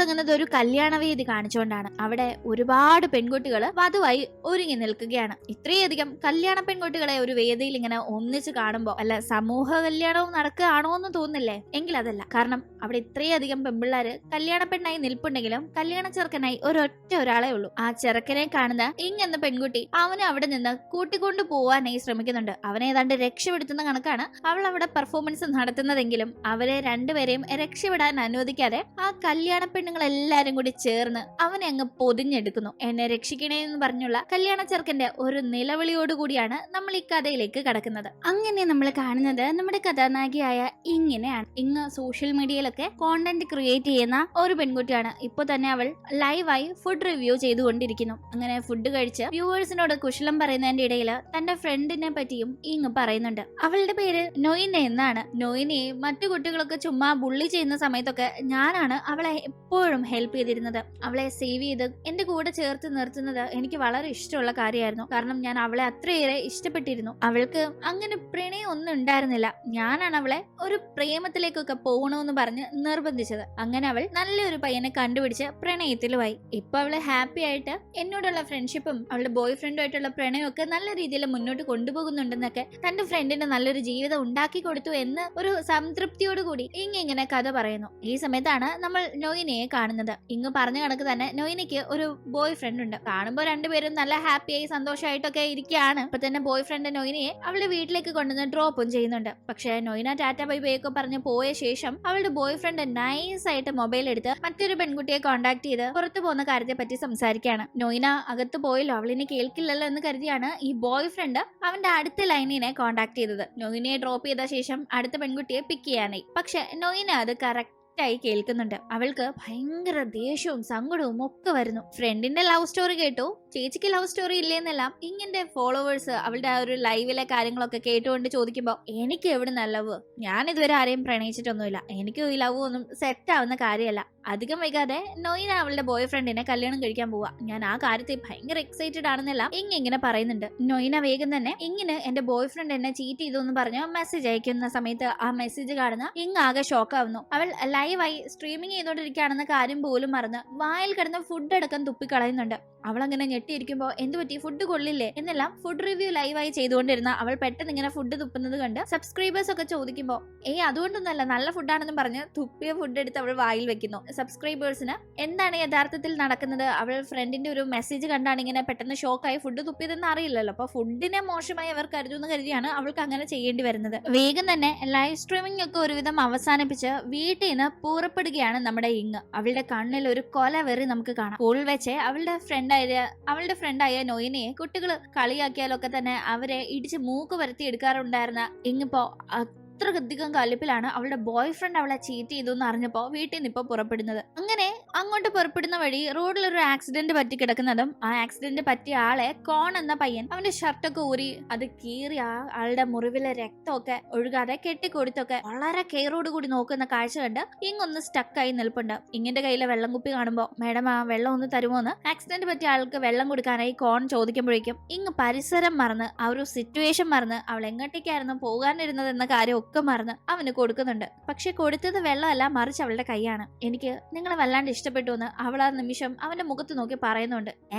തുടങ്ങുന്നത് ഒരു കല്യാണവേദി കാണിച്ചുകൊണ്ടാണ്. അവിടെ ഒരുപാട് പെൺകുട്ടികൾ വധുവായി ഒരുങ്ങി നിൽക്കുകയാണ്. ഇത്രയധികം കല്യാണ പെൺകുട്ടികളെ ഒരു വേദിയിൽ ഇങ്ങനെ ഒന്നിച്ച് കാണുമ്പോൾ അല്ല സമൂഹ കല്യാണവും നടക്കുകയാണോ എന്ന് തോന്നില്ലേ? എങ്കിൽ അതല്ല. കാരണം അവിടെ ഇത്രയധികം പെൺപിള്ളേര് കല്യാണ പെണ്ണായി നിൽപ്പുണ്ടെങ്കിലും കല്യാണ ചെറുക്കനായി ഒരാളെ ഉള്ളൂ. ആ ചെറുക്കനെ കാണുന്ന എന്ന പെൺകുട്ടി അവനെ അവിടെ നിന്ന് കൂട്ടിക്കൊണ്ടു പോവാനായി ശ്രമിക്കുന്നുണ്ട്. അവനെ ഏതാണ്ട് രക്ഷപ്പെടുത്തുന്ന കണക്കാണ് അവൾ അവിടെ പെർഫോമൻസ് നടത്തുന്നതെങ്കിലും അവരെ രണ്ടുപേരെയും രക്ഷപ്പെടാൻ അനുവദിക്കാതെ ആ കല്യാണ പെണ്ണുങ്ങളെല്ലാരും കൂടി ചേർന്ന് അവനെ അങ്ങ് പൊതിഞ്ഞെടുക്കുന്നു. എന്നെ രക്ഷിക്കണേ എന്ന് പറഞ്ഞുള്ള കല്യാണ ചെറുക്കന്റെ ഒരു നിലവിളിയോടുകൂടിയാണ് നമ്മൾ ഈ കഥയിലേക്ക് കടക്കുന്നത്. അങ്ങനെ നമ്മൾ കാണുന്നത് നമ്മുടെ കഥാനായികയായ ഇങ്ങനെയാണ്. ഇങ്ങ് സോഷ്യൽ മീഡിയയിലൊക്കെ കോണ്ടന്റ് ക്രിയേറ്റ് ചെയ്യുന്ന ഒരു പെൺകുട്ടിയാണ്. ഇപ്പൊ തന്നെ അവൾ ലൈവായി ഫുഡ് റിവ്യൂ ചെയ്തുകൊണ്ടിരിക്കുന്നു. അങ്ങനെ ഫുഡ് കഴിച്ച് വ്യൂവേഴ്സിനോട് കുശലം പറയുന്നതിന്റെ ഇടയിൽ തന്റെ ഫ്രണ്ടിനെ പറ്റിയും ഇങ്ങ് പറയുന്നുണ്ട്. അവളുടെ പേര് നൊയിന എന്നാണ്. നൊയിനയെ മറ്റു കുട്ടികളൊക്കെ ചുമ്മാ ബുള്ളി ചെയ്യുന്ന സമയത്തൊക്കെ ഞാനാണ് അവളെ എപ്പോഴും ഹെൽപ്പ് ചെയ്തിരുന്നത്. അവളെ സേവ് ചെയ്ത് എന്റെ കൂടെ ചേർത്ത് നിർത്തുന്നത് എനിക്ക് വളരെ ഇഷ്ടമുള്ള കാര്യമായിരുന്നു. കാരണം ഞാൻ അവളെ അത്രയേറെ ഇഷ്ടപ്പെട്ടിരുന്നു. അവൾക്ക് അങ്ങനെ പ്രണയം ഒന്നും ഉണ്ടായിരുന്നില്ല. ഞാനാണ് അവളെ ഒരു പ്രേമത്തിലേക്കൊക്കെ പോകണമെന്ന് പറഞ്ഞ് നിർബന്ധിച്ചത്. അങ്ങനെ അവൾ നല്ലൊരു പയ്യനെ കണ്ടുപിടിച്ച് പ്രണയത്തിലുമായി. ഇപ്പൊ അവള് ഹാപ്പി ആയിട്ട് എന്നോടുള്ള ഫ്രണ്ട്ഷിപ്പും അവളുടെ ബോയ് ഫ്രണ്ടുമായിട്ടുള്ള പ്രണയമൊക്കെ നല്ല രീതിയിൽ മുന്നോട്ട് കൊണ്ടുപോകുന്നുണ്ടെന്നൊക്കെ തന്റെ ഫ്രണ്ടിന് നല്ലൊരു ജീവിതം ഉണ്ടാക്കി കൊടുത്തു എന്ന് ഒരു സംതൃപ്തിയോടുകൂടി ഇങ്ങനെ കഥ പറയുന്നു. ഈ സമയത്താണ് നമ്മൾ നൊയിനയെ കാണുന്നത്. ഇങ്ങ് പറഞ്ഞ കണക്ക് തന്നെ നൊയിനയ്ക്ക് ഒരു ബോയ് ഫ്രണ്ട് ഉണ്ട്. കാണുമ്പോൾ രണ്ടുപേരും നല്ല ഹാപ്പിയായി സന്തോഷമായിട്ടൊക്കെ ഇരിക്കുകയാണ്. ഇപ്പൊ തന്നെ ബോയ് ഫ്രണ്ട് നൊയിനയെ അവളുടെ വീട്ടിലേക്ക് കൊണ്ടുവന്ന് ഡ്രോപ്പും ചെയ്യുന്നുണ്ട്. പക്ഷെ നൊയിന ടാറ്റ ബൈ ബൈ ഒക്കെ പറഞ്ഞ് പോയ ശേഷം അവളുടെ ബോയ് ഫ്രണ്ട് നൈസ് ആയിട്ട് മൊബൈൽ എടുത്ത് മറ്റൊരു പെൺകുട്ടിയെ കോൺടാക്ട് ചെയ്ത് പുറത്തു പോകുന്ന കാര്യത്തെ പറ്റി സംസാരിക്കുകയാണ്. നൊയിന അകത്ത് പോയല്ലോ, അവളിനെ കേൾക്കില്ലല്ലോ എന്ന് കരുതിയാണ് ഈ ബോയ് ഫ്രണ്ട് അവന്റെ അടുത്ത ലൈനിനെ കോൺടാക്ട് ചെയ്തത്. നൊയിനയെ ഡ്രോപ്പ് ചെയ്ത ശേഷം അടുത്ത പെൺകുട്ടിയെ പിക്ക് ചെയ്യാനായി. പക്ഷെ നൊയിന അത് കറക്റ്റ് ആയി കേൾക്കുന്നുണ്ട്. അവൾക്ക് ഭയങ്കര ദേഷ്യവും സങ്കടവും ഒക്കെ വരുന്നു. ഫ്രണ്ടിന്റെ ലവ് സ്റ്റോറി കേട്ടു, ചേച്ചിക്ക് ലവ് സ്റ്റോറി ഇല്ലേന്നെല്ലാം ഇങ്ങനെ ഫോളോവേഴ്സ് അവളുടെ ആ ഒരു ലൈവിലെ കാര്യങ്ങളൊക്കെ കേട്ടുകൊണ്ട് ചോദിക്കുമ്പോ എനിക്ക് എവിടുന്ന ലവ്? ഞാൻ ഇതുവരെ ആരെയും പ്രണയിച്ചിട്ടൊന്നുമില്ല. എനിക്ക് ഈ ലവ് ഒന്നും സെറ്റ് ആവുന്ന കാര്യമല്ല. അധികം വൈകാതെ നൊയിന അവളുടെ ബോയ് ഫ്രണ്ടിനെ കല്യാണം കഴിക്കാൻ പോവാ. ഞാൻ ആ കാര്യത്തിൽ ഭയങ്കര എക്സൈറ്റഡ് ആണെന്നെല്ലാം ഇങ്ങനെ പറയുന്നുണ്ട്. നൊയിന വേഗം തന്നെ ഇങ്ങനെ എന്റെ ബോയ് ഫ്രണ്ട് എന്നെ ചീറ്റ് ചെയ്തു എന്ന് പറഞ്ഞ് മെസ്സേജ് അയക്കുന്ന സമയത്ത് ആ മെസ്സേജ് കാണുന്ന ആകെ ഷോക്കാവുന്നു. അവൾ ലൈവായി സ്ട്രീമിംഗ് ചെയ്തോണ്ടിരിക്കുകയാണെന്ന കാര്യം പോലും മറന്ന് വായിൽ കിടന്ന് ഫുഡ് അടക്കം തുപ്പിക്കളയുന്നുണ്ട്. അവൾ അങ്ങനെ ഞെട്ടിയിരിക്കുമ്പോ എന്തുപറ്റി, ഫുഡ് കൊള്ളില്ലേ എന്നെല്ലാം ഫുഡ് റിവ്യൂ ലൈവായി ചെയ്തുകൊണ്ടിരുന്ന അവൾ പെട്ടെന്ന് ഇങ്ങനെ ഫുഡ് തുപ്പുന്നത് കണ്ട് സബ്സ്ക്രൈബേഴ്സ് ഒക്കെ ചോദിക്കുമ്പോ അതുകൊണ്ടൊന്നല്ല, നല്ല ഫുഡാണെന്നും പറഞ്ഞ് തുപ്പിയ ഫുഡ് എടുത്ത് അവൾ വായിൽ വെക്കുന്നു. സബ്സ്ക്രൈബേഴ്സിന് എന്താണ് യഥാർത്ഥത്തിൽ നടക്കുന്നത്, അവൾ ഫ്രണ്ടിന്റെ ഒരു മെസ്സേജ് കണ്ടാണ് ഇങ്ങനെ പെട്ടെന്ന് ഷോക്കായി ഫുഡ് തുപ്പിയതെന്ന് അറിയില്ലല്ലോ. അപ്പൊ ഫുഡിനെ മോശമായി അവർ കരുതുന്ന കരുതിയാണ് അവൾക്ക് അങ്ങനെ ചെയ്യേണ്ടി വരുന്നത്. വേഗം തന്നെ ലൈവ് സ്ട്രീമിംഗ് ഒക്കെ ഒരുവിധം അവസാനിപ്പിച്ച് വീട്ടിൽ നിന്ന് പുറപ്പെടുകയാണ് നമ്മുടെ ഇങ്. അവളുടെ കണ്ണിൽ ഒരു കൊല വെറി നമുക്ക് കാണാം. സ്കൂളിൽ വെച്ച് അവളുടെ ഫ്രണ്ടായ നൊയിനയെ കുട്ടികൾ കളിയാക്കിയാലൊക്കെ തന്നെ അവരെ ഇടിച്ച് മൂക്ക് വരുത്തി എടുക്കാറുണ്ടായിരുന്ന ഇങ്ങിപ്പോ അത്രയധികം കലിപ്പിലാണ് അവളുടെ ബോയ് ഫ്രണ്ട് അവളെ ചീറ്റ് ചെയ്തു എന്ന് അറിഞ്ഞപ്പോ വീട്ടിൽ നിന്ന് ഇപ്പൊ പുറപ്പെടുന്നത്. അങ്ങനെ അങ്ങോട്ട് പുറപ്പെടുന്ന വഴി റോഡിൽ ഒരു ആക്സിഡന്റ് പറ്റി കിടക്കുന്നതും ആ ആക്സിഡന്റ് പറ്റിയ ആളെ കോൺ എന്ന പയ്യൻ അവന്റെ ഷർട്ടൊക്കെ ഊരി അത് കീറി ആളുടെ മുറിവിലെ രക്തമൊക്കെ ഒഴുകാതെ കെട്ടിക്കൊടുത്തൊക്കെ വളരെ കെയറോട് കൂടി നോക്കുന്ന കാഴ്ച കണ്ട് ഇങ്ങൊന്ന് സ്റ്റക്കായി നിൽപ്പുണ്ട്. ഇങ്ങിന്റെ കയ്യിലെ വെള്ളം കുപ്പി കാണുമ്പോ മേഡം ആ വെള്ളം ഒന്ന് തരുമോന്ന് ആക്സിഡന്റ് പറ്റിയ ആൾക്ക് വെള്ളം കൊടുക്കാനായി കോൺ ചോദിക്കുമ്പോഴേക്കും ഇങ്ങ് പരിസരം മറന്ന് ആ ഒരു സിറ്റുവേഷൻ മറന്ന് അവൾ എങ്ങോട്ടേക്കായിരുന്നു പോകാനിരുന്നത് എന്ന കാര്യം ഒക്കെ മറന്ന് അവന് കൊടുക്കുന്നുണ്ട്. പക്ഷെ കൊടുത്തത് വെള്ളമല്ല, മറിച്ച് അവളുടെ കൈയാണ്. എനിക്ക് നിങ്ങളെ വല്ലാണ്ട് ഇഷ്ടപ്പെട്ടു എന്ന് അവൾ ആ നിമിഷം അവന്റെ മുഖത്ത് നോക്കി പറയുന്നുണ്ട്.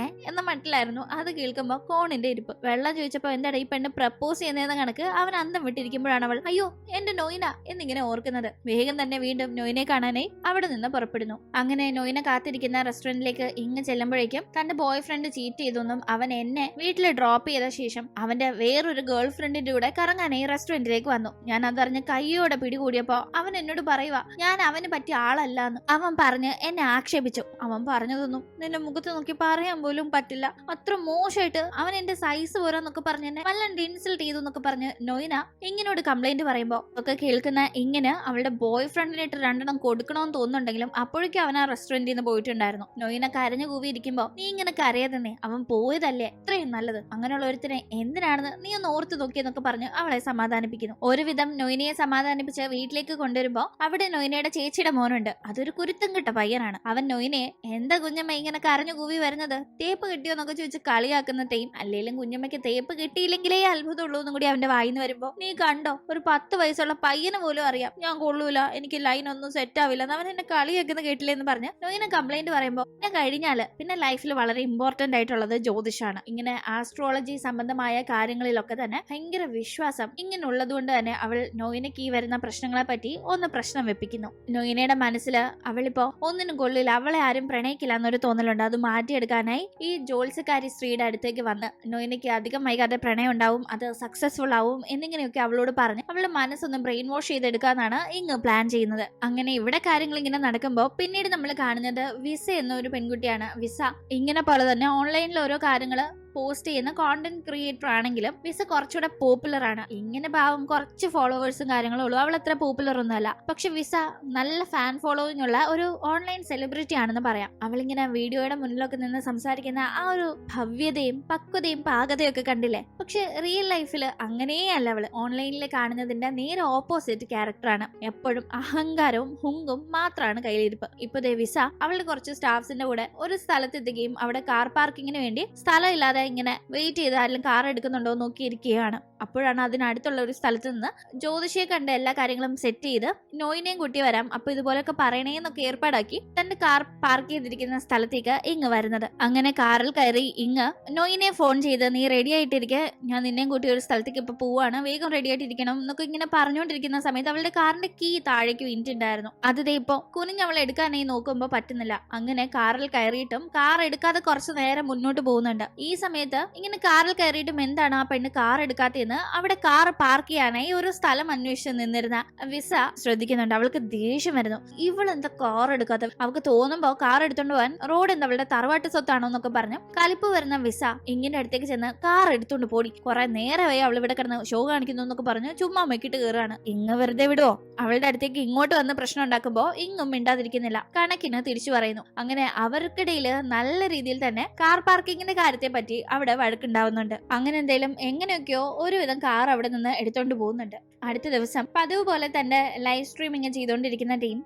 എന്ന മട്ടിലായിരുന്നു അത് കേൾക്കുമ്പോ കോണിന്റെ ഇരിപ്പ്. വെള്ളം ചോദിച്ചപ്പോ എന്താടാ ഈ പെണ്ണ് പ്രപ്പോസ് ചെയ്യുന്നതെന്ന കണക്ക് അവൻ അന്തം വിട്ടിരിക്കുമ്പോഴാണ് അവൾ അയ്യോ എന്റെ നൊയിന എന്നിങ്ങനെ ഓർക്കുന്നത്. വേഗം തന്നെ വീണ്ടും നൊയിനെ കാണാനായി അവിടെ നിന്ന് പുറപ്പെടുന്നു. അങ്ങനെ നൊയിന കാത്തിരിക്കുന്ന റെസ്റ്റോറന്റിലേക്ക് ഇങ്ങ് ചെല്ലുമ്പോഴേക്കും തന്റെ ബോയ് ഫ്രണ്ട് ചീറ്റ് ചെയ്തൊന്നും അവൻ എന്നെ വീട്ടിൽ ഡ്രോപ്പ് ചെയ്ത ശേഷം അവന്റെ വേറൊരു ഗേൾ ഫ്രണ്ടിന്റെ കൂടെ കറങ്ങാനായി റെസ്റ്റോറന്റിലേക്ക് വന്നു. ഞാൻ അതറിഞ്ഞ് കൈയോടെ പിടികൂടിയപ്പോ അവൻ എന്നോട് പറയുക ഞാൻ അവന് പറ്റിയ ആളല്ലാന്ന്. അവൻ പറഞ്ഞ് എന്നെ ആക്ഷേപിച്ചു. അവൻ പറഞ്ഞതൊന്നും നിന്റെ മുഖത്ത് നോക്കി പറയാൻ പോലും പറ്റില്ല. അത്ര മോശമായിട്ട് അവൻ എന്റെ സൈസ് പോരാന്നൊക്കെ പറഞ്ഞ് എന്നെ വല്ലാണ്ട് ഇൻസൾട്ട് ചെയ്തു എന്നൊക്കെ പറഞ്ഞ് നൊയിന ഇങ്ങനോട് കംപ്ലൈന്റ് പറയുമ്പോ ഒക്കെ കേൾക്കുന്ന ഇങ്ങനെ അവളുടെ ബോയ് ഫ്രണ്ടിനായിട്ട് രണ്ടെണ്ണം കൊടുക്കണമെന്ന് തോന്നുന്നുണ്ടെങ്കിലും അപ്പോഴേക്കും അവൻ ആ റെസ്റ്റോറന്റിൽ നിന്ന് പോയിട്ടുണ്ടായിരുന്നു. നൊയിന കരഞ്ഞു കൂവിയിരിക്കുമ്പോ നീ ഇങ്ങനെ കരയാതെ, അവൻ പോയതല്ലേ ഇത്രയും നല്ലത്, അങ്ങനെയുള്ള ഒരുത്തിനെ എന്തിനാണെന്ന് നീ ഒന്ന് ഓർത്ത് നോക്കിയെന്നൊക്കെ പറഞ്ഞ് അവളെ സമാധാനിപ്പിക്കുന്നു. ഒരുവിധം നൊയിനയെ സമാധാനിപ്പിച്ച് വീട്ടിലേക്ക് കൊണ്ടുവരുമ്പോ അവിടെ നൊയിനയുടെ ചേച്ചിയുടെ മോനുണ്ട്. അതൊരു കുരുത്തം കിട്ട പയ്യനാണ്. അവൻ നൊയിനെ എന്താ കുഞ്ഞമ്മ ഇങ്ങനെ കരഞ്ഞു കൂവി വരുന്നത്, തേപ്പ് കിട്ടിയോ എന്നൊക്കെ ചോദിച്ച് കളിയാക്കുന്ന ടീം. അല്ലെങ്കിലും കുഞ്ഞമ്മയ്ക്ക് തേപ്പ് കിട്ടിയില്ലെങ്കിലേ അത്ഭുതമുള്ളൂ എന്നും കൂടി അവന്റെ വായിന്ന് വരുമ്പോ, നീ കണ്ടോ, ഒരു 10 വയസ്സുള്ള പയ്യന് പോലും അറിയാം ഞാൻ കൊള്ളൂല, എനിക്ക് ലൈൻ ഒന്നും സെറ്റ് ആവില്ല, അവൻ എന്നെ കളിയാക്കുന്ന കേട്ടില്ലേ എന്ന് പറഞ്ഞ് നൊയിനെ കംപ്ലൈന്റ് പറയുമ്പോ, പിന്നെ കഴിഞ്ഞാല് പിന്നെ ലൈഫിൽ വളരെ ഇമ്പോർട്ടന്റ് ആയിട്ടുള്ളത് ജ്യോതിഷാണ്. ഇങ്ങനെ ആസ്ട്രോളജി സംബന്ധമായ കാര്യങ്ങളിലൊക്കെ തന്നെ ഭയങ്കര വിശ്വാസം ഇങ്ങനെ ഉള്ളത് കൊണ്ട് തന്നെ അവൾ നൊയിനയ്ക്ക് ഈ വരുന്ന പ്രശ്നങ്ങളെ പറ്റി ഒന്ന് പ്രശ്നം വെപ്പിക്കുന്നു. നൊയിനയുടെ മനസ്സിൽ അവളിപ്പോ ഒന്നിനും കൊള്ളില്ല, അവളെ ആരും പ്രണയിക്കില്ല എന്നൊരു തോന്നലുണ്ട്. അത് മാറ്റിയെടുക്കാനായി ഈ ജോത്സ്യക്കാരി സ്ത്രീയുടെ അടുത്തേക്ക് വന്ന് നൊയിനയ്ക്ക് അധികം വൈകാതെ പ്രണയം ഉണ്ടാവും, അത് സക്സസ്ഫുൾ ആവും എന്നിങ്ങനെയൊക്കെ അവളോട് പറഞ്ഞ് അവളുടെ മനസ്സൊന്ന് ബ്രെയിൻ വാഷ് ചെയ്തെടുക്കാന്നാണ് ഇങ്ങ് പ്ലാൻ ചെയ്യുന്നത്. അങ്ങനെ ഇവിടെ കാര്യങ്ങൾ ഇങ്ങനെ നടക്കുമ്പോൾ പിന്നീട് നമ്മൾ കാണുന്നത് വിസ എന്നൊരു പെൺകുട്ടിയാണ്. വിസ ഇങ്ങനെ പോലെ തന്നെ ഓൺലൈനിൽ ഓരോ കാര്യങ്ങൾ പോസ്റ്റ് ചെയ്യുന്ന കോണ്ടന്റ് ക്രിയേറ്റർ ആണെങ്കിലും വിസ കുറച്ചുകൂടെ പോപ്പുലർ ആണ്. ഇങ്ങനെ പാവം കുറച്ച് ഫോളോവേഴ്സും കാര്യങ്ങളും ഉള്ളൂ, അവൾ അത്ര പോപ്പുലർ ഒന്നുമല്ല. പക്ഷെ വിസ നല്ല ഫാൻ ഫോളോയിങ് ഉള്ള ഒരു ഓൺലൈൻ സെലിബ്രിറ്റി ആണെന്ന് പറയാം. അവളിങ്ങനെ വീഡിയോയുടെ മുന്നിലൊക്കെ നിന്ന് സംസാരിക്കുന്ന ആ ഒരു ഭവ്യതയും പക്വതയും പാകതയും ഒക്കെ കണ്ടില്ലേ. പക്ഷെ റിയൽ ലൈഫിൽ അങ്ങനെയല്ല. അവള് ഓൺലൈനിൽ കാണുന്നതിന്റെ നേരെ ഓപ്പോസിറ്റ് ക്യാരക്ടറാണ്. എപ്പോഴും അഹങ്കാരവും ഹുങ്കും മാത്രമാണ് കയ്യിലിരിപ്പ്. ഇപ്പൊ വിസ അവളുടെ കുറച്ച് സ്റ്റാഫ്സിന്റെ കൂടെ ഒരു സ്ഥലത്തെത്തുകയും അവിടെ കാർ പാർക്കിങ്ങിന് വേണ്ടി സ്ഥലം ഇല്ലാതെ ഇങ്ങനെ വെയിറ്റ് ചെയ്ത് ആരെങ്കിലും കാർ എടുക്കുന്നുണ്ടോ നോക്കിയിരിക്കുകയാണ്. അപ്പോഴാണ് അതിനടുത്തുള്ള ഒരു സ്ഥലത്ത് നിന്ന് ജ്യോതിഷിയെ കണ്ട് എല്ലാ കാര്യങ്ങളും സെറ്റ് ചെയ്ത് നൊയിനെയും കൂട്ടി വരാം, അപ്പൊ ഇതുപോലൊക്കെ പറയണേന്നൊക്കെ ഏർപ്പാടാക്കി തന്റെ കാർ പാർക്ക് ചെയ്തിരിക്കുന്ന സ്ഥലത്തേക്ക് ഇങ്ങ് വരുന്നത്. അങ്ങനെ കാറിൽ കയറി ഇങ്ങ് നൊയിനെ ഫോൺ ചെയ്ത്, നീ റെഡി ആയിട്ടിരിക്കെ, ഞാൻ നിന്നെയും കൂട്ടി ഒരു സ്ഥലത്തേക്ക് ഇപ്പൊ പോവാണ്, വേഗം റെഡി ആയിട്ടിരിക്കണം എന്നൊക്കെ ഇങ്ങനെ പറഞ്ഞുകൊണ്ടിരിക്കുന്ന സമയത്ത് അവളുടെ കാറിന്റെ കീ താഴേക്ക് വീണിട്ടുണ്ടായിരുന്നു. അത് ഇപ്പൊ കുനിഞ്ഞ് അവൾ എടുക്കാനായി നോക്കുമ്പോ പറ്റുന്നില്ല. അങ്ങനെ കാറിൽ കയറിയിട്ടും കാർ എടുക്കാതെ കുറച്ചു നേരം മുന്നോട്ട് പോകുന്നുണ്ട്. ഈ സമയത്ത് ഇങ്ങനെ കാറിൽ കയറിയിട്ടും എന്താണ് ആ പെണ്ണ് കാർ എടുക്കാത്തതെന്ന് അവിടെ കാർ പാർക്ക് ചെയ്യാനായി ഒരു സ്ഥലം അന്വേഷിച്ച് നിന്നിരുന്ന വിസ ശ്രദ്ധിക്കുന്നുണ്ട്. അവൾക്ക് ദേഷ്യം വരുന്നു. ഇവളെന്താ കാർ എടുക്കാത്ത, അവൾക്ക് തോന്നുമ്പോ കാർ എടുത്തോണ്ട് പോവാൻ റോഡ് എന്താ അവളുടെ തറവാട്ട് സ്വത്താണോ എന്നൊക്കെ പറഞ്ഞു കലിപ്പ് വരുന്ന വിസ ഇങ്ങനെ അടുത്തേക്ക് ചെന്ന് കാർ എടുത്തോണ്ട് പോടി, കുറെ നേരമായി അവൾ ഇവിടെ കിടന്ന് ഷോ കാണിക്കുന്നു എന്നൊക്കെ പറഞ്ഞു ചുമ്മാ മെക്കിട്ട് കയറാണ്. ഇങ്ങ് വെറുതെ വിടുവോ? അവളുടെ അടുത്തേക്ക് ഇങ്ങോട്ട് വന്ന് പ്രശ്നം ഉണ്ടാക്കുമ്പോ ഇങ്ങും മിണ്ടാതിരിക്കുന്നില്ല, കണക്കിന് തിരിച്ചു പറയുന്നു. അങ്ങനെ അവർക്കിടയിൽ നല്ല രീതിയിൽ തന്നെ കാർ പാർക്കിങ്ങിന്റെ കാര്യത്തെ പറ്റി അവിടെ വഴക്കുണ്ടാവുന്നുണ്ട്. അങ്ങനെ എന്തായാലും എങ്ങനെയൊക്കെയോ ഒരുവിധം കാർ അവിടെ നിന്ന് എടുത്തോണ്ട് പോകുന്നുണ്ട്. അടുത്ത ദിവസം പതിവ് പോലെ തന്നെ ലൈവ് സ്ട്രീമിംഗ് ചെയ്തുകൊണ്ടിരിക്കുന്ന ടീം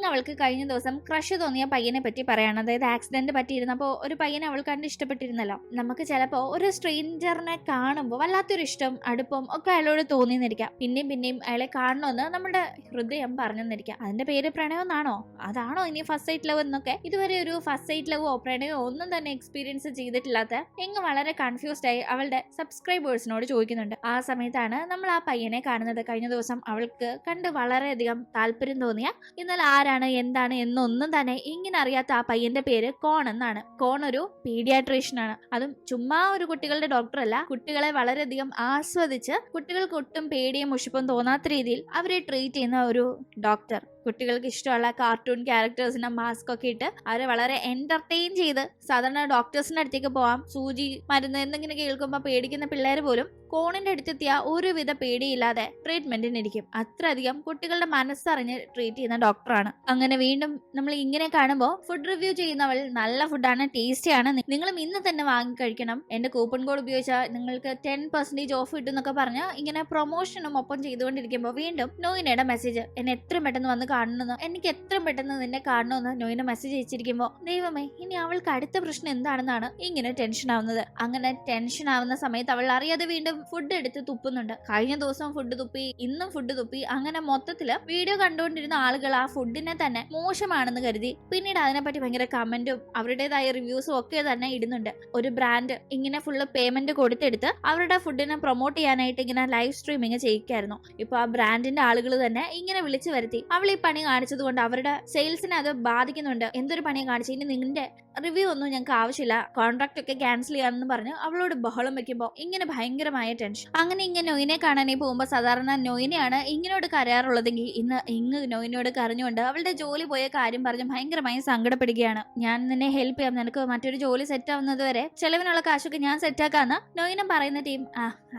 അവൾക്ക് കഴിഞ്ഞ ദിവസം ക്രഷ് തോന്നിയ പയ്യനെ പറ്റി പറയാണ്. അതായത് ആക്സിഡന്റ് പറ്റിയിരുന്നപ്പോ ഒരു പയ്യനെ അവൾ കണ്ട് ഇഷ്ടപ്പെട്ടിരുന്നല്ലോ. നമുക്ക് ചിലപ്പോ ഒരു സ്ട്രേഞ്ചറിനെ കാണുമ്പോൾ വല്ലാത്തൊരു ഇഷ്ടം അടുപ്പം ഒക്കെ അയാളോട് തോന്നിയെന്നിരിക്കാം. പിന്നെയും അയാളെ കാണണമെന്ന് നമ്മുടെ ഹൃദയം പറഞ്ഞെന്നിരിക്കാം. അതിന്റെ പേര് പ്രണയം എന്നാണോ, അതാണോ ഇനി ഫസ്റ്റ് സൈറ്റ് ലവ് എന്നൊക്കെ ഇതുവരെ ഒരു ഫസ്റ്റ് സൈറ്റ് ലവോ പ്രണയമോ ഒന്നും തന്നെ എക്സ്പീരിയൻസ് ചെയ്തിട്ടില്ലാത്ത വളരെ കൺഫ്യൂസ്ഡ് ആയി അവളുടെ സബ്സ്ക്രൈബേഴ്സിനോട് ചോദിക്കുന്നുണ്ട്. ആ സമയത്താണ് നമ്മൾ ആ പയ്യനെ കാണുന്നത്. കഴിഞ്ഞ ദിവസം അവൾക്ക് കണ്ട് വളരെയധികം താല്പര്യം തോന്നിയ, എന്നാൽ ആരാണ് എന്താണ് എന്നൊന്നും തന്നെ ഇങ്ങനെ അറിയാത്ത ആ പയ്യന്റെ പേര് കോൺ എന്നാണ്. കോൺ ഒരു പീഡിയാട്രീഷ്യൻ ആണ്. അതും ചുമ്മാ ഒരു കുട്ടികളുടെ ഡോക്ടർ അല്ല, കുട്ടികളെ വളരെയധികം ആസ്വദിച്ച് കുട്ടികൾക്ക് ഒട്ടും പേടിയും മുഷിപ്പും തോന്നാത്ത രീതിയിൽ അവരെ ട്രീറ്റ് ചെയ്യുന്ന ഒരു ഡോക്ടർ. കുട്ടികൾക്ക് ഇഷ്ടമുള്ള കാർട്ടൂൺ ക്യാരക്ടേഴ്സിന്റെ മാസ്ക് ഒക്കെ ഇട്ട് അവരെ വളരെ എന്റർടൈൻ ചെയ്ത്, സാധാരണ ഡോക്ടേഴ്സിന്റെ അടുത്തേക്ക് പോവാം, സൂചി മരുന്ന് എന്നിങ്ങനെ കേൾക്കുമ്പോൾ പേടിക്കുന്ന പിള്ളേർ പോലും കോണിന്റെ അടുത്തെത്തിയ ഒരുവിധ പേടിയില്ലാതെ ട്രീറ്റ്മെന്റിനിരിക്കും. അത്രയധികം കുട്ടികളുടെ മനസ്സറിഞ്ഞ് ട്രീറ്റ് ചെയ്യുന്ന ഡോക്ടറാണ്. അങ്ങനെ വീണ്ടും നമ്മൾ ഇങ്ങനെ കാണുമ്പോൾ ഫുഡ് റിവ്യൂ ചെയ്യുന്നവൾ നല്ല ഫുഡാണ്, ടേസ്റ്റിയാണ്, നിങ്ങളും ഇന്ന് തന്നെ വാങ്ങി കഴിക്കണം, എന്റെ കൂപ്പൺ കോഡ് ഉപയോഗിച്ചാൽ നിങ്ങൾക്ക് 10% ഓഫ് കിട്ടും എന്നൊക്കെ പറഞ്ഞ് ഇങ്ങനെ പ്രൊമോഷനും ഒപ്പം ചെയ്തുകൊണ്ടിരിക്കുമ്പോൾ വീണ്ടും നോയിനയുടെ മെസ്സേജ്, എന്നെ എത്രയും പെട്ടെന്ന് വന്ന് കാണണമെന്ന്, എനിക്ക് എത്രയും പെട്ടെന്ന് നിന്നെ കാണണമെന്ന് നോയിന മെസ്സേജ് അയച്ചിരിക്കുമ്പോൾ ദൈവമേ ഇനി അവൾക്ക് അടുത്ത പ്രശ്നം എന്താണെന്നാണ് ഇങ്ങനെ ടെൻഷൻ ആവുന്നത്. അങ്ങനെ ടെൻഷൻ ആവുന്ന സമയത്ത് അവൾ അറിയാതെ വീണ്ടും ഫുഡ് എടുത്ത് തുപ്പുന്നുണ്ട്. കഴിഞ്ഞ ദിവസം ഫുഡ് തുപ്പി, ഇന്നും ഫുഡ് തുപ്പി. അങ്ങനെ മൊത്തത്തില് വീഡിയോ കണ്ടുകൊണ്ടിരുന്ന ആളുകൾ ആ ഫുഡിനെ തന്നെ മോശമാണെന്ന് കരുതി പിന്നീട് അതിനെപ്പറ്റി ഭയങ്കര കമന്റും അവരുടേതായ റിവ്യൂസും ഒക്കെ തന്നെ ഇടുന്നുണ്ട്. ഒരു ബ്രാൻഡ് ഇങ്ങനെ ഫുള്ള് പേയ്മെന്റ് കൊടുത്തെടുത്ത് അവരുടെ ഫുഡിനെ പ്രൊമോട്ട് ചെയ്യാനായിട്ട് ഇങ്ങനെ ലൈവ് സ്ട്രീമിങ് ചെയ്യിക്കായിരുന്നു. ഇപ്പൊ ആ ബ്രാൻഡിന്റെ ആളുകൾ തന്നെ ഇങ്ങനെ വിളിച്ചു വരുത്തി അവൾ ഈ പണി കാണിച്ചത് കൊണ്ട് അവരുടെ സെയിൽസിനെ അത് ബാധിക്കുന്നുണ്ട്, എന്തൊരു പണിയെ കാണിച്ചു, ഇനി നിന്റെ റിവ്യൂ ഒന്നും ഞങ്ങൾക്ക് ആവശ്യമില്ല, കോൺട്രാക്ട് ഒക്കെ ക്യാൻസൽ ചെയ്യാമെന്ന് പറഞ്ഞ് അവളോട് ബഹളം വെക്കുമ്പോൾ ഇങ്ങനെ ഭയങ്കരമായ ടെൻഷൻ. അങ്ങനെ ഇങ്ങനെ നൊയിനെ കാണാനേ പോകുമ്പോൾ സാധാരണ നൊയിനെയാണ് ഇങ്ങനോട് കരയാറുള്ളതെങ്കിൽ ഇന്ന് നൊയിനോട് കരഞ്ഞുകൊണ്ട് അവളുടെ ജോലി പോയ കാര്യം പറഞ്ഞ് ഭയങ്കരമായി സങ്കടപ്പെടുകയാണ്. ഞാൻ നിന്നെ ഹെൽപ്പ് ചെയ്യാം, നിനക്ക് മറ്റൊരു ജോലി സെറ്റ് ആവുന്നത് വരെ ചെലവിനുള്ള കാശൊക്കെ ഞാൻ സെറ്റാക്കാന്ന് നൊയിന പറയുന്ന ടീം.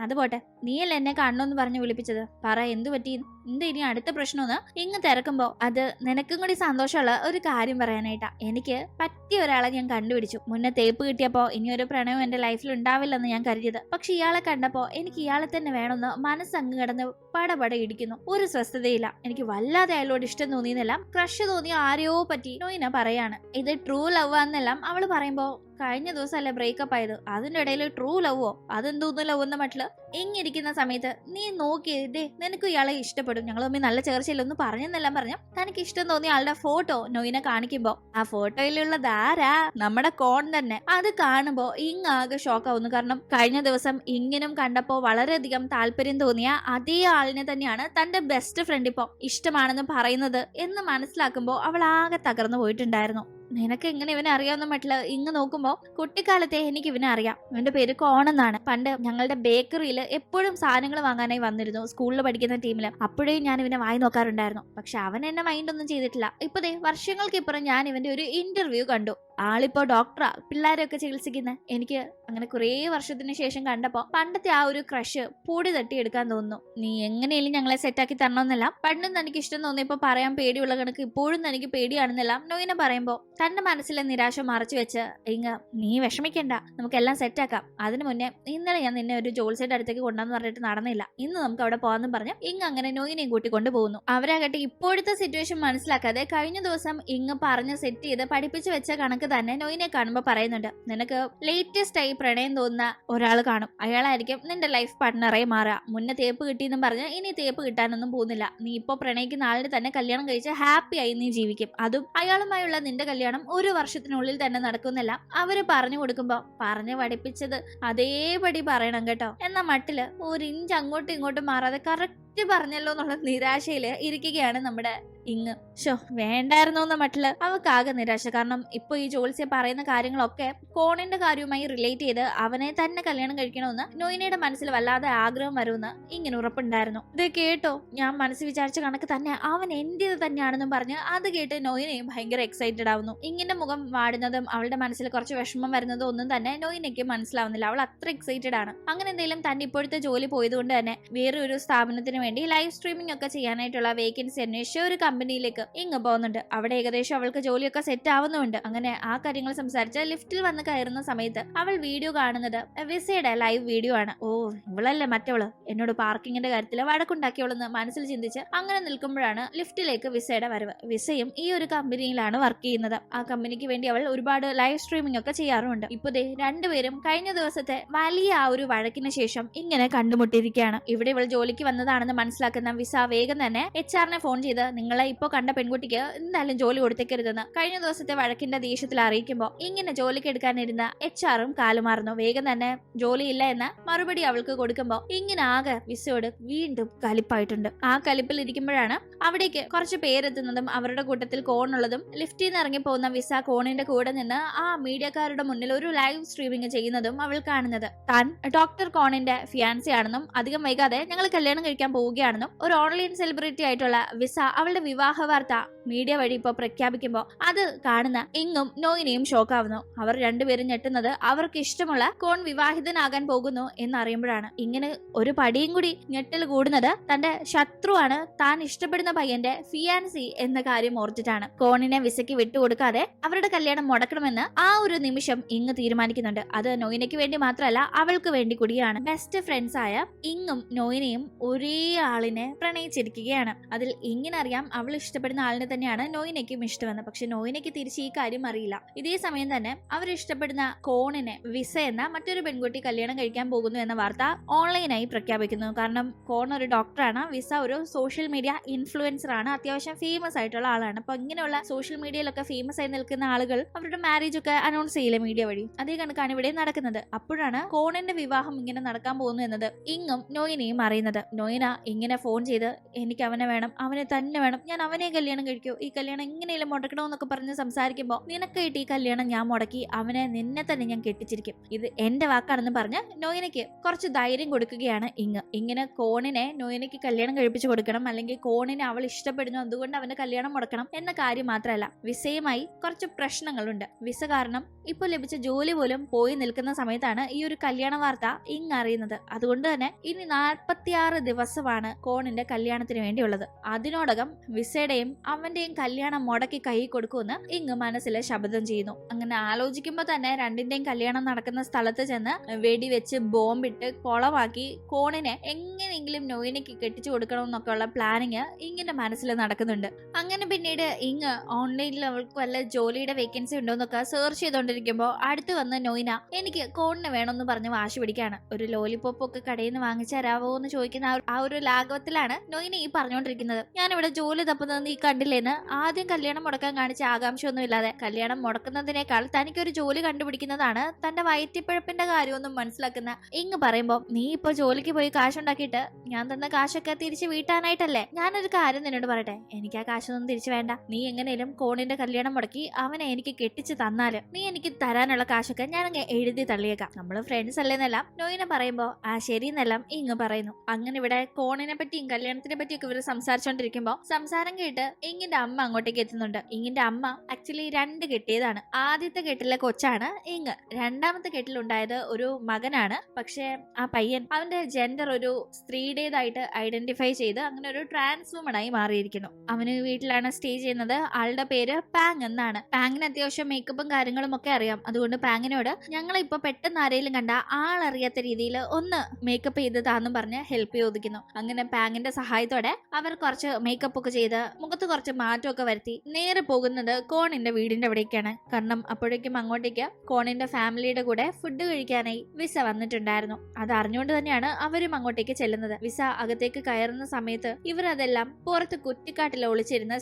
അത് പോട്ടെ, നീയല്ലേ എന്നെ കാണണമെന്ന് പറഞ്ഞ് വിളിപ്പിച്ചത്, പറ എന്തു പറ്റി, എന്താ ഇനി അടുത്ത പ്രശ്നമെന്ന് ഇങ്ങ് തിരക്കുമ്പോ അത് നിനക്കും കൂടി സന്തോഷമുള്ള ഒരു കാര്യം പറയാനായിട്ടാ. എനിക്ക് പറ്റിയ ഒരാളെ ഞാൻ കണ്ടുപിടിച്ചു. മുന്നേ തേപ്പ് കിട്ടിയപ്പോ ഇനി ഒരു പ്രണയം എന്റെ ലൈഫിൽ ഉണ്ടാവില്ലെന്ന് ഞാൻ കരുതിയത്. പക്ഷെ ഇയാളെ കണ്ടപ്പോ എനിക്ക് ഇയാളെ തന്നെ വേണമെന്ന് മനസ്സങ്ങ് കിടന്ന് പടപട ഇടിക്കുന്നു. ഒരു സ്വസ്ഥതയില്ല. എനിക്ക് വല്ലാതെ അയാളോട് ഇഷ്ടം തോന്നിയെന്നെല്ലാം ക്രഷ് തോന്നിയ ആരെയോ പറ്റി നോയിന പറയാണ്. ഇത് ട്രൂ ലവ് ആണെന്നെല്ലാം അവള് പറയുമ്പോ കഴിഞ്ഞ ദിവസമല്ലേ ബ്രേക്കപ്പ് ആയത്, അതിന്റെ ഇടയിൽ ട്രൂ ലവോ, അതെന്തോന്നു ലവ് എന്ന മട്ടില് ഇങ്ങിരിക്കുന്ന സമയത്ത് നീ നോക്കിയതേ നിനക്ക് ഇയാളെ ഇഷ്ടപ്പെടും, ഞങ്ങൾ തമ്മിൽ നല്ല ചേർച്ചയിലൊന്നും പറഞ്ഞെന്നെല്ലാം പറഞ്ഞ തനിക്ക് ഇഷ്ടം തോന്നിയ ആളുടെ ഫോട്ടോ നോയിനെ കാണിക്കുമ്പോ ആ ഫോട്ടോയിലുള്ളത് ആരാ, നമ്മുടെ കോൺ തന്നെ. അത് കാണുമ്പോ ഇങ് ആകെ ഷോക്ക് ആവുന്നു. കാരണം കഴിഞ്ഞ ദിവസം ഇങ്ങിനും കണ്ടപ്പോ വളരെയധികം താല്പര്യം തോന്നിയ അതേ ആളിനെ തന്നെയാണ് തന്റെ ബെസ്റ്റ് ഫ്രണ്ട് ഇപ്പൊ ഇഷ്ടമാണെന്ന് പറയുന്നത് എന്ന് മനസ്സിലാക്കുമ്പോ അവൾ ആകെ തകർന്നു പോയിട്ടുണ്ടായിരുന്നു. നിനക്ക് എങ്ങനെ ഇവനെ അറിയാവുന്ന മട്ടില് ഇങ്ങ് നോക്കുമ്പോ കുട്ടിക്കാലത്തെ എനിക്ക് ഇവനെ അറിയാം. ഇവന്റെ പേര് കോണെന്നാണ്. പണ്ട് ഞങ്ങളുടെ ബേക്കറിയിൽ എപ്പോഴും സാധനങ്ങൾ വാങ്ങാനായി വന്നിരുന്നു സ്കൂളിൽ പഠിക്കുന്ന ടീമില്. അപ്പോഴേ ഞാൻ ഇവനെ വായി നോക്കാറുണ്ടായിരുന്നു. പക്ഷെ അവൻ എന്നെ മൈൻഡ് ഒന്നും ചെയ്തിട്ടില്ല. ഇപ്പതേ വർഷങ്ങൾക്കിപ്പുറം ഞാൻ ഇവന്റെ ഒരു ഇന്റർവ്യൂ കണ്ടു. ആളിപ്പോ ഡോക്ടറാ, പിള്ളേരെയൊക്കെ ചികിത്സിക്കുന്ന. എനിക്ക് അങ്ങനെ കുറേ വർഷത്തിന് ശേഷം കണ്ടപ്പോ പണ്ടത്തെ ആ ഒരു ക്രഷ് പൊടി തട്ടിയെടുക്കാൻ തോന്നുന്നു. നീ എങ്ങനെയും ഞങ്ങളെ സെറ്റാക്കി തരണമെന്നല്ല, പണ്ടും തനിക്ക് ഇഷ്ടം തോന്നിയപ്പോ പറയാൻ പേടിയുള്ള കണക്ക് ഇപ്പോഴും തനിക്ക് പേടിയാണെന്നെല്ലാം നോയിനെ പറയുമ്പോ തന്റെ മനസ്സിലെ നിരാശ മറച്ചു വെച്ച് ഇങ്ങ നീ വിഷമിക്കണ്ട, നമുക്കെല്ലാം സെറ്റാക്കാം. അതിനു മുന്നേ ഇന്നലെ ഞാൻ നിന്നെ ഒരു ജോത്സ്യന്റെ അടുത്തേക്ക് കൊണ്ടുവന്ന് പറഞ്ഞിട്ട് നടന്നില്ല, ഇന്ന് നമുക്ക് അവിടെ പോകാന്നും പറഞ്ഞ് ഇങ്ങ് അങ്ങനെ നോയിനെയും കൂട്ടിക്കൊണ്ട് പോകുന്നു. അവരാകട്ടെ ഇപ്പോഴത്തെ സിറ്റുവേഷൻ മനസ്സിലാക്കാതെ കഴിഞ്ഞ ദിവസം ഇങ്ങ് പറഞ്ഞ് സെറ്റ് ചെയ്ത് പഠിപ്പിച്ച് വെച്ച കണക്ക് തന്നെ നോയിനെ കാണുമ്പോ പറയുന്നുണ്ട്, നിനക്ക് ലേറ്റസ്റ്റ് ആയി പ്രണയം തോന്നുന്ന ഒരാൾ കാണും, അയാളായിരിക്കും നിന്റെ ലൈഫ് പാർട്ട്ണറായി മാറുക. മുന്നേ തേപ്പ് കിട്ടിയെന്നും പറഞ്ഞ് ഇനി തേപ്പ് കിട്ടാനൊന്നും പോകുന്നില്ല. നീ ഇപ്പൊ പ്രണയിക്കുന്ന ആളിന് തന്നെ കല്യാണം കഴിച്ച് ഹാപ്പി ആയി നീ ജീവിക്കും. അതും അയാളുമായുള്ള നിന്റെ കല്യാണം ഒരു വർഷത്തിനുള്ളിൽ തന്നെ നടക്കുന്നില്ല. അവര് പറഞ്ഞു കൊടുക്കുമ്പോ പറഞ്ഞു പഠിപ്പിച്ചത് അതേപടി പറയണം കേട്ടോ എന്ന മട്ടില് ഒരു ഇഞ്ച് അങ്ങോട്ടും ഇങ്ങോട്ടും മാറാതെ കറക്റ്റ് പറഞ്ഞല്ലോ എന്നുള്ള നിരാശയില് ഇരിക്കുകയാണ് നമ്മുടെ ഇങ്ങ്. ഷോ വേണ്ടായിരുന്നു എന്ന മട്ടില് അവക്കാകെ നിരാശ. കാരണം ഇപ്പൊ ഈ ജോത്സ്യ പറയുന്ന കാര്യങ്ങളൊക്കെ കോണിന്റെ കാര്യവുമായി റിലേറ്റ് ചെയ്ത് അവനെ തന്നെ കല്യാണം കഴിക്കണമെന്ന് നോയിനയുടെ മനസ്സിൽ വല്ലാതെ ആഗ്രഹം വരുമെന്ന് ഇങ്ങനെ ഉറപ്പുണ്ടായിരുന്നു. ഇത് കേട്ടോ ഞാൻ മനസ്സിൽ വിചാരിച്ച കണക്ക് തന്നെ അവൻ എന്റേത് തന്നെയാണെന്നും പറഞ്ഞ് അത് കേട്ട് നോയിനയും ഭയങ്കര എക്സൈറ്റഡ് ആവുന്നു. ഇങ്ങിന്റെ മുഖം വാടുന്നതും അവളുടെ മനസ്സിൽ കുറച്ച് വിഷമം വരുന്നതും ഒന്നും തന്നെ നോയിനയ്ക്ക് മനസ്സിലാവുന്നില്ല. അവൾ അത്ര എക്സൈറ്റഡ് ആണ്. അങ്ങനെ എന്തെങ്കിലും തന്റെ ഇപ്പോഴത്തെ ജോലി പോയതുകൊണ്ട് തന്നെ വേറെ ഒരു സ്ഥാപനത്തിന് വേണ്ടി ലൈവ് സ്ട്രീമിംഗ് ഒക്കെ ചെയ്യാനായിട്ടുള്ള വേക്കൻസി അന്വേഷിച്ച ഒരു കമ്പനിയിലേക്ക് ഇങ്ങ് പോകുന്നുണ്ട്. അവിടെ ഏകദേശം അവൾക്ക് ജോലിയൊക്കെ സെറ്റ് ആവുന്നുണ്ട്. അങ്ങനെ ആ കാര്യങ്ങൾ സംസാരിച്ച് ലിഫ്റ്റിൽ വന്ന് കയറുന്ന സമയത്ത് അവൾ വീഡിയോ കാണുന്നത് വിസയുടെ ലൈവ് വീഡിയോ ആണ്. ഓ ഇവളല്ലേ മറ്റവള് എന്നോട് പാർക്കിങ്ങിന്റെ കാര്യത്തിൽ വഴക്കുണ്ടാക്കിയവളെന്ന് മനസ്സിൽ ചിന്തിച്ച് അങ്ങനെ നിൽക്കുമ്പോഴാണ് ലിഫ്റ്റിലേക്ക് വിസയുടെ വരവ്. വിസയും ഈ ഒരു കമ്പനിയിലാണ് വർക്ക് ചെയ്യുന്നത്. ആ കമ്പനിക്ക് വേണ്ടി അവൾ ഒരുപാട് ലൈവ് സ്ട്രീമിംഗ് ഒക്കെ ചെയ്യാറുണ്ട്. ഇപ്പതേ രണ്ടുപേരും കഴിഞ്ഞ ദിവസത്തെ വലിയ ആ ഒരു വഴക്കിന് ശേഷം ഇങ്ങനെ കണ്ടുമുട്ടിയിരിക്കുകയാണ്. ഇവിടെ ഇവൾ ജോലിക്ക് വന്നതാണെന്ന് മനസ്സിലാക്കുന്ന വിസ വേഗം തന്നെ HR-നെ ഫോൺ ചെയ്ത് നിങ്ങളെ ഇപ്പൊ കണ്ട പെൺകുട്ടിക്ക് എന്തായാലും ജോലി കൊടുത്തേക്കരുതെന്ന് കഴിഞ്ഞ ദിവസത്തെ വഴക്കിന്റെ ദേഷ്യത്തിൽ അറിയിക്കുമ്പോ ഇങ്ങനെ ജോലിക്ക് എടുക്കാനിരുന്ന HR-ഉം കാലുമാറുന്നു. വേഗം തന്നെ ജോലിയില്ല എന്ന മറുപടി അവൾക്ക് കൊടുക്കുമ്പോ ഇങ്ങനെ ആകെ വിസയോട് വീണ്ടും കലിപ്പായിട്ടുണ്ട്. ആ കലിപ്പിൽ ഇരിക്കുമ്പോഴാണ് അവിടേക്ക് കുറച്ച് പേരെത്തുന്നതും അവരുടെ കൂട്ടത്തിൽ കോണുള്ളതും. ലിഫ്റ്റിൽ നിന്ന് ഇറങ്ങി പോകുന്ന വിസ കോണിന്റെ കൂടെ നിന്ന് ആ മീഡിയക്കാരുടെ മുന്നിൽ ഒരു ലൈവ് സ്ട്രീമിംഗ് ചെയ്യുന്നതും അവൾ കാണുന്നത് താൻ ഡോക്ടർ കോണിന്റെ ഫിയാൻസി ആണെന്നും അധികം വൈകാതെ ഞങ്ങൾ കല്യാണം കഴിക്കാൻ പോവുകയാണെന്നും ഒരു ഓൺലൈൻ സെലിബ്രിറ്റി ആയിട്ടുള്ള വിസ അവളുടെ വിവാഹ വാർത്ത മീഡിയ വഴി ഇപ്പൊ പ്രഖ്യാപിക്കുമ്പോ അത് കാണുന്ന ഇങ്ങും നോയിനെയും ഷോക്കാവുന്നു. അവർ രണ്ടുപേരും ഞെട്ടുന്നത് അവർക്ക് ഇഷ്ടമുള്ള കോൺ വിവാഹിതനാകാൻ പോകുന്നു എന്നറിയുമ്പോഴാണ്. ഇങ്ങനെ ഒരു പടിയും കൂടി ഞെട്ടൽ കൂടുന്നത് തന്റെ ശത്രുവാണ് താൻ ഇഷ്ടപ്പെടുന്ന പയ്യന്റെ ഫിയാൻസി എന്ന കാര്യം ഓർത്തിട്ടാണ്. കോണിനെ വിസയ്ക്ക് വിട്ടുകൊടുക്കാതെ അവരുടെ കല്യാണം മുടക്കണമെന്ന് ആ ഒരു നിമിഷം ഇങ്ങ് തീരുമാനിക്കുന്നുണ്ട്. അത് നോയിനയ്ക്ക് വേണ്ടി മാത്രമല്ല അവൾക്ക് വേണ്ടി കൂടിയാണ്. ബെസ്റ്റ് ഫ്രണ്ട്സ് ആയ ഇങ്ങും നോയിനെയും ഒരേ ആളിനെ പ്രണയിച്ചിരിക്കുകയാണ്. അതിൽ ഇങ്ങനറിയാം അവൾ ഇഷ്ടപ്പെടുന്ന ആളിനെ തന്നെയാണ് നോയിനയ്ക്കും ഇഷ്ടമെന്ന്. പക്ഷെ നോയിനയ്ക്ക് തിരിച്ച് ഈ കാര്യം അറിയില്ല. ഇതേ സമയം തന്നെ അവർ ഇഷ്ടപ്പെടുന്ന കോണിനെ വിസ എന്ന മറ്റൊരു പെൺകുട്ടി കല്യാണം കഴിക്കാൻ പോകുന്നു എന്ന വാർത്ത ഓൺലൈനായി പ്രഖ്യാപിക്കുന്നു. കാരണം കോൺ ഒരു ഡോക്ടറാണ്, വിസ ഒരു സോഷ്യൽ മീഡിയ ഇൻഫ്ലുവൻസർ ആണ്, അത്യാവശ്യം ഫേമസ് ആയിട്ടുള്ള ആളാണ്. അപ്പൊ ഇങ്ങനെയുള്ള സോഷ്യൽ മീഡിയയിലൊക്കെ ഫേമസ് ആയി നിൽക്കുന്ന ആളുകൾ അവരുടെ മാരേജ് ഒക്കെ അനൗൺസ് ചെയ്യില്ല മീഡിയ വഴി. അതേ കണക്കാണ് ഇവിടെ നടക്കുന്നത്. അപ്പോഴാണ് കോണിന്റെ വിവാഹം ഇങ്ങനെ നടക്കാൻ പോകുന്നു എന്നത് ഇങ്ങും നോയിനെയും അറിയുന്നത്. നോയിന ഇങ്ങനെ ഫോൺ ചെയ്ത് എനിക്ക് അവനെ വേണം, അവനെ തന്നെ വേണം, ഞാൻ അവനെ കല്യാണം കഴിക്കൂ, ഈ കല്യാണം എങ്ങനെയും മുടക്കണമെന്നൊക്കെ പറഞ്ഞ് സംസാരിക്കുമ്പോ നിനക്കായിട്ട് ഈ കല്യാണം ഞാൻ മുടക്കി അവനെ നിന്നെ തന്നെ ഞാൻ കെട്ടിച്ചിരിക്കും, ഇത് എന്റെ വാക്കാണെന്ന് പറഞ്ഞ് നോയിനയ്ക്ക് കുറച്ച് ധൈര്യം കൊടുക്കുകയാണ് ഇങ്ങ്. ഇങ്ങനെ കോണിനെ നോയിനയ്ക്ക് കല്യാണം കഴിപ്പിച്ചു കൊടുക്കണം, അല്ലെങ്കിൽ കോണിനെ അവൾ ഇഷ്ടപ്പെടുന്നു അതുകൊണ്ട് അവന്റെ കല്യാണം മുടക്കണം എന്ന കാര്യം മാത്രമല്ല, വിസയുമായി കുറച്ച് പ്രശ്നങ്ങളുണ്ട്. വിസ കാരണം ഇപ്പൊ ലഭിച്ച ജോലി പോലും പോയി നിൽക്കുന്ന സമയത്താണ് ഈ ഒരു കല്യാണ വാർത്ത ഇങ്ങ് അറിയുന്നത്. അതുകൊണ്ട് തന്നെ ഇനി 46 ദിവസമാണ് കോണിന്റെ കല്യാണത്തിന് വേണ്ടിയുള്ളത്. അതിനോടകം വിസയുടെയും അവൻ അവന്റെയും കല്യാണം മുടക്കി കൈ കൊടുക്കുമെന്ന് ഇങ്ങ് മനസ്സിലെ ശബ്ദം ചെയ്യുന്നു. അങ്ങനെ ആലോചിക്കുമ്പോ തന്നെ രണ്ടിന്റെയും കല്യാണം നടക്കുന്ന സ്ഥലത്ത് ചെന്ന് വെടിവെച്ച് ബോംബിട്ട് കൊളമാക്കി കോണിനെ എങ്ങനെയെങ്കിലും നോയിനയ്ക്ക് കെട്ടിച്ചു കൊടുക്കണമെന്നൊക്കെ ഉള്ള പ്ലാനിങ് ഇങ്ങിന്റെ മനസ്സിൽ നടക്കുന്നുണ്ട്. അങ്ങനെ പിന്നീട് ഇങ്ങ് ഓൺലൈനിൽ അവൾക്ക് വല്ല ജോലിയുടെ വേക്കൻസി ഉണ്ടോന്നൊക്കെ സെർച്ച് ചെയ്തോണ്ടിരിക്കുമ്പോ അടുത്ത് വന്ന് നോയിന എനിക്ക് കോണിന് വേണമെന്ന് പറഞ്ഞ് വാശി പിടിക്കാണ്. ഒരു ലോലിപോപ്പ് ഒക്കെ കടയിൽ നിന്ന് വാങ്ങിച്ചു തരാവോ എന്ന് ചോദിക്കുന്ന ആ ഒരു ലാഘവത്തിലാണ് നോയിന ഈ പറഞ്ഞുകൊണ്ടിരിക്കുന്നത്. ഞാനിവിടെ ജോലി തപ്പുന്നത് നീ കണ്ടില്ലേന്ന്. ആദ്യം കല്യാണം മുടക്കാൻ കാണിച്ച ആകാംക്ഷയൊന്നും ഇല്ലാതെ കല്യാണം മുടക്കുന്നതിനേക്കാൾ തനിക്കൊരു ജോലി കണ്ടുപിടിക്കുന്നതാണ് തന്റെ വയറ്റിപ്പഴപ്പിന്റെ കാര്യമൊന്നും മനസ്സിലാക്കുന്ന ഇങ്ങ് പറയുമ്പോ നീ ഇപ്പൊ ജോലിക്ക് പോയി കാശുണ്ടാക്കിയിട്ട് ഞാൻ തന്ന കാശൊക്കെ തിരിച്ചു വീട്ടാനായിട്ടല്ലേ. ഞാനൊരു കാര്യം നിന്നോട് പറയട്ടെ, എനിക്ക് ആ കാശൊന്നും തിരിച്ചു വേണ്ട. നീ എങ്ങനെയും കോണിന്റെ കല്യാണം മുടക്കി അവനെ എനിക്ക് കെട്ടിച്ച് തന്നാല് നീ എനിക്ക് തരാനുള്ള കാശൊക്കെ ഞാൻ അങ്ങ് എഴുതി തള്ളിയേക്കാം. നമ്മള് ഫ്രണ്ട്സ് അല്ലേന്നെല്ലാം നോയിനെ പറയുമ്പോ ആ ശരിയെന്നെല്ലാം ഇങ്ങ് പറയുന്നു. അങ്ങനെ ഇവിടെ കോണിനെ പറ്റിയും കല്യാണത്തിനെ പറ്റിയൊക്കെ ഇവര് സംസാരിച്ചോണ്ടിരിക്കുമ്പോ സംസാരം കേട്ട് ഇങ്ങിന്റെ അമ്മ അങ്ങോട്ടേക്ക് എത്തുന്നുണ്ട്. ഇങ്ങിന്റെ അമ്മ ആക്ച്വലി 2 കെട്ടിയതാണ്. ആദ്യത്തെ കെട്ടിലെ കൊച്ചാണ് ഇങ്ങ്. രണ്ടാമത്തെ കെട്ടിലുണ്ടായത് ഒരു മകനാണ്. പക്ഷെ ആ പയ്യൻ അവന്റെ ജെൻഡർ ഒരു സ്ത്രീയുടേതായിട്ട് ഐഡന്റിഫൈ ചെയ്ത് അങ്ങനെ ഒരു ട്രാൻസ് വുമണായി മാറിയിരിക്കുന്നു. അവന് വീട്ടിലാണ് സ്റ്റേ ചെയ്യുന്നത്. ആളുടെ പേര് പാങ് എന്നാണ്. പാങ്ങിന് അത്യാവശ്യം മേക്കപ്പും കാര്യങ്ങളും ഒക്കെ അറിയാം. അതുകൊണ്ട് പാങ്ങിനോട് ഞങ്ങളിപ്പോ പെട്ടെന്ന് ആരെങ്കിലും കണ്ട ആളറിയാത്ത രീതിയിൽ ഒന്ന് മേക്കപ്പ് ചെയ്ത് താന്നും പറഞ്ഞ് ഹെൽപ്പ് ചോദിക്കുന്നു. അങ്ങനെ പാങ്ങിന്റെ സഹായത്തോടെ അവർ കുറച്ച് മേക്കപ്പ് ഒക്കെ ചെയ്ത് മുഖത്ത് കുറച്ച് മാറ്റമൊക്കെ വരുത്തി നേരെ പോകുന്നത് കോണിന്റെ വീടിന്റെ അവിടേക്കാണ്. കാരണം അപ്പോഴേക്കും അങ്ങോട്ടേക്ക് കോണിന്റെ ഫാമിലിയുടെ കൂടെ ഫുഡ് കഴിക്കാനായി വിസ വന്നിട്ടുണ്ടായിരുന്നു. അത് അറിഞ്ഞുകൊണ്ട് തന്നെയാണ് അവരും അങ്ങോട്ടേക്ക് ചെല്ലുന്നത്. വിസ അകത്തേക്ക് കയറുന്ന സമയത്ത് ഇവരതെല്ലാം പുറത്ത് കുറ്റിക്കാട്ടിൽ ഒളിച്ചിരുന്ന്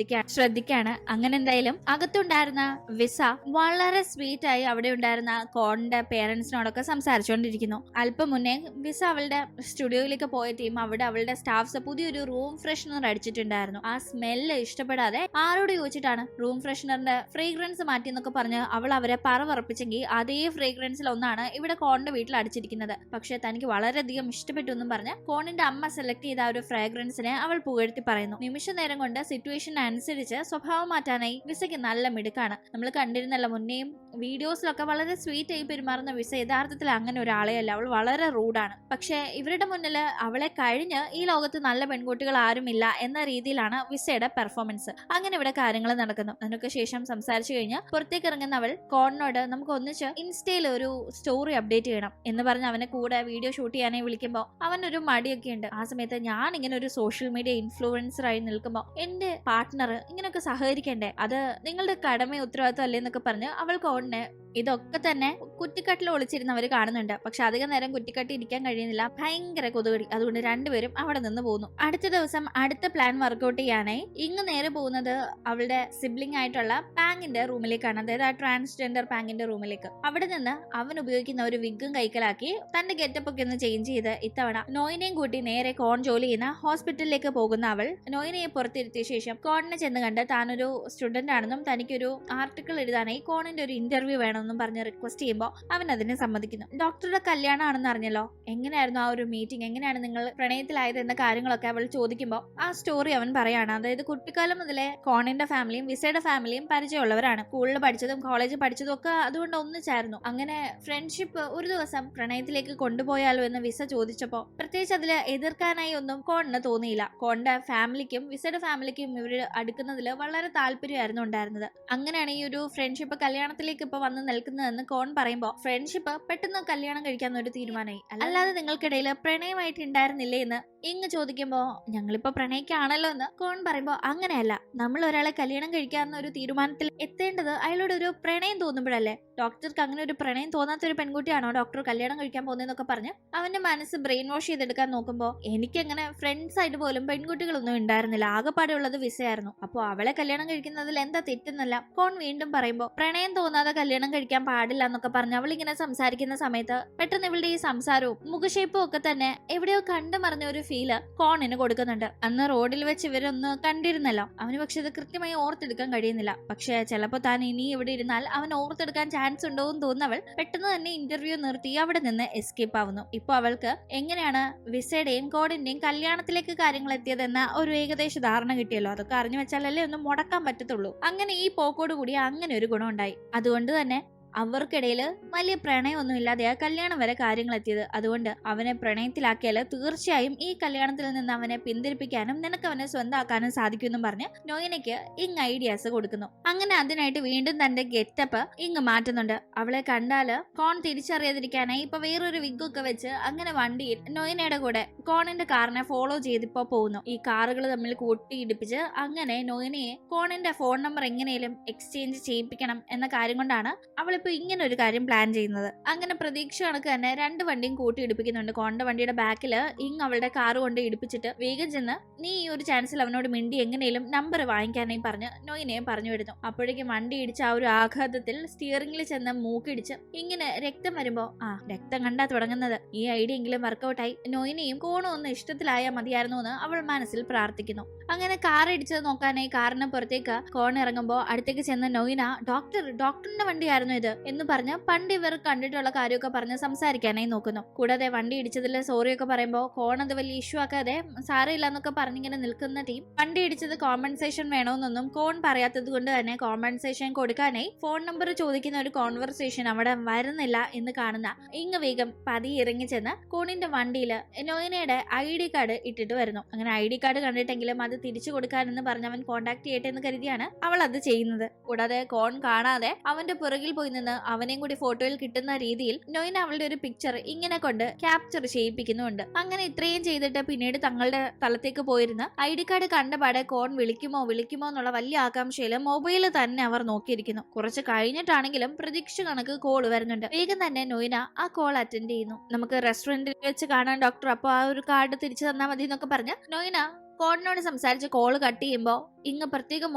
ശ്രദ്ധിക്കാണ്. അങ്ങനെ എന്തായാലും അകത്തുണ്ടായിരുന്ന വിസ വളരെ സ്വീറ്റ് ആയി അവിടെ ഉണ്ടായിരുന്ന കോണിന്റെ പേരൻസിനോടൊക്കെ സംസാരിച്ചുകൊണ്ടിരിക്കുന്നു. അല്പം മുന്നേ വിസ അവളുടെ സ്റ്റുഡിയോയിലേക്ക് പോയ ടീം അവിടെ അവളുടെ സ്റ്റാഫ്സ് പുതിയൊരു റൂം ഫ്രഷ്നർ അടിച്ചിട്ടുണ്ടായിരുന്നു. ആ സ്മെല്ല് ഇഷ്ടപ്പെടാതെ ആരോട് ചോദിച്ചിട്ടാണ് റൂം ഫ്രഷ്നറിന്റെ ഫ്രേഗ്രൻസ് മാറ്റി എന്നൊക്കെ പറഞ്ഞ് അവൾ അവരെ പറവറപ്പിച്ചെങ്കിൽ അതേ ഫ്രേഗ്രൻസിൽ ഒന്നാണ് ഇവിടെ കോണിന്റെ വീട്ടിൽ അടിച്ചിരിക്കുന്നത്. പക്ഷെ തനിക്ക് വളരെയധികം ഇഷ്ടപ്പെട്ടു എന്നും പറഞ്ഞ് കോണിന്റെ അമ്മ സെലക്ട് ചെയ്ത ഒരു ഫ്രാഗ്രൻസിനെ അവൾ പുകഴ്ത്തി പറയുന്നു. നിമിഷ നേരം കൊണ്ട് സിറ്റുവേഷൻ അനുസരിച്ച് സ്വഭാവം മാറ്റാനായി വിസയ്ക്ക് നല്ല മിടുക്കാണ്. നമ്മൾ കണ്ടിരുന്നല്ല മുന്നേയും വീഡിയോസിലൊക്കെ വളരെ സ്വീറ്റ് ആയി പെരുമാറുന്ന വിസ യഥാർത്ഥത്തിൽ അങ്ങനെ ഒരാളെയല്ല. അവൾ വളരെ റൂഡാണ്. പക്ഷെ ഇവരുടെ മുന്നിൽ അവളെ കഴിഞ്ഞ് ഈ ലോകത്ത് നല്ല പെൺകുട്ടികൾ ആരുമില്ല എന്ന രീതിയിലാണ് വിസയുടെ പെർഫോമൻസ്. അങ്ങനെ ഇവിടെ കാര്യങ്ങൾ നടക്കുന്നു. അതിനൊക്കെ ശേഷം സംസാരിച്ചു കഴിഞ്ഞ് പുറത്തേക്ക് ഇറങ്ങുന്ന അവൾ കോണിനോട് നമുക്ക് ഒന്നിച്ച് ഇൻസ്റ്റയിൽ ഒരു സ്റ്റോറി അപ്ഡേറ്റ് ചെയ്യണം എന്ന് പറഞ്ഞ് അവനെ കൂടെ വീഡിയോ ഷൂട്ട് ചെയ്യാനായി വിളിക്കുമ്പോൾ അവനൊരു മടിയൊക്കെ ഉണ്ട്. ആ സമയത്ത് ഞാൻ ഇങ്ങനെ ഒരു സോഷ്യൽ മീഡിയ ഇൻഫ്ലുവൻസർ ആയി നിൽക്കുമ്പോൾ എന്റെ പാർട്ട്ണർ ഇങ്ങനെയൊക്കെ സഹകരിക്കണ്ടേ, അത് നിങ്ങളുടെ കടമ ഉത്തരവാദിത്വം അല്ലേ എന്നൊക്കെ പറഞ്ഞ് അവൾ കോണിനെ ഇതൊക്കെ തന്നെ കുറ്റിക്കാട്ടിൽ ഒളിച്ചിരുന്നവർ കാണുന്നുണ്ട്. പക്ഷെ അധികം നേരം കുറ്റിക്കാട്ടി ഇരിക്കാൻ കഴിയുന്നില്ല. ഭയങ്കര കൊതുകടി. അതുകൊണ്ട് രണ്ടുപേരും അവിടെ നിന്ന് പോകുന്നു. അടുത്ത ദിവസം അടുത്ത പ്ലാൻ വർക്ക്ഔട്ട് ചെയ്യാനായി ഇങ്ങ് നേരെ പോകുന്നത് അവളുടെ സിബ്ലിംഗ് ആയിട്ടുള്ള പാങ്ങിന്റെ റൂമിലേക്കാണ്. അതായത് ആ ട്രാൻസ്ജെൻഡർ പാങ്ങിന്റെ റൂമിലേക്ക്. അവിടെ നിന്ന് അവൻ ഉപയോഗിക്കുന്ന ഒരു വിഗും കൈക്കലാക്കി തന്റെ ഗെറ്റപ്പ് ഒക്കെ ഒന്ന് ചേഞ്ച് ചെയ്ത് ഇത്തവണ നോയിനെയും കൂട്ടി നേരെ കോൺ ജോലി ചെയ്യുന്ന ഹോസ്പിറ്റലിലേക്ക് പോകുന്ന അവൾ നോയിനയെ പുറത്തിരുത്തിയ ശേഷം കോണിനെ ചെന്ന് കണ്ട് താനൊരു സ്റ്റുഡന്റ് ആണെന്നും തനിക്കൊരു ആർട്ടിക്കിൾ എഴുതാനായി കോണിന്റെ ഒരു ഇന്റർവ്യൂ വേണം എന്നും പറഞ്ഞ് റിക്വസ്റ്റ് ചെയ്യുമ്പോൾ അവൻ അതിനെ സമ്മതിക്കുന്നു. ഡോക്ടറുടെ കല്യാണമാണെന്ന് അറിഞ്ഞല്ലോ, എങ്ങനെയായിരുന്നു ആ ഒരു മീറ്റിംഗ്, എങ്ങനെയാണ് നിങ്ങൾ പ്രണയത്തിലായത് എന്ന കാര്യങ്ങളൊക്കെ അവൾ ചോദിക്കുമ്പോൾ ആ സ്റ്റോറി അവൻ പറയാണ്. അതായത് കുട്ടിക്കാലം മുതലേ കോണിന്റെ ഫാമിലിയും വിസയുടെ ഫാമിലിയും പരിചയമുള്ളവരാണ്. സ്കൂളിൽ പഠിച്ചതും കോളേജിൽ പഠിച്ചതും ഒക്കെ അതുകൊണ്ട് ഒന്നിച്ചായിരുന്നു. അങ്ങനെ ഫ്രണ്ട്ഷിപ്പ് ഒരു ദിവസം പ്രണയത്തിലേക്ക് കൊണ്ടുപോയാലോ എന്ന് വിസ ചോദിച്ചപ്പോൾ പ്രത്യേകിച്ച് അതിൽ എതിർക്കാനായി ഒന്നും കോണിന് തോന്നിയില്ല. കോണിന്റെ ഫാമിലിക്കും വിസയുടെ ഫാമിലിക്കും ഇവര് അടുക്കുന്നതിൽ വളരെ താല്പര്യമായിരുന്നു ഉണ്ടായിരുന്നത്. അങ്ങനെയാണ് ഈ ഒരു ഫ്രണ്ട്ഷിപ്പ് കല്യാണത്തിലേക്ക് ഇപ്പൊ വന്ന് നിൽക്കുന്നതെന്ന് കോൺ പറയുമ്പോൾ ഫ്രണ്ട്ഷിപ്പ് പെട്ടെന്ന് കല്യാണം കഴിക്കാവുന്ന ഒരു തീരുമാനമായി, അല്ലാതെ നിങ്ങൾക്കിടയിൽ പ്രണയമായിട്ട് ഉണ്ടായിരുന്നില്ലേ എന്ന് ഇങ്ങ് ചോദിക്കുമ്പോ ഞങ്ങളിപ്പോ പ്രണയിക്കാണല്ലോ എന്ന് കോൺ പറയുമ്പോ അങ്ങനെയല്ല, നമ്മൾ ഒരാളെ കല്യാണം കഴിക്കാവുന്ന ഒരു തീരുമാനത്തിൽ എത്തേണ്ടത് അയാളോട് ഒരു പ്രണയം തോന്നുമ്പോഴല്ലേ. ഡോക്ടർക്ക് അങ്ങനെ ഒരു പ്രണയം തോന്നാത്ത ഒരു പെൺകുട്ടിയാണോ ഡോക്ടർ കല്യാണം കഴിക്കാൻ പോകുന്നതെന്നൊക്കെ പറഞ്ഞ് അവന്റെ മനസ്സ് ബ്രെയിൻ വാഷ് ചെയ്തെടുക്കാൻ നോക്കുമ്പോ എനിക്കങ്ങനെ ഫ്രണ്ട്സ് ആയിട്ട് പോലും പെൺകുട്ടികളൊന്നും ഉണ്ടായിരുന്നില്ല. ആകെപ്പാടെ ഉള്ളത് വിസയായിരുന്നു. അപ്പൊ അവളെ കല്യാണം കഴിക്കുന്നതിൽ എന്താ തെറ്റെന്നല്ല കോൺ വീണ്ടും പറയുമ്പോ പ്രണയം തോന്നാതെ കല്യാണം കഴിക്കാൻ പാടില്ല എന്നൊക്കെ പറഞ്ഞ് അവൾ ഇങ്ങനെ സംസാരിക്കുന്ന സമയത്ത് പെട്ടെന്ന് ഇവളുടെ ഈ സംസാരവും മുഖഷേപ്പും ഒക്കെ തന്നെ എവിടെയോ കണ്ടു മറിഞ്ഞ ഒരു ഫീല് കോണിന് കൊടുക്കുന്നുണ്ട്. അന്ന് റോഡിൽ വെച്ച് ഇവരൊന്ന് കണ്ടിരുന്നല്ലോ. അവന് പക്ഷെ ഇത് കൃത്യമായി ഓർത്തെടുക്കാൻ കഴിയുന്നില്ല. പക്ഷെ ചിലപ്പോ താൻ ഇനി ഇവിടെ ഇരുന്നാൽ അവൻ ഓർത്തെടുക്കാൻ ചാൻസ് ഉണ്ടോ എന്ന് തോന്നുന്നവൾ പെട്ടെന്ന് തന്നെ ഇന്റർവ്യൂ നിർത്തി അവിടെ നിന്ന് എസ്കേപ്പ് ആവുന്നു. ഇപ്പൊ അവൾക്ക് എങ്ങനെയാണ് വിസയുടെയും കോണിന്റെയും കല്യാണത്തിലേക്ക് കാര്യങ്ങൾ എത്തിയതെന്ന ഒരു ഏകദേശ ധാരണ കിട്ടിയല്ലോ. അതൊക്കെ അറിഞ്ഞു വെച്ചാലല്ലേ ഒന്ന് മുടക്കാൻ പറ്റത്തുള്ളൂ. അങ്ങനെ ഈ പോക്കോട് കൂടി അങ്ങനെ ഒരു ഗുണം ഉണ്ടായി. അതുകൊണ്ട് തന്നെ അവർക്കിടയിൽ വലിയ പ്രണയമൊന്നും ഇല്ലാതെയാ കല്യാണം വരെ കാര്യങ്ങൾ എത്തിയത്. അതുകൊണ്ട് അവനെ പ്രണയത്തിലാക്കിയാൽ തീർച്ചയായും ഈ കല്യാണത്തിൽ നിന്ന് അവനെ പിന്തിരിപ്പിക്കാനും നിനക്ക് അവനെ സ്വന്തമാക്കാനും സാധിക്കുമെന്നും പറഞ്ഞ് നോയിനയ്ക്ക് ഇങ് ഐഡിയാസ് കൊടുക്കുന്നു. അങ്ങനെ അതിനായിട്ട് വീണ്ടും തന്റെ ഗെറ്റപ്പ് ഇങ് മാറ്റുന്നുണ്ട്. അവളെ കണ്ടാല് കോൺ തിരിച്ചറിയാതിരിക്കാനായി ഇപ്പൊ വേറൊരു വിഗൊക്കെ വെച്ച് അങ്ങനെ വണ്ടിയിൽ നോയിനയുടെ കൂടെ കോണിന്റെ കാറിനെ ഫോളോ ചെയ്തിപ്പോ പോകുന്നു. ഈ കാറുകൾ തമ്മിൽ കൂട്ടിയിടിപ്പിച്ച് അങ്ങനെ നോയിനയെ കോണിന്റെ ഫോൺ നമ്പർ എങ്ങനെയും എക്സ്ചേഞ്ച് ചെയ്യിപ്പിക്കണം എന്ന കാര്യം കൊണ്ടാണ് അവളിപ്പോ ഇങ്ങനെ ഒരു കാര്യം പ്ലാൻ ചെയ്യുന്നത്. അങ്ങനെ പ്രതീക്ഷ കണക്ക് തന്നെ രണ്ട് വണ്ടിയും കൂട്ടിയിടിപ്പിക്കുന്നുണ്ട്. കോണിന്റെ വണ്ടിയുടെ ബാക്കില് ഇങ് അവളുടെ കാറ് കൊണ്ട് ഇടിപ്പിച്ചിട്ട് വേഗം ചെന്ന് നീ ഈ ഒരു ചാൻസിൽ അവനോട് മിണ്ടി എങ്ങനെയും നമ്പർ വാങ്ങിക്കാനായി പറഞ്ഞ് നോയിനയെ പറഞ്ഞു വരുന്നു. അപ്പോഴേക്കും വണ്ടി ഇടിച്ച ആ ഒരു ആഘാതത്തിൽ സ്റ്റിയറിംഗിൽ ചെന്ന് മൂക്കിടിച്ച് ഇങ്ങനെ രക്തം വരുമ്പോ രക്തം കണ്ടാ തുടങ്ങുന്നത്. ഈ ഐഡിയ എങ്കിലും വർക്കൗട്ടായി. നോയിനെയും കോണും ഒന്ന് ഇഷ്ടത്തിലായാൽ മതിയായിരുന്നു എന്ന് അവൾ മനസ്സിൽ പ്രാർത്ഥിക്കുന്നു. അങ്ങനെ കാർ ഇടിച്ചത് നോക്കാനായി കാറിന് പുറത്തേക്ക് കോൺ ഇറങ്ങുമ്പോ അടുത്തേക്ക് ചെന്ന നോയിന ഡോക്ടറിന്റെ വണ്ടിയായിരുന്നു ഇത് എന്ന് പറഞ്ഞ് പണ്ട് ഇവർ കണ്ടിട്ടുള്ള കാര്യമൊക്കെ പറഞ്ഞ് സംസാരിക്കാനായി നോക്കുന്നു. കൂടാതെ വണ്ടി ഇടിച്ചതിൽ സോറിയൊക്കെ പറയുമ്പോ കോൺ അത് വലിയ ഇഷ്യൂ ആക്കാതെ സാരമില്ല എന്നൊക്കെ പറഞ്ഞിങ്ങനെ നിൽക്കുന്ന ടീം വണ്ടി ഇടിച്ചത് കോമ്പൻസേഷൻ വേണമെന്നൊന്നും കോൺ പറയാത്തത് കൊണ്ട് തന്നെ കോമ്പൻസേഷൻ കൊടുക്കാനായി ഫോൺ നമ്പർ ചോദിക്കുന്ന ഒരു കോൺവെർസേഷൻ അവിടെ വരുന്നില്ല എന്ന് കാണുന്ന ഇങ്ങ് വേഗം പതിയെ ഇറങ്ങി ചെന്ന് കോണിന്റെ വണ്ടിയില് നോയിനയുടെ ID കാർഡ് ഇട്ടിട്ട് വരുന്നു. അങ്ങനെ ID കാർഡ് കണ്ടിട്ടെങ്കിലും അത് തിരിച്ചു കൊടുക്കാനെന്ന് പറഞ്ഞ് അവൻ കോണ്ടാക്ട് ചെയ്യട്ടെ എന്ന് കരുതിയാണ് അവൾ അത് ചെയ്യുന്നത്. കൂടാതെ കോൺ കാണാതെ അവന്റെ പുറകിൽ പോയി നിന്ന് അവനെയും കൂടി ഫോട്ടോയിൽ കിട്ടുന്ന രീതിയിൽ നോയിന അവളുടെ ഒരു പിക്ചർ ഇങ്ങനെ കൊണ്ട് ക്യാപ്ചർ ചെയ്യിപ്പിക്കുന്നുണ്ട്. അങ്ങനെ ഇത്രയും ചെയ്തിട്ട് പിന്നീട് തങ്ങളുടെ സ്ഥലത്തേക്ക് പോയിരുന്ന ID കാർഡ് കണ്ടപാടെ കോൺ വിളിക്കുമോ എന്നുള്ള വലിയ ആകാംക്ഷയില് മൊബൈല് തന്നെ അവർ നോക്കിയിരിക്കുന്നു. കുറച്ച് കഴിഞ്ഞിട്ടാണെങ്കിലും പ്രതീക്ഷ കണക്ക് കോൾ വരുന്നുണ്ട്. വേഗം തന്നെ നോയിന ആ കോൾ അറ്റൻഡ് ചെയ്യുന്നു. നമുക്ക് റെസ്റ്റോറന്റിൽ വെച്ച് കാണാൻ ഡോക്ടർ, അപ്പൊ ആ ഒരു കാർഡ് തിരിച്ചു തന്നാൽ മതി എന്നൊക്കെ പറഞ്ഞ് നോയിന കോണിനോട് സംസാരിച്ച് കോള് കട്ട് ചെയ്യുമ്പോ ഇങ്ങ് പ്രത്യേകം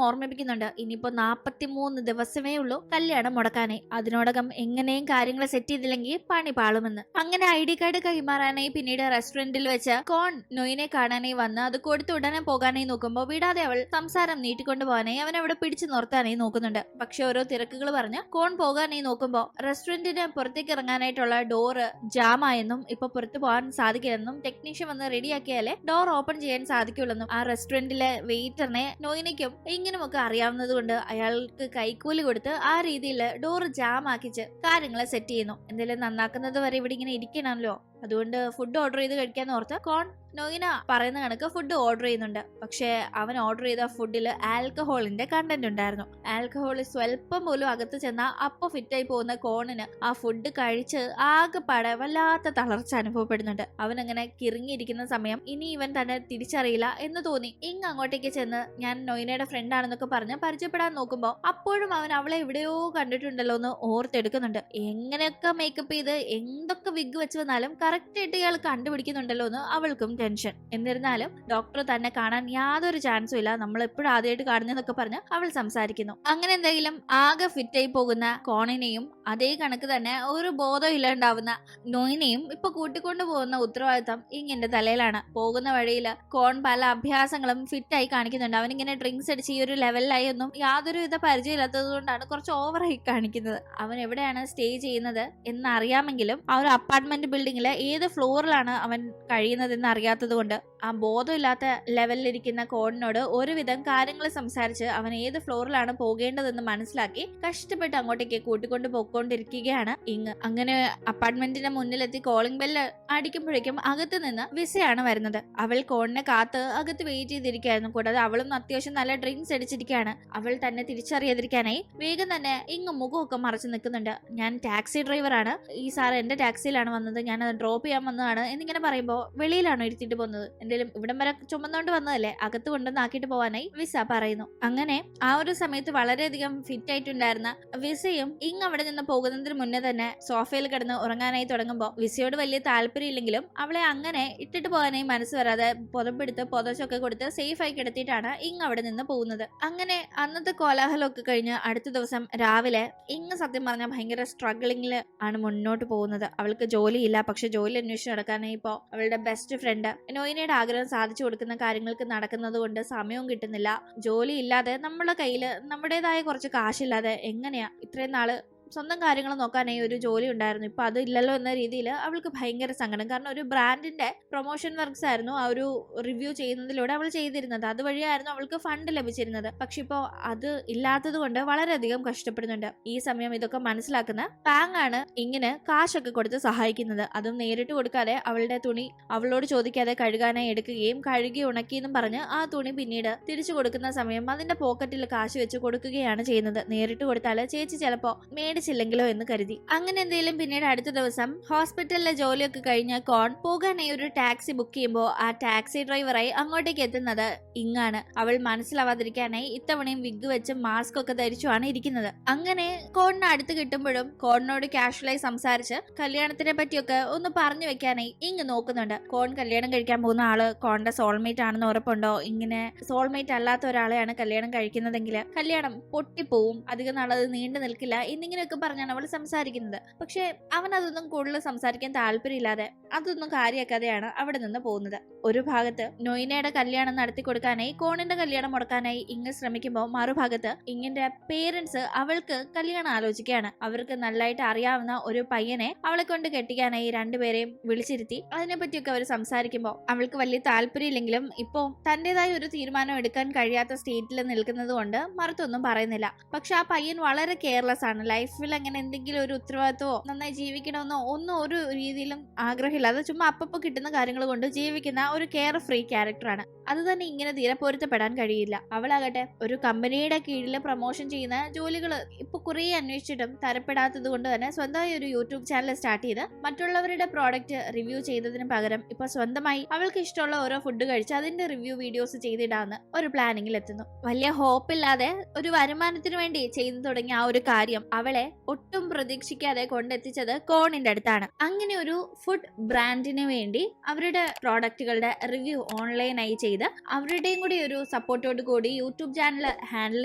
ഓർമ്മിപ്പിക്കുന്നുണ്ട് ഇനിയിപ്പോ 43 ദിവസമേ ഉള്ളൂ കല്യാണം മുടക്കാനായി. അതിനോടകം എങ്ങനെയും കാര്യങ്ങൾ സെറ്റ് ചെയ്തില്ലെങ്കിൽ പണി പാളുമെന്ന്. അങ്ങനെ ID കാർഡ് കൈമാറാനായി പിന്നീട് റെസ്റ്റോറന്റിൽ വെച്ച് കോൺ നോയിനെ കാണാനായി വന്ന് അത് കൊടുത്ത് ഉടനെ പോകാനായി നോക്കുമ്പോ വിടാതെ അവൾ സംസാരം നീട്ടിക്കൊണ്ടു പോകാനായി അവൻ അവിടെ പിടിച്ചു നിർത്താനായി നോക്കുന്നുണ്ട്. പക്ഷെ ഓരോ തിരക്കുകൾ പറഞ്ഞ് കോൺ പോകാനായി നോക്കുമ്പോ റെസ്റ്റോറന്റിന് പുറത്തേക്ക് ഇറങ്ങാനായിട്ടുള്ള ഡോറ് ജാമായെന്നും ഇപ്പൊ പുറത്തു പോകാൻ സാധിക്കില്ലെന്നും ടെക്നീഷ്യൻ വന്ന് റെഡിയാക്കിയാലേ ഡോർ ഓപ്പൺ ചെയ്യാൻ സാധിക്കുള്ളൂ. ആ റെസ്റ്റോറന്റിലെ വെയിറ്ററിനെ നോയിനയ്ക്കും ഇങ്ങനെയൊക്കെ അറിയാവുന്നത് കൊണ്ട് അയാൾക്ക് കൈക്കൂലി കൊടുത്ത് ആ രീതിയിൽ ഡോർ ജാം ആക്കിച്ച് കാര്യങ്ങളെ സെറ്റ് ചെയ്യുന്നു. എന്തെങ്കിലും നന്നാക്കുന്നത് വരെ ഇവിടെ ഇങ്ങനെ ഇരിക്കണമല്ലോ, അതുകൊണ്ട് ഫുഡ് ഓർഡർ ചെയ്ത് കഴിക്കാന്ന് ഓർത്ത് കോൺ നോയിന പറയുന്ന കണക്ക് ഫുഡ് ഓർഡർ ചെയ്യുന്നുണ്ട്. പക്ഷെ അവൻ ഓർഡർ ചെയ്ത ഫുഡിൽ ആൽക്കഹോളിന്റെ കണ്ടന്റ് ഉണ്ടായിരുന്നു. ആൽക്കഹോൾ സ്വല്പം പോലും അകത്ത് ചെന്നാൽ അപ്പൊ ഫിറ്റായി പോകുന്ന കോണിന് ആ ഫുഡ് കഴിച്ച് ആകെപ്പാടെ വല്ലാത്ത തളർച്ച അനുഭവപ്പെടുന്നുണ്ട്. അവൻ അങ്ങനെ കിറങ്ങിയിരിക്കുന്ന സമയം ഇനി ഇവൻ തന്നെ തിരിച്ചറിയില്ല എന്ന് തോന്നി ഇങ് അങ്ങോട്ടേക്ക് ചെന്ന് ഞാൻ നോയിനയുടെ ഫ്രണ്ട് ആണെന്നൊക്കെ പറഞ്ഞ് പരിചയപ്പെടാൻ നോക്കുമ്പോ അപ്പോഴും അവൻ അവളെ എവിടെയോ കണ്ടിട്ടുണ്ടല്ലോ എന്ന് ഓർത്തെടുക്കുന്നുണ്ട്. എങ്ങനെയൊക്കെ മേക്കപ്പ് ചെയ്ത് എന്തൊക്കെ വിഗ് വെച്ച് വന്നാലും കറക്റ്റ് ആയിട്ട് ഇയാൾ കണ്ടുപിടിക്കുന്നുണ്ടല്ലോ എന്ന് അവൾക്കും ടെൻഷൻ. എന്നിരുന്നാലും ഡോക്ടർ തന്നെ കാണാൻ യാതൊരു ചാൻസും ഇല്ല, നമ്മൾ എപ്പോഴും ആദ്യമായിട്ട് കാണുന്നതൊക്കെ പറഞ്ഞ് അവൾ സംസാരിക്കുന്നു. അങ്ങനെ എന്തെങ്കിലും ആകെ ഫിറ്റായി പോകുന്ന കോണിനെയും അതേ കണക്ക് തന്നെ ഒരു ബോധം ഇല്ലാണ്ടാവുന്ന നോയിനെയും ഇപ്പൊ കൂട്ടിക്കൊണ്ടു പോകുന്ന ഉത്തരവാദിത്തം ഇങ്ങിന്റെ തലയിലാണ്. പോകുന്ന വഴിയിൽ കോൺ പല അഭ്യാസങ്ങളും ഫിറ്റായി കാണിക്കുന്നുണ്ട്. അവനിങ്ങനെ ഡ്രിങ്ക്സ് അടിച്ച് ഈ ഒരു ലെവലിലായി ഒന്നും യാതൊരുവിധ പരിചയമില്ലാത്തത് കൊണ്ടാണ് കുറച്ച് ഓവറായി കാണിക്കുന്നത്. അവൻ എവിടെയാണ് സ്റ്റേ ചെയ്യുന്നത് എന്നറിയാമെങ്കിലും ആ ഒരു അപ്പാർട്ട്മെന്റ് ബിൽഡിങ്ങിലെ ഏത് ഫ്ലോറിലാണ് അവൻ കഴിയുന്നത് എന്ന് അറിയാത്തത് കൊണ്ട് ആ ബോധമില്ലാത്ത ലെവലിലിരിക്കുന്ന കോണിനോട് ഒരുവിധം കാര്യങ്ങൾ സംസാരിച്ച് അവൻ ഏത് ഫ്ലോറിലാണ് പോകേണ്ടതെന്ന് മനസ്സിലാക്കി കഷ്ടപ്പെട്ട് അങ്ങോട്ടേക്ക് കൂട്ടിക്കൊണ്ട് പോയിക്കൊണ്ടിരിക്കുകയാണ് ഇങ്. അങ്ങനെ അപ്പാർട്ട്മെന്റിന്റെ മുന്നിലെത്തി കോളിംഗ് ബെല്ല് അടിക്കുമ്പോഴേക്കും അകത്ത് നിന്ന് വിസയാണ് വരുന്നത്. അവൾ കോണിനെ കാത്ത് അകത്ത് വെയിറ്റ് ചെയ്തിരിക്കുകയായിരുന്നു. കൂടാതെ അവളും അത്യാവശ്യം നല്ല ഡ്രിങ്ക്സ് അടിച്ചിരിക്കുകയാണ്. അവൾ തന്നെ തിരിച്ചറിയാതിരിക്കാനായി വേഗം തന്നെ ഇങ്ങ് മുഖമൊക്കെ മറച്ചു നിൽക്കുന്നുണ്ട്. ഞാൻ ടാക്സി ഡ്രൈവറാണ്, ഈ സാർ എന്റെ ടാക്സിയിലാണ് വന്നത്, ഞാൻ അത് ഡ്രോപ്പ് ചെയ്യാൻ വന്നതാണ് എന്നിങ്ങനെ പറയുമ്പോൾ വെളിയിലാണോ ഇരുത്തിട്ട് പോകുന്നത്, എന്തെങ്കിലും ഇവിടം വരെ ചുമന്നുകൊണ്ട് വന്നതല്ലേ, അകത്ത് കൊണ്ടുവന്ന് ആക്കിയിട്ട് പോവാനായി വിസ പറയുന്നു. അങ്ങനെ ആ ഒരു സമയത്ത് വളരെയധികം ഫിറ്റ് ആയിട്ടുണ്ടായിരുന്ന വിസയും ഇങ് അവിടെ നിന്ന് പോകുന്നതിന് മുന്നേ തന്നെ സോഫയിൽ കിടന്ന് ഉറങ്ങാനായി തുടങ്ങുമ്പോൾ വിസയോട് വലിയ താല്പര്യം ഇല്ലെങ്കിലും അവളെ അങ്ങനെ ഇട്ടിട്ട് പോകാനായി മനസ്സ് വരാതെ പുതപ്പെടുത്ത് പൊതച്ചൊക്കെ കൊടുത്ത് സേഫ് ആയി കിടത്തിയിട്ടാണ് ഇങ് അവിടെ നിന്ന് പോകുന്നത്. അങ്ങനെ അന്നത്തെ കോലാഹലമൊക്കെ കഴിഞ്ഞ് അടുത്ത ദിവസം രാവിലെ ഇങ് സത്യം പറഞ്ഞാൽ ഭയങ്കര സ്ട്രഗിളിംഗിൽ ആണ് മുന്നോട്ട് പോകുന്നത്. അവൾക്ക് ജോലിയില്ല, പക്ഷെ ജോലി അന്വേഷിച്ച് നടക്കാനായി ഇപ്പോ അവളുടെ ബെസ്റ്റ് ഫ്രണ്ട് നോയിനയുടെ ആഗ്രഹം സാധിച്ചു കൊടുക്കുന്ന കാര്യങ്ങൾക്ക് നടക്കുന്നത് കൊണ്ട് സമയവും കിട്ടുന്നില്ല. ജോലി ഇല്ലാതെ നമ്മുടെ കയ്യിൽ നമ്മുടേതായ കുറച്ച് കാശില്ലാതെ എങ്ങനെയാ ഇത്രയും നാള് സ്വന്തം കാര്യങ്ങൾ നോക്കാനായി ഒരു ജോലി ഉണ്ടായിരുന്നു. ഇപ്പൊ അത് ഇല്ലല്ലോ എന്ന രീതിയിൽ അവൾക്ക് ഭയങ്കര സങ്കടം. കാരണം ഒരു ബ്രാൻഡിന്റെ പ്രൊമോഷൻ വർക്ക്സ് ആയിരുന്നു ആ ഒരു റിവ്യൂ ചെയ്യുന്നതിലൂടെ അവൾ ചെയ്തിരുന്നത്. അതുവഴിയായിരുന്നു അവൾക്ക് ഫണ്ട് ലഭിച്ചിരുന്നത്. പക്ഷെ ഇപ്പോ അത് ഇല്ലാത്തത് കൊണ്ട് വളരെയധികം കഷ്ടപ്പെടുന്നുണ്ട്. ഈ സമയം ഇതൊക്കെ മനസ്സിലാക്കുന്ന പാങ് ആണ് ഇങ്ങനെ കാശൊക്കെ കൊടുത്ത് സഹായിക്കുന്നത്. അതും നേരിട്ട് കൊടുക്കാതെ അവളുടെ തുണി അവളോട് ചോദിക്കാതെ കഴുകാനായി എടുക്കുകയും കഴുകി ഉണക്കിയെന്നും പറഞ്ഞ് ആ തുണി പിന്നീട് തിരിച്ചു കൊടുക്കുന്ന സമയം അതിന്റെ പോക്കറ്റിൽ കാശ് വെച്ച് കൊടുക്കുകയാണ് ചെയ്യുന്നത്. നേരിട്ട് കൊടുത്താൽ ചേച്ചി ചിലപ്പോ മേടിച്ചില്ലെങ്കിലോ എന്ന് കരുതി. അങ്ങനെ എന്തെങ്കിലും പിന്നീട് അടുത്ത ദിവസം ഹോസ്പിറ്റലിലെ ജോലിയൊക്കെ കഴിഞ്ഞ് കോൺ പോകാനായി ഒരു ടാക്സി ബുക്ക് ചെയ്യുമ്പോൾ ആ ടാക്സി ഡ്രൈവറായി അങ്ങോട്ടേക്ക് എത്തുന്നത് ഇങ്ങാണ്. അവൾ മനസ്സിലാവാതിരിക്കാനായി ഇത്തവണയും വിഗ് വെച്ച് മാസ്ക് ഒക്കെ ധരിച്ചുമാണ് ഇരിക്കുന്നത്. അങ്ങനെ കോണിന് അടുത്ത് കിട്ടുമ്പോഴും കോണിനോട് കാഷ്വലായി സംസാരിച്ച് കല്യാണത്തിനെ പറ്റിയൊക്കെ ഒന്ന് പറഞ്ഞു വെക്കാനായി ഇങ്ങ് നോക്കുന്നുണ്ട്. കോൺ കല്യാണം കഴിക്കാൻ പോകുന്ന ആള് കോണിന്റെ സോൾമേറ്റ് ആണെന്ന് ഉറപ്പുണ്ടോ? ഇങ്ങനെ സോൾമേറ്റ് അല്ലാത്ത ഒരാളെയാണ് കല്യാണം കഴിക്കുന്നതെങ്കിൽ കല്യാണം പൊട്ടിപ്പോവും, അധികം നാളത് നീണ്ടു നിൽക്കില്ല എന്നിങ്ങനെയൊക്കെ പറഞ്ഞാണ് അവൾ സംസാരിക്കുന്നത്. പക്ഷെ അവൻ അതൊന്നും കൂടുതൽ സംസാരിക്കാൻ താല്പര്യമില്ലാതെ അതൊന്നും കാര്യമാക്കാതെയാണ് അവിടെ നിന്ന് പോകുന്നത്. ഒരു ഭാഗത്ത് നൊയിനയുടെ കല്യാണം നടത്തി കൊടുക്കാനായി കോണിന്റെ കല്യാണം മുടക്കാനായി ഇങ്ങ് ശ്രമിക്കുമ്പോൾ മറുഭാഗത്ത് ഇങ്ങിന്റെ പേരൻസ് അവൾക്ക് കല്യാണം ആലോചിക്കുകയാണ്. അവർക്ക് നല്ലതായിട്ട് അറിയാവുന്ന ഒരു പയ്യനെ അവളെ കൊണ്ട് കെട്ടിക്കാനായി രണ്ടുപേരെയും വിളിച്ചിരുത്തി അതിനെപ്പറ്റിയൊക്കെ അവർ സംസാരിക്കുമ്പോൾ അവൾക്ക് വലിയ താല്പര്യമില്ലെങ്കിലും ഇപ്പോ തന്റേതായ ഒരു തീരുമാനം എടുക്കാൻ കഴിയാത്ത സ്റ്റേറ്റിൽ നിൽക്കുന്നത് കൊണ്ട് മറുത്തൊന്നും പറയുന്നില്ല. പക്ഷെ ആ പയ്യൻ വളരെ കെയർലെസ് ആണ്. ലൈഫിൽ അങ്ങനെ എന്തെങ്കിലും ഒരു ഉത്തരവാദിത്വമോ നന്നായി ജീവിക്കണമെന്നോ ഒന്നും ഒരു രീതിയിലും ആഗ്രഹമില്ലാതെ ചുമ്മാ അപ്പപ്പോ കിട്ടുന്ന കാര്യങ്ങൾ കൊണ്ട് ജീവിക്കുന്ന ഒരു കെയർ ഫ്രീ ക്യാരക്ടറാണ്. അത് തന്നെ ഇങ്ങനെ തീരെ പൊരുത്തപ്പെടാൻ കഴിയില്ല. അവളാകട്ടെ ഒരു കമ്പനിയുടെ കീഴിൽ പ്രൊമോഷൻ ചെയ്യുന്ന ജോലികൾ ഇപ്പൊ കുറെ അന്വേഷിച്ചിട്ടും തരപ്പെടാത്തത് കൊണ്ട് തന്നെ സ്വന്തമായി ഒരു യൂട്യൂബ് ചാനൽ സ്റ്റാർട്ട് ചെയ്ത് മറ്റുള്ളവരുടെ പ്രോഡക്റ്റ് റിവ്യൂ ചെയ്തതിന് പകരം ഇപ്പൊ സ്വന്തമായി അവൾക്ക് ഇഷ്ടമുള്ള ഓരോ ഫുഡ് കഴിച്ച് അതിന്റെ റിവ്യൂ വീഡിയോസ് ചെയ്തിടാന്ന് ഒരു പ്ലാനിങ്ങിൽ എത്തുന്നു. വലിയ ഹോപ്പില്ലാതെ ഒരു വരുമാനത്തിന് വേണ്ടി ചെയ്തു തുടങ്ങിയ ആ ഒരു കാര്യം അവളെ ഒട്ടും പ്രതീക്ഷിക്കാതെ കൊണ്ടെത്തിച്ചത് കോണിന്റെ അടുത്താണ്. അങ്ങനെ ഒരു ഫുഡ് ബ്രാൻഡിന് വേണ്ടി അവരുടെ പ്രോഡക്റ്റുകളുടെ റിവ്യൂ ഓൺലൈനായി ചെയ്ത് അവരുടെയും കൂടി ഒരു സപ്പോർട്ടോട് കൂടി യൂട്യൂബ് ചാനൽ ഹാൻഡിൽ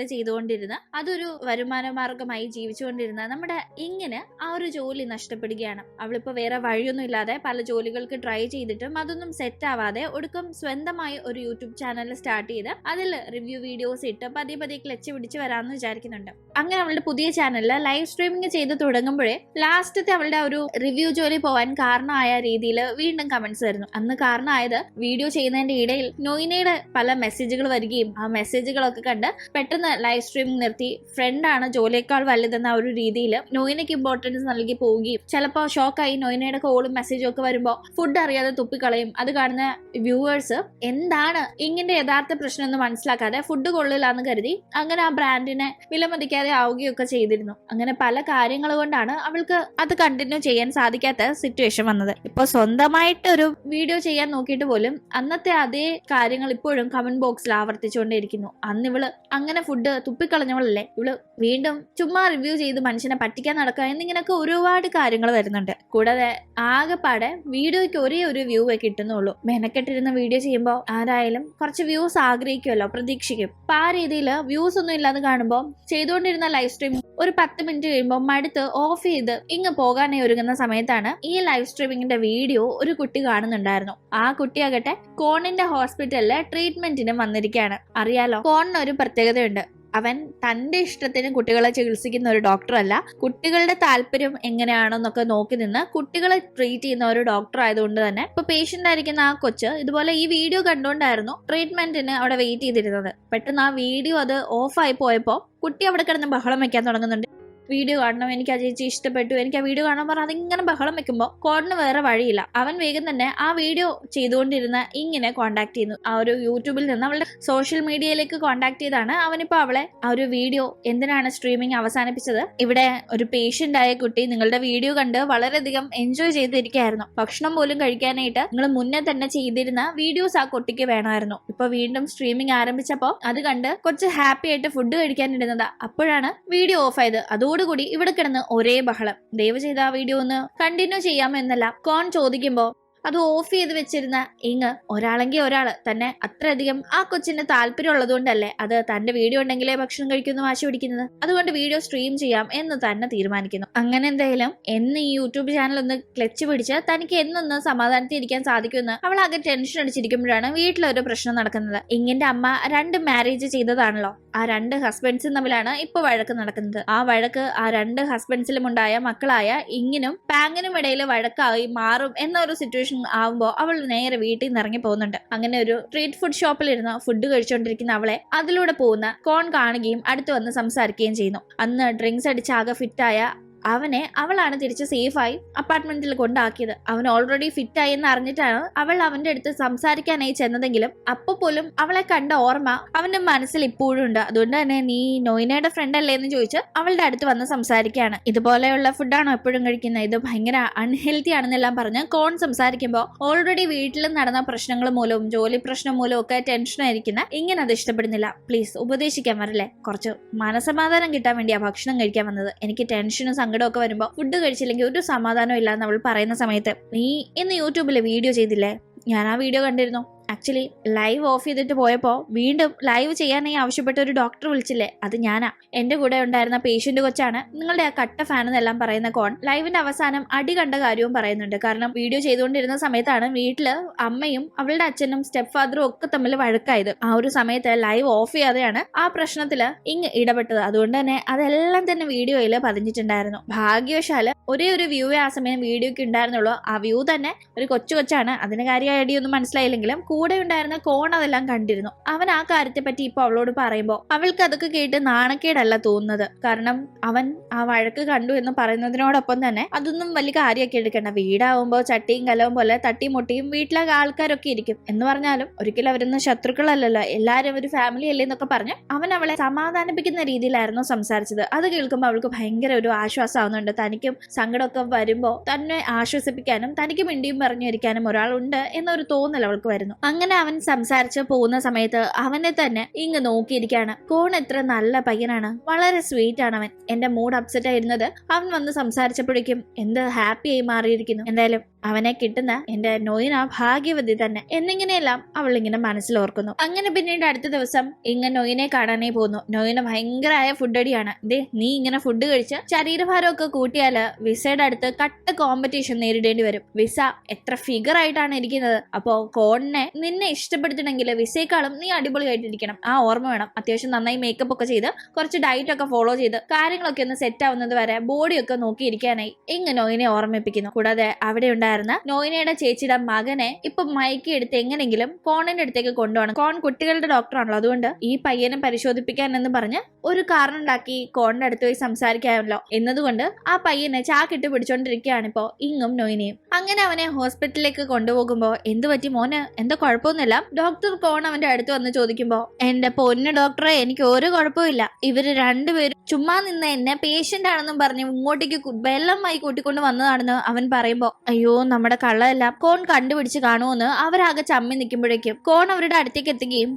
ചെയ്തുകൊണ്ടിരുന്ന അതൊരു വരുമാന മാർഗമായി ജീവിച്ചുകൊണ്ടിരുന്ന നമ്മുടെ ഇങ്ങനെ ആ ഒരു ജോലി നഷ്ടപ്പെടുകയാണ്. അവളിപ്പോ വേറെ വഴിയൊന്നും ഇല്ലാതെ പല ജോലികൾക്ക് ട്രൈ ചെയ്തിട്ടും അതൊന്നും സെറ്റ് ആവാതെ ഒടുക്കം സ്വന്തമായി ഒരു യൂട്യൂബ് ചാനൽ സ്റ്റാർട്ട് ചെയ്ത് അതിൽ റിവ്യൂ വീഡിയോസ് ഇട്ട് പതിയെ പതിയെ ക്ലച്ച് പിടിച്ച് വരാമെന്ന് വിചാരിക്കുന്നുണ്ട്. അങ്ങനെ അവളുടെ പുതിയ ചാനലിൽ ലൈവ് സ്ട്രീമിംഗ് ചെയ്ത് തുടങ്ങുമ്പോഴേ ലാസ്റ്റത്തെ അവളുടെ ഒരു റിവ്യൂ ജോലി പോവാൻ കാരണമായ രീതിയിൽ വീണ്ടും കമന്റ്സ് വരുന്നു. അന്ന് കാരണമായത് വീഡിയോ ചെയ്യുന്നതിന്റെ ഇടയിൽ നൊയിനയുടെ പല മെസ്സേജുകൾ വരികയും ആ മെസ്സേജുകളൊക്കെ കണ്ട് പെട്ടെന്ന് ലൈവ് സ്ട്രീമിംഗ് നിർത്തി ഫ്രണ്ടാണ് ജോലിയേക്കാൾ വലുതെന്ന ഒരു രീതിയിൽ നൊയിനയ്ക്ക് ഇമ്പോർട്ടൻസ് നൽകി പോവുകയും ചിലപ്പോൾ ഷോക്കായി നൊയിനയുടെ കോളും മെസ്സേജും ഒക്കെ വരുമ്പോൾ ഫുഡ് അറിയാതെ തുപ്പിക്കളയും. അത് കാണുന്ന വ്യൂവേഴ്സ് എന്താണ് ഇങ്ങനെ യഥാർത്ഥ പ്രശ്നം എന്ന് മനസ്സിലാക്കാതെ ഫുഡ് കൊള്ളില്ല എന്ന് കരുതി അങ്ങനെ ആ ബ്രാൻഡിനെ വിലമതിക്കാതെ ആവുകയൊക്കെ ചെയ്തിരുന്നു. അങ്ങനെ പല കാര്യങ്ങൾ കൊണ്ടാണ് അവൾക്ക് അത് കണ്ടിന്യൂ ചെയ്യാൻ സാധിക്കാത്ത സിറ്റുവേഷൻ വന്നത്. ഇപ്പൊ സ്വന്തമായിട്ട് ഒരു വീഡിയോ ചെയ്യാൻ നോക്കിയിട്ട് പോലും അന്നത്തെ അതേ കാര്യങ്ങൾ ഇപ്പോഴും കമന്റ് ബോക്സിൽ ആവർത്തിച്ചുകൊണ്ടേയിരിക്കുന്നു. അന്ന് ഇവള് അങ്ങനെ ഫുഡ് തുപ്പിക്കളഞ്ഞവളല്ലേ, ഇവള് വീണ്ടും ചുമ്മാ റിവ്യൂ ചെയ്ത് മനുഷ്യനെ പറ്റിക്കാൻ നടക്കുക എന്നിങ്ങനെയൊക്കെ ഒരുപാട് കാര്യങ്ങൾ വരുന്നുണ്ട്. കൂടാതെ ആകെപ്പാടെ വീഡിയോയ്ക്ക് ഒരേ ഒരു വ്യൂ കിട്ടുന്നുള്ളൂ. മെനക്കെട്ടിരുന്ന വീഡിയോ ചെയ്യുമ്പോൾ ആരായാലും കുറച്ച് വ്യൂസ് ആഗ്രഹിക്കുമല്ലോ, പ്രതീക്ഷിക്കും. അപ്പൊ ആ രീതിയിൽ വ്യൂസ് ഒന്നും ഇല്ലാതെ കാണുമ്പോൾ ചെയ്തുകൊണ്ടിരുന്ന ലൈവ് സ്ട്രീം ഒരു 10 മിനിറ്റ് കഴിയുമ്പോൾ മടുത്ത് ഓഫ് ചെയ്ത് ഇങ്ങ് പോകാനായി ഒരുങ്ങുന്ന സമയത്താണ് ഈ ലൈവ് സ്ട്രീമിങ്ങിന്റെ വീഡിയോ ഒരു കുട്ടി കാണുന്നുണ്ടായിരുന്നു. ആ കുട്ടിയാകട്ടെ കോണിന്റെ ഹോസ്പിറ്റലിലെ ട്രീറ്റ്മെന്റിനും വന്നിരിക്കുകയാണ്. അറിയാലോ, കോണിന് ഒരു പ്രത്യേകതയുണ്ട്. അവൻ തന്റെ ഇഷ്ടത്തിന് കുട്ടികളെ ചികിത്സിക്കുന്ന ഒരു ഡോക്ടർ അല്ല, കുട്ടികളുടെ താല്പര്യം എങ്ങനെയാണെന്നൊക്കെ നോക്കി നിന്ന് കുട്ടികളെ ട്രീറ്റ് ചെയ്യുന്ന ഒരു ഡോക്ടർ ആയതുകൊണ്ട് തന്നെ ഇപ്പൊ പേഷ്യന്റ് ആയിരിക്കുന്ന ആ കൊച്ച് ഇതുപോലെ ഈ വീഡിയോ കണ്ടുകൊണ്ടായിരുന്നു ട്രീറ്റ്മെന്റിന് അവിടെ വെയിറ്റ് ചെയ്തിരുന്നത്. പെട്ടെന്ന് ആ വീഡിയോ അത് ഓഫായി പോയപ്പോ കുട്ടി അവിടെ കിടന്ന് ബഹളം വെക്കാൻ തുടങ്ങുന്നുണ്ട്. വീഡിയോ കാണണം, എനിക്ക് ആ ചേച്ചി ഇഷ്ടപ്പെട്ടു, എനിക്ക് ആ വീഡിയോ കാണാൻ പറഞ്ഞാൽ അതിങ്ങനെ ബഹളം വെക്കുമ്പോൾ കോഡിന് വേറെ വഴിയില്ല. അവൻ വേഗം തന്നെ ആ വീഡിയോ ചെയ്തുകൊണ്ടിരുന്ന ഇങ്ങനെ കോണ്ടാക്ട് ചെയ്യുന്നു. ആ ഒരു യൂട്യൂബിൽ നിന്ന് അവളുടെ സോഷ്യൽ മീഡിയയിലേക്ക് കോണ്ടാക്ട് ചെയ്താണ് അവനിപ്പോ അവളെ ആ ഒരു വീഡിയോ എന്തിനാണ് സ്ട്രീമിംഗ് അവസാനിപ്പിച്ചത്, ഇവിടെ ഒരു പേഷ്യന്റ് ആയ കുട്ടി നിങ്ങളുടെ വീഡിയോ കണ്ട് വളരെയധികം എൻജോയ് ചെയ്തിരിക്കുകയായിരുന്നു, ഭക്ഷണം പോലും കഴിക്കാനായിട്ട് നിങ്ങൾ മുന്നേ തന്നെ ചെയ്തിരുന്ന വീഡിയോസ് ആ കുട്ടിക്ക് വേണമായിരുന്നു. ഇപ്പൊ വീണ്ടും സ്ട്രീമിംഗ് ആരംഭിച്ചപ്പോ അത് കണ്ട് കുറച്ച് ഹാപ്പി ആയിട്ട് ഫുഡ് കഴിക്കാനിരുന്നതാ. അപ്പോഴാണ് വീഡിയോ ഓഫ് ആയത്. അതോടുകൂടി ഇവിടെ കിടന്ന് ഒരേ ബഹളം. ദയവ് ചെയ്ത് ആ വീഡിയോ ഒന്ന് കണ്ടിന്യൂ ചെയ്യാമോ എന്നല്ല കോൺ ചോദിക്കുമ്പോ അത് ഓഫ് ചെയ്ത് വെച്ചിരുന്ന ഇങ്ങ് ഒരാളെങ്കിൽ ഒരാള് തന്നെ അത്രയധികം ആ കൊച്ചിന് താല്പര്യം ഉള്ളതുകൊണ്ടല്ലേ അത് തന്റെ വീഡിയോ ഉണ്ടെങ്കിലേ ഭക്ഷണം കഴിക്കുന്ന വാശി പിടിക്കുന്നത്. അതുകൊണ്ട് വീഡിയോ സ്ട്രീം ചെയ്യാം എന്ന് തന്നെ തീരുമാനിക്കുന്നു. അങ്ങനെ എന്തായാലും എന്ന് ഈ യൂട്യൂബ് ചാനൽ ഒന്ന് ക്ലച്ച് പിടിച്ച് തനിക്ക് എന്നൊന്ന് സമാധാനത്തിൽ ഇരിക്കാൻ സാധിക്കുമെന്ന് അവൾ ആകെ ടെൻഷൻ അടിച്ചിരിക്കുമ്പോഴാണ് വീട്ടിലൊരു പ്രശ്നം നടക്കുന്നത്. ഇങ്ങിന്റെ അമ്മ 2 മാരേജ് ചെയ്തതാണല്ലോ. ആ 2 ഹസ്ബൻഡ്സും തമ്മിലാണ് ഇപ്പൊ വഴക്ക് നടക്കുന്നത്. ആ വഴക്ക് ആ 2 ഹസ്ബൻഡ്സിലും ഉണ്ടായ മക്കളായ ഇങ്ങിനും പാങ്ങിനും ഇടയിൽ വഴക്കായി മാറും എന്നൊരു സിറ്റുവേഷൻ ആവുമ്പോ അവൾ നേരെ വീട്ടിൽ നിന്ന് ഇറങ്ങി പോകുന്നുണ്ട്. അങ്ങനെ ഒരു സ്ട്രീറ്റ് ഫുഡ് ഷോപ്പിലിരുന്ന് ഫുഡ് കഴിച്ചുകൊണ്ടിരിക്കുന്ന അവളെ അതിലൂടെ പോകുന്ന കോൺ കാണുകയും അടുത്ത് വന്ന് സംസാരിക്കുകയും ചെയ്യുന്നു. അന്ന് ഡ്രിങ്ക്സ് അടിച്ച് ആകെ ഫിറ്റായ അവനെ അവളാണ് തിരിച്ച് സേഫായി അപ്പാർട്ട്മെന്റിൽ കൊണ്ടാക്കിയത്. അവൻ ഓൾറെഡി ഫിറ്റ് ആയി എന്ന് അറിഞ്ഞിട്ടാണ് അവൾ അവന്റെ അടുത്ത് സംസാരിക്കാനായി ചെന്നതെങ്കിലും അപ്പൊ പോലും അവളെ കണ്ട ഓർമ്മ അവന്റെ മനസ്സിൽ ഇപ്പോഴും ഉണ്ട്. അതുകൊണ്ട് തന്നെ നീ നോയിനയുടെ ഫ്രണ്ട് അല്ലേ എന്ന് ചോദിച്ച് അവളുടെ അടുത്ത് വന്ന് സംസാരിക്കുകയാണ്. ഇതുപോലെയുള്ള ഫുഡാണോ എപ്പോഴും കഴിക്കുന്നത്, ഇത് ഭയങ്കര അൺഹെൽത്തി ആണെന്നെല്ലാം പറഞ്ഞ് കോൺ സംസാരിക്കുമ്പോൾ ഓൾറെഡി വീട്ടിൽ നടന്ന പ്രശ്നങ്ങൾ മൂലവും ജോലി പ്രശ്നം മൂലവും ഒക്കെ ടെൻഷനായിരിക്കുന്ന ഇങ്ങനെ അത് ഇഷ്ടപ്പെടുന്നില്ല. പ്ലീസ് ഉപദേശിക്കാൻ വരല്ലേ, കുറച്ച് മനസമാധാനം കിട്ടാൻ വേണ്ടിയാ ഭക്ഷണം കഴിക്കാൻ വന്നത്. എനിക്ക് ടെൻഷനും സങ്കടമൊക്കെ വരുമ്പോ ഫുഡ് കഴിച്ചില്ലെങ്കിൽ ഒരു സമാധാനം ഇല്ലാന്ന് അവൾ പറയുന്ന സമയത്ത് നീ ഇന്ന് യൂട്യൂബില് വീഡിയോ ചെയ്തില്ലേ, ഞാൻ ആ വീഡിയോ കണ്ടിരുന്നു. ആക്ച്വലി ലൈവ് ഓഫ് ചെയ്തിട്ട് പോയപ്പോ വീണ്ടും ലൈവ് ചെയ്യാനായി ആവശ്യപ്പെട്ട ഒരു ഡോക്ടർ വിളിച്ചില്ലേ, അത് ഞാനാ. എന്റെ കൂടെ ഉണ്ടായിരുന്ന പേഷ്യന്റ് കൊച്ചാണ് നിങ്ങളുടെ ആ കട്ട ഫാൻ എന്നെല്ലാം പറയുന്ന കോൺ ലൈവിന്റെ അവസാനം അടി കണ്ട കാര്യവും പറയുന്നുണ്ട്. കാരണം വീഡിയോ ചെയ്തുകൊണ്ടിരുന്ന സമയത്താണ് വീട്ടില് അമ്മയും അവളുടെ അച്ഛനും സ്റ്റെപ്പ് ഫാദറും ഒക്കെ തമ്മിൽ വഴക്കായത്. ആ ഒരു സമയത്ത് ലൈവ് ഓഫ് ചെയ്യാതെയാണ് ആ പ്രശ്നത്തില് ഇങ് ഇടപെട്ടത്. അതുകൊണ്ട് തന്നെ അതെല്ലാം തന്നെ വീഡിയോയിൽ പതിഞ്ഞിട്ടുണ്ടായിരുന്നു. ഭാഗ്യവശാല് ഒരേ ഒരു വ്യൂവേ ആ സമയം വീഡിയോക്ക് ഉണ്ടായിരുന്നുള്ളൂ. ആ വ്യൂ തന്നെ ഒരു കൊച്ചാണ്. അതിന് കാര്യമായ ഐഡിയൊന്നും മനസ്സിലായില്ലെങ്കിലും കൂടെ ഉണ്ടായിരുന്ന കോൺ അതെല്ലാം കണ്ടിരുന്നു. അവൻ ആ കാര്യത്തെ പറ്റി ഇപ്പൊ അവളോട് പറയുമ്പോ അവൾക്ക് അതൊക്കെ കേട്ട് നാണക്കേടല്ല തോന്നുന്നത്. കാരണം അവൻ ആ വഴക്ക് കണ്ടു എന്ന് പറയുന്നതിനോടൊപ്പം തന്നെ അതൊന്നും വലിയ കാര്യമൊക്കെ എടുക്കണ്ട. വീടാവുമ്പോ ചട്ടിയും കലവും പോലെ തട്ടിയും മുട്ടിയും വീട്ടിലെ ആൾക്കാരൊക്കെ ഇരിക്കും എന്ന് പറഞ്ഞാലും ഒരിക്കലും അവരൊന്നും ശത്രുക്കളല്ലല്ലോ, എല്ലാരും ഒരു ഫാമിലി അല്ലേ എന്നൊക്കെ പറഞ്ഞ് അവൻ അവളെ സമാധാനിപ്പിക്കുന്ന രീതിയിലായിരുന്നു സംസാരിച്ചത്. അത് കേൾക്കുമ്പോൾ അവൾക്ക് ഭയങ്കര ഒരു ആശ്വാസമാവുന്നുണ്ട്. തനിക്കും സങ്കടമൊക്കെ വരുമ്പോ തന്നെ ആശ്വസിപ്പിക്കാനും തനിക്ക് മിണ്ടിയും പറഞ്ഞിരിക്കാനും ഒരാളുണ്ട് എന്നൊരു തോന്നൽ അവൾക്ക് വരുന്നു. അങ്ങനെ അവൻ സംസാരിച്ച് പോകുന്ന സമയത്ത് അവനെ തന്നെ ഇങ്ങ് നോക്കിയിരിക്കുകയാണ്. കോൺ എത്ര നല്ല പയ്യനാണ്, വളരെ സ്വീറ്റ് ആണ് അവൻ. എന്റെ മൂഡ് അപ്സെറ്റ് ആയിരുന്നത് അവൻ വന്ന് സംസാരിച്ചപ്പോഴേക്കും എന്ത് ഹാപ്പി ആയി മാറിയിരിക്കുന്നു. എന്തായാലും അവനെ കിട്ടുന്ന എന്റെ നോയിന ഭാഗ്യവതി തന്നെ എന്നിങ്ങനെയെല്ലാം അവൾ ഇങ്ങനെ മനസ്സിലോർക്കുന്നു. അങ്ങനെ പിന്നീട് അടുത്ത ദിവസം ഇങ്ങനെ നോയിനെ കാണാനേ പോകുന്നു. നോയിന ഭയങ്കരമായ ഫുഡ് അടിയാണ്. നീ ഇങ്ങനെ ഫുഡ് കഴിച്ച് ശരീരഭാരമൊക്കെ കൂട്ടിയാല് വിസയുടെ അടുത്ത് കട്ട കോമ്പറ്റീഷൻ നേരിടേണ്ടി വരും. വിസ എത്ര ഫിഗർ ആയിട്ടാണ് ഇരിക്കുന്നത്. അപ്പോ കോണിനെ നിന്നെ ഇഷ്ടപ്പെടുത്തണമെങ്കിൽ വിസയെക്കാളും നീ അടിപൊളിയായിട്ടിരിക്കണം. ആ ഓർമ്മ വേണം. അത്യാവശ്യം നന്നായി മേക്കപ്പ് ഒക്കെ ചെയ്ത് കുറച്ച് ഡയറ്റ് ഒക്കെ ഫോളോ ചെയ്ത് കാര്യങ്ങളൊക്കെ ഒന്ന് സെറ്റ് ആവുന്നത് വരെ ബോഡിയൊക്കെ നോക്കിയിരിക്കാനായി ഇങ്ങനെ നോയിനെ ഓർമ്മിപ്പിക്കുന്നു. കൂടാതെ അവിടെ ഉണ്ടായിരുന്ന നോയിനയുടെ ചേച്ചിയുടെ മകനെ ഇപ്പൊ മയക്കി എടുത്ത് എങ്ങനെങ്കിലും കോണിന്റെ അടുത്തേക്ക് കൊണ്ടുപോകണം. കോൺ കുട്ടികളുടെ ഡോക്ടറാണല്ലോ, അതുകൊണ്ട് ഈ പയ്യനെ പരിശോധിപ്പിക്കാൻ എന്ന് പറഞ്ഞ് ഒരു കാരണം ഉണ്ടാക്കി കോണിന്റെ അടുത്ത് പോയി സംസാരിക്കാമല്ലോ എന്നതുകൊണ്ട് ആ പയ്യനെ ചാക്കിട്ട് പിടിച്ചോണ്ടിരിക്കുകയാണ് ഇപ്പോ ഇങ്ങും നോയിനെയും. അങ്ങനെ അവനെ ഹോസ്പിറ്റലിലേക്ക് കൊണ്ടുപോകുമ്പോ എന്ത് പറ്റി മോന്, എന്താ കുഴപ്പമൊന്നുമില്ല. ഡോക്ടർ കോൺ അവന്റെ അടുത്ത് വന്ന് ചോദിക്കുമ്പോ എന്റെ പൊന്നു ഡോക്ടറെ എനിക്ക് ഒരു കുഴപ്പമില്ല, ഇവര് രണ്ടുപേരും ചുമ്മാ നിന്ന് എന്നെ പേഷ്യന്റ് ആണെന്നും പറഞ്ഞ് ഇങ്ങോട്ടേക്ക് വെള്ളമായി കൂട്ടിക്കൊണ്ട് വന്നതാണെന്ന് അവൻ പറയുമ്പോ അയ്യോ നമ്മുടെ കള്ളതെല്ലാം കോൺ കണ്ടുപിടിച്ച് കാണുമെന്ന് അവരാകെ ചമ്മി നിൽക്കുമ്പോഴേക്കും കോൺ അവരുടെ അടുത്തേക്ക് എത്തുകയും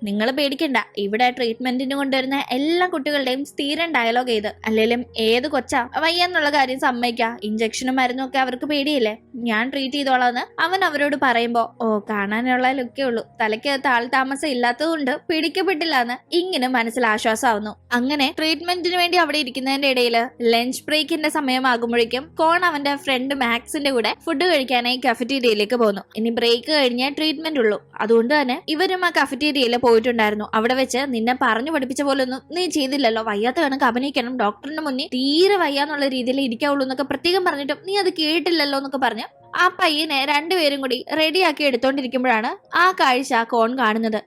നിങ്ങൾ പേടിക്കണ്ട, ഇവിടെ ട്രീറ്റ്മെന്റിന് കൊണ്ടുവരുന്ന എല്ലാ കുട്ടികളുടെയും സ്ഥിരം ഡയലോഗ് ചെയ്ത് അല്ലെങ്കിലും ഏത് കൊച്ചാ വയ്യാന്നുള്ള കാര്യം സമ്മതിക്കാ, ഇഞ്ചക്ഷനും മരുന്നും ഒക്കെ അവർക്ക് പേടിയില്ലേ, ഞാൻ ട്രീറ്റ് ചെയ്തോളാന്ന് അവൻ അവരോട് പറയുമ്പോ കാണാനുള്ള ലുക്കേ ഉള്ളൂ, തലയ്ക്ക് താൾ താമസം ഇല്ലാത്തതുകൊണ്ട് പിടിക്കപ്പെട്ടില്ല എന്ന് ഇങ്ങനെ മനസ്സിൽ ആശ്വാസമാവുന്നു. അങ്ങനെ ട്രീറ്റ്മെന്റിന് വേണ്ടി അവിടെ ഇരിക്കുന്നതിന്റെ ഇടയിൽ ലഞ്ച് ബ്രേക്കിന്റെ സമയമാകുമ്പോഴേക്കും കോൺ അവന്റെ ഫ്രണ്ട് മാക്സിന്റെ കൂടെ ഫുഡ് കഴിക്കാനായി കഫറ്റീരിയയിലേക്ക് പോകുന്നു. ഇനി ബ്രേക്ക് കഴിഞ്ഞേ ട്രീറ്റ്മെന്റ് ഉള്ളൂ. അതുകൊണ്ട് തന്നെ ഇവരും ആ കഫറ്റീരിയയിൽ പോയിട്ടുണ്ടായിരുന്നു. അവിടെ വെച്ച് നിന്നെ പറഞ്ഞു പഠിപ്പിച്ച പോലെ ഒന്നും നീ ചെയ്തില്ലല്ലോ, വയ്യാത്ത കണക്ക് അഭിനയിക്കണം, ഡോക്ടറിന്റെ മുന്നിൽ തീരെ വയ്യാന്നുള്ള രീതിയിൽ ഇരിക്കാവുള്ളൂ എന്നൊക്കെ പ്രത്യേകം പറഞ്ഞിട്ടും നീ അത് കേട്ടില്ലല്ലോ എന്നൊക്കെ പറഞ്ഞ് ആ പയ്യനെ രണ്ടുപേരും കൂടി റെഡിയാക്കി എടുത്തോണ്ടിരിക്കുമ്പോഴാണ് ആ കാഴ്ച കോൺ കാണുന്നത്.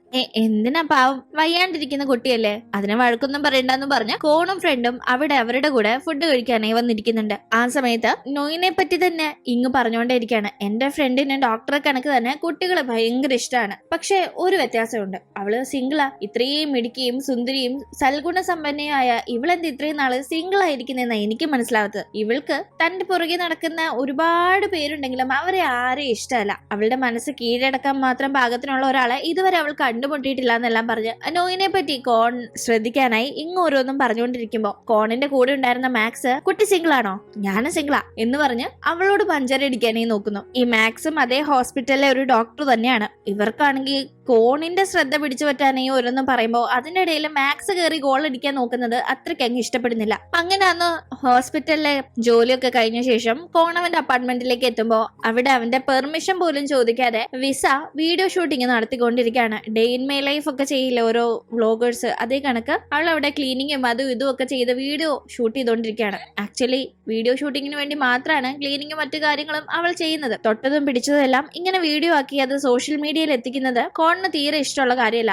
എന്തിനാ പാവം, വയ്യാണ്ടിരിക്കുന്ന കുട്ടിയല്ലേ, അതിനെ വഴക്കൊന്നും പറയണ്ടെന്ന് പറഞ്ഞ് കോണും ഫ്രണ്ടും അവിടെ അവരുടെ കൂടെ ഫുഡ് കഴിക്കാനായി വന്നിരിക്കുന്നുണ്ട്. ആ സമയത്ത് നോയിനെ പറ്റി തന്നെ ഇങ്ങ് പറഞ്ഞുകൊണ്ടേയിരിക്കുകയാണ്. എന്റെ ഫ്രണ്ടിന് ഡോക്ടറെ കണക്ക് തന്നെ കുട്ടികളെ ഭയങ്കര ഇഷ്ടമാണ്. പക്ഷെ ഒരു വ്യത്യാസമുണ്ട്, അവള് സിംഗിളാ. ഇത്രയും മിടുക്കിയും സുന്ദരിയും സൽഗുണ സമ്പന്നയായ ഇവളെന്ത് ഇത്രയും നാള് സിംഗിൾ ആയിരിക്കുന്നെന്നാ എനിക്ക് മനസ്സിലാവത്തത്. ഇവൾക്ക് തന്റെ പുറകെ നടക്കുന്ന ഒരുപാട് പേരുണ്ടെങ്കിൽ ഉണ്ടെങ്കിലും അവരെ ആരെയും ഇഷ്ടമല്ല. അവളുടെ മനസ്സ് കീഴടക്കാൻ മാത്രം പാകത്തിനുള്ള ഒരാളെ ഇതുവരെ അവൾ കണ്ടുമുട്ടിയിട്ടില്ല എന്നെല്ലാം പറഞ്ഞ് നോയിനെ പറ്റി കോൺ ശ്രദ്ധിക്കാനായി ഓരോന്നും പറഞ്ഞുകൊണ്ടിരിക്കുമ്പോ കോണിന്റെ കൂടെ ഉണ്ടായിരുന്ന മാക്സ് കുട്ടി സിംഗിൾ ആണോ, ഞാനും സിംഗിളാ എന്ന് പറഞ്ഞ് അവളോട് പഞ്ചരടിക്കാനായി നോക്കുന്നു. ഈ മാക്സും അതേ ഹോസ്പിറ്റലിലെ ഒരു ഡോക്ടർ തന്നെയാണ്. ഇവർക്കാണെങ്കിൽ കോണിന്റെ ശ്രദ്ധ പിടിച്ചു പറ്റാനായി ഓരോന്നും പറയുമ്പോ അതിനിടയിൽ മാക്സ് കയറി ഗോൾ അടിക്കാൻ നോക്കുന്നത് അത്രയ്ക്ക് അങ്ങ് ഇഷ്ടപ്പെടുന്നില്ല. അങ്ങനെ അന്ന് ഹോസ്പിറ്റലിലെ ജോലിയൊക്കെ കഴിഞ്ഞ ശേഷം കോൺ അവന്റെ അപ്പാർട്ട്മെന്റിലേക്ക് എത്തുമ്പോ അവിടെ അവന്റെ പെർമിഷൻ പോലും ചോദിക്കാതെ വിസ വീഡിയോ ഷൂട്ടിംഗ് നടത്തിക്കൊണ്ടിരിക്കുകയാണ്. ഡേ ഇൻ മൈ ലൈഫ് ഒക്കെ ചെയ്യില്ല ഓരോ വ്ളോഗേഴ്സ്, അതേ കണക്ക് അവൾ അവിടെ ക്ലീനിങ്ങും അതും ഇതും ഒക്കെ ചെയ്ത് വീഡിയോ ഷൂട്ട് ചെയ്തുകൊണ്ടിരിക്കുകയാണ്. ആക്ച്വലി വീഡിയോ ഷൂട്ടിങ്ങിന് വേണ്ടി മാത്രമാണ് ക്ലീനിങ്ങും മറ്റു കാര്യങ്ങളും അവൾ ചെയ്യുന്നത്. തൊട്ടതും പിടിച്ചതും എല്ലാം ഇങ്ങനെ വീഡിയോ ആക്കി അത് സോഷ്യൽ മീഡിയയിൽ എത്തിക്കുന്നത് കോണിന് തീരെ ഇഷ്ടമുള്ള കാര്യമല്ല.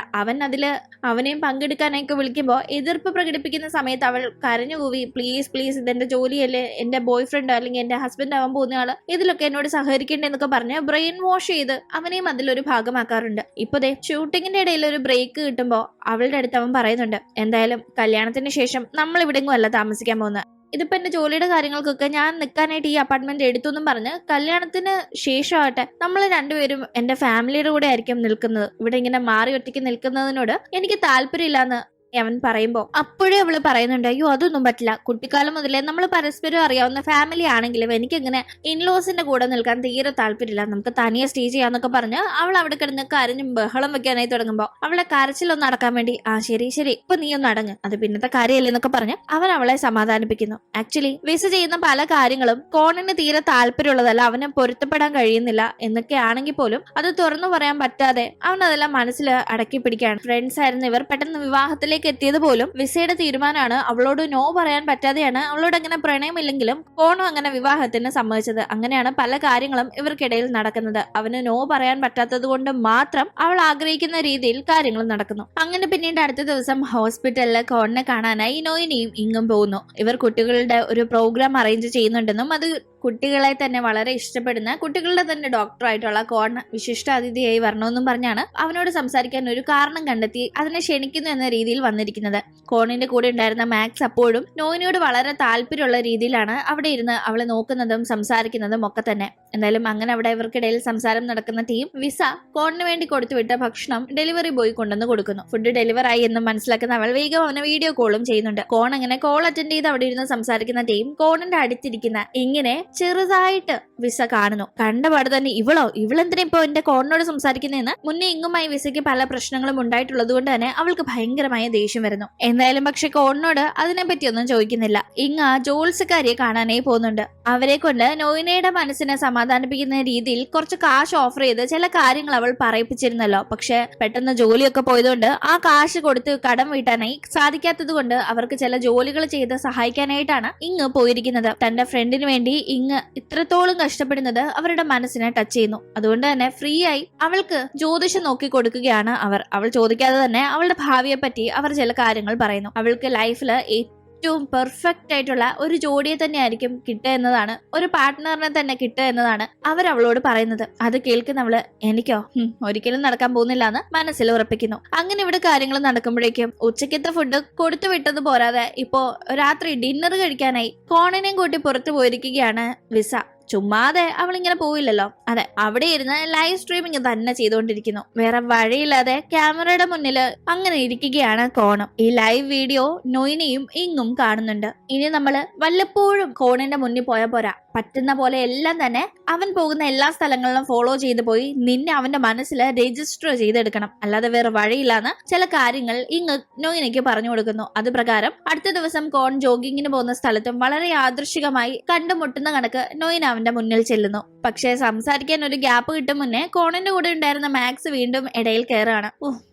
അവനെയും പങ്കെടുക്കാനൊക്കെ വിളിക്കുമ്പോൾ എതിർപ്പ് പ്രകടിപ്പിക്കുന്ന സമയത്ത് അവൾ കരഞ്ഞുകൂവി പ്ലീസ് പ്ലീസ് ഇതെന്റെ ജോലിയല്ലേ, എന്റെ ബോയ് ഫ്രണ്ട് അല്ലെങ്കിൽ എന്റെ ഹസ്ബൻഡ് ആവാൻ പോകുന്ന ആള് ഇതിലൊക്കെ എന്നോട് സഹകരിക്കേണ്ടെന്നൊക്കെ പറഞ്ഞ് ബ്രെയിൻ വാഷ് ചെയ്ത് അവനെയും അതിലൊരു ഭാഗമാക്കാറുണ്ട്. ഇപ്പോഴേ ഷൂട്ടിങ്ങിന്റെ ഇടയിൽ ഒരു ബ്രേക്ക് കിട്ടുമ്പോൾ അവളുടെ അടുത്ത് അവൻ പറയുന്നുണ്ട്, എന്തായാലും കല്യാണത്തിന് ശേഷം നമ്മൾ ഇവിടെങ്ങും അല്ല താമസിക്കാൻ പോകുന്നത്, ഇതിപ്പോ എന്റെ ജോലിയുടെ കാര്യങ്ങൾക്കൊക്കെ ഞാൻ നിൽക്കാനായിട്ട് ഈ അപ്പാർട്ട്മെന്റ് എടുത്തു എന്നും പറഞ്ഞ് കല്യാണത്തിന് ശേഷമാകട്ടെ നമ്മൾ രണ്ടുപേരും എന്റെ ഫാമിലിയുടെ കൂടെ ആയിരിക്കും നിൽക്കുന്നത്, ഇവിടെ ഇങ്ങനെ മാറി ഒറ്റയ്ക്ക് നിൽക്കുന്നതിനോട് എനിക്ക് താല്പര്യമില്ലാന്ന് അവൻ പറയുമ്പോ അപ്പോഴേ അവള് പറയുന്നുണ്ട്, അയ്യോ അതൊന്നും പറ്റില്ല, കുട്ടിക്കാലം മുതലേ നമ്മൾ പരസ്പരം അറിയാവുന്ന ഫാമിലി ആണെങ്കിലും എനിക്കിങ്ങനെ ഇൻലോസിന്റെ കൂടെ നിൽക്കാൻ തീരെ താല്പര്യമില്ല, നമുക്ക് തനിയെ സ്റ്റേ ചെയ്യാന്നൊക്കെ പറഞ്ഞ് അവൾ അവിടെ കിടന്ന് കരഞ്ഞും ബഹളം വെക്കാനായി തുടങ്ങുമ്പോ അവളെ കരച്ചിലൊന്നും അടക്കാൻ വേണ്ടി ശരി ശരി ഇപ്പൊ നീ ഒന്ന് അടങ്ങ്, അത് പിന്നത്തെ കാര്യമല്ലേ എന്നൊക്കെ പറഞ്ഞ് അവൻ അവളെ സമാധാനിപ്പിക്കുന്നു. ആക്ച്വലി വിസ ചെയ്യുന്ന പല കാര്യങ്ങളും കോണിന് തീരെ താല്പര്യമുള്ളതല്ല, അവന് പൊരുത്തപ്പെടാൻ കഴിയുന്നില്ല എന്നൊക്കെ ആണെങ്കിൽ പോലും അത് തുറന്നു പറയാൻ പറ്റാതെ അവൻ അതെല്ലാം മനസ്സിൽ അടക്കി പിടിക്കുകയാണ്. ഫ്രണ്ട്സ് ആയിരുന്നു ഇവർ, പെട്ടെന്ന് വിവാഹത്തിലേക്ക് എത്തിയത് പോലും വിസയുടെ തീരുമാനമാണ്. അവളോട് നോ പറയാൻ പറ്റാതെയാണ് അവളോട് അങ്ങനെ പ്രണയമില്ലെങ്കിലും കോണും അങ്ങനെ വിവാഹത്തിന് സമ്മതിച്ചത്. അങ്ങനെയാണ് പല കാര്യങ്ങളും ഇവർക്കിടയിൽ നടക്കുന്നത്. അവന് നോ പറയാൻ പറ്റാത്തത് കൊണ്ട് മാത്രം അവൾ ആഗ്രഹിക്കുന്ന രീതിയിൽ കാര്യങ്ങൾ നടക്കുന്നു. അങ്ങനെ പിന്നീട് അടുത്ത ദിവസം ഹോസ്പിറ്റലിൽ കോണിനെ കാണാനായി നോയിനിയും ഇങ്ങും പോകുന്നു. ഇവർ കുട്ടികളുടെ ഒരു പ്രോഗ്രാം അറേഞ്ച് ചെയ്യുന്നുണ്ടെന്നും അത് കുട്ടികളെ തന്നെ വളരെ ഇഷ്ടപ്പെടുന്ന കുട്ടികളുടെ തന്നെ ഡോക്ടറായിട്ടുള്ള കോൺ വിശിഷ്ട അതിഥിയായി വരണമെന്നും പറഞ്ഞാണ് അവനോട് സംസാരിക്കാൻ ഒരു കാരണം കണ്ടെത്തി അതിനെ ക്ഷണിക്കുന്നു എന്ന രീതിയിൽ വന്നിരിക്കുന്നത്. കോണിന്റെ കൂടെ ഉണ്ടായിരുന്ന മാക്സ് അപ്പോഴും നോയിനോട് വളരെ താല്പര്യമുള്ള രീതിയിലാണ് അവിടെ ഇരുന്ന് അവളെ നോക്കുന്നതും സംസാരിക്കുന്നതും ഒക്കെ തന്നെ. എന്തായാലും അങ്ങനെ അവിടെ ഇവർക്കിടയിൽ സംസാരം നടക്കുന്ന ടീം വിസ കോണിന് വേണ്ടി കൊടുത്തുവിട്ട ഭക്ഷണം ഡെലിവറി ബോയ് കൊണ്ടുവന്ന് കൊടുക്കുന്നു. ഫുഡ് ഡെലിവർ ആയി എന്ന് മനസ്സിലാക്കുന്ന അവൾ വേഗം അവനെ വീഡിയോ കോളും ചെയ്യുന്നുണ്ട്. കോൺ അങ്ങനെ കോൾ അറ്റൻഡ് ചെയ്ത് അവിടെ ഇരുന്ന് സംസാരിക്കുന്ന ടീം കോണിന്റെ അടുത്തിരിക്കുന്ന ഇങ്ങനെ ചെറുതായിട്ട് വിസ കാണുന്നു. കണ്ടപാട് തന്നെ ഇവളെന്തിനാ ഇപ്പൊ എന്റെ കോണിനോട് സംസാരിക്കുന്നതെന്ന് മുന്നേ ഇങ്ങുമായി വിസയ്ക്ക് പല പ്രശ്നങ്ങളും ഉണ്ടായിട്ടുള്ളത് കൊണ്ട് തന്നെ അവൾക്ക് ഭയങ്കരമായ ദേഷ്യം വരുന്നു. എന്തായാലും പക്ഷെ കോണിനോട് അതിനെപ്പറ്റി ഒന്നും ചോദിക്കുന്നില്ല. ജോൾസുകാരിയെ കാണാനായി പോകുന്നുണ്ട്. അവരെ കൊണ്ട് നോയിനയുടെ മനസ്സിനെ സമാധാനിപ്പിക്കുന്ന രീതിയിൽ കുറച്ച് കാശ് ഓഫർ ചെയ്ത് ചില കാര്യങ്ങൾ അവൾ പറയിപ്പിച്ചിരുന്നല്ലോ. പക്ഷെ പെട്ടെന്ന് ജോലിയൊക്കെ പോയതുകൊണ്ട് ആ കാശ് കൊടുത്ത് കടം വീട്ടാനായി സാധിക്കാത്തത് കൊണ്ട് അവർക്ക് ചില ജോലികൾ ചെയ്ത് സഹായിക്കാനായിട്ടാണ് പോയിരിക്കുന്നത്. തന്റെ ഫ്രണ്ടിന് വേണ്ടി ഇത്രത്തോളം കഷ്ടപ്പെടുന്നത് അവരുടെ മനസ്സിനെ ടച്ച് ചെയ്യുന്നു. അതുകൊണ്ട് തന്നെ ഫ്രീ ആയി അവൾക്ക് ജ്യോതിഷം നോക്കി കൊടുക്കുകയാണ് അവൾ ചോദിക്കാതെ തന്നെ അവളുടെ ഭാവിയെ പറ്റി അവർ ചില കാര്യങ്ങൾ പറയുന്നു. അവൾക്ക് ലൈഫിൽ ഏറ്റവും പെർഫെക്റ്റ് ആയിട്ടുള്ള ഒരു ജോഡിയെ തന്നെ ആയിരിക്കും കിട്ടുക എന്നതാണ്, ഒരു പാർട്ട്ണറിനെ തന്നെ കിട്ടുക എന്നതാണ് അവരവളോട് പറയുന്നത്. അത് കേൾക്കുന്നവള് എനിക്കോ ഒരിക്കലും നടക്കാൻ പോകുന്നില്ല എന്ന് മനസ്സിൽ ഉറപ്പിക്കുന്നു. അങ്ങനെ ഇവിടെ കാര്യങ്ങൾ നടക്കുമ്പോഴേക്കും ഉച്ചക്കത്തെ ഫുഡ് കൊടുത്തു വിട്ടത് പോരാതെ ഇപ്പോ രാത്രി ഡിന്നർ കഴിക്കാനായി കോണിനെയും കൂട്ടി പുറത്തു പോയിരിക്കുകയാണ് വിസ. ചുമ്മാതെ അവളിങ്ങനെ പോയില്ലല്ലോ. അതെ, അവിടെ ഇരുന്ന് ലൈവ് സ്ട്രീമിംഗ് തന്നെ ചെയ്തുകൊണ്ടിരിക്കുന്നു. വേറെ വഴിയില്ലാതെ ക്യാമറയുടെ മുന്നിൽ അങ്ങനെ ഇരിക്കുകയാണ് കോണം. ഈ ലൈവ് വീഡിയോ നോയിനെയും ഇങ്ങും കാണുന്നുണ്ട്. ഇനി നമ്മള് വല്ലപ്പോഴും കോണിന്റെ മുന്നിൽ പോയാൽ പോരാ, പറ്റുന്ന പോലെ എല്ലാം തന്നെ അവൻ പോകുന്ന എല്ലാ സ്ഥലങ്ങളിലും ഫോളോ ചെയ്തു പോയി നിന്നെ അവന്റെ മനസ്സിൽ രജിസ്റ്റർ ചെയ്തെടുക്കണം, അല്ലാതെ വേറെ വഴിയില്ലാന്ന് ചില കാര്യങ്ങൾ നോയിനയ്ക്ക് പറഞ്ഞു കൊടുക്കുന്നു. അത് പ്രകാരം അടുത്ത ദിവസം കോൺ ജോഗിങ്ങിന് പോകുന്ന സ്ഥലത്തും വളരെ യാദൃശികമായി കണ്ടുമുട്ടുന്ന കണക്ക് നോയിൻ അവന്റെ മുന്നിൽ ചെല്ലുന്നു. പക്ഷെ സംസാരിക്കാൻ ഒരു ഗ്യാപ്പ് കിട്ടും മുന്നേ കോണിന്റെ കൂടെ ഉണ്ടായിരുന്ന മാക്സ് വീണ്ടും ഇടയിൽ കയറാണ്.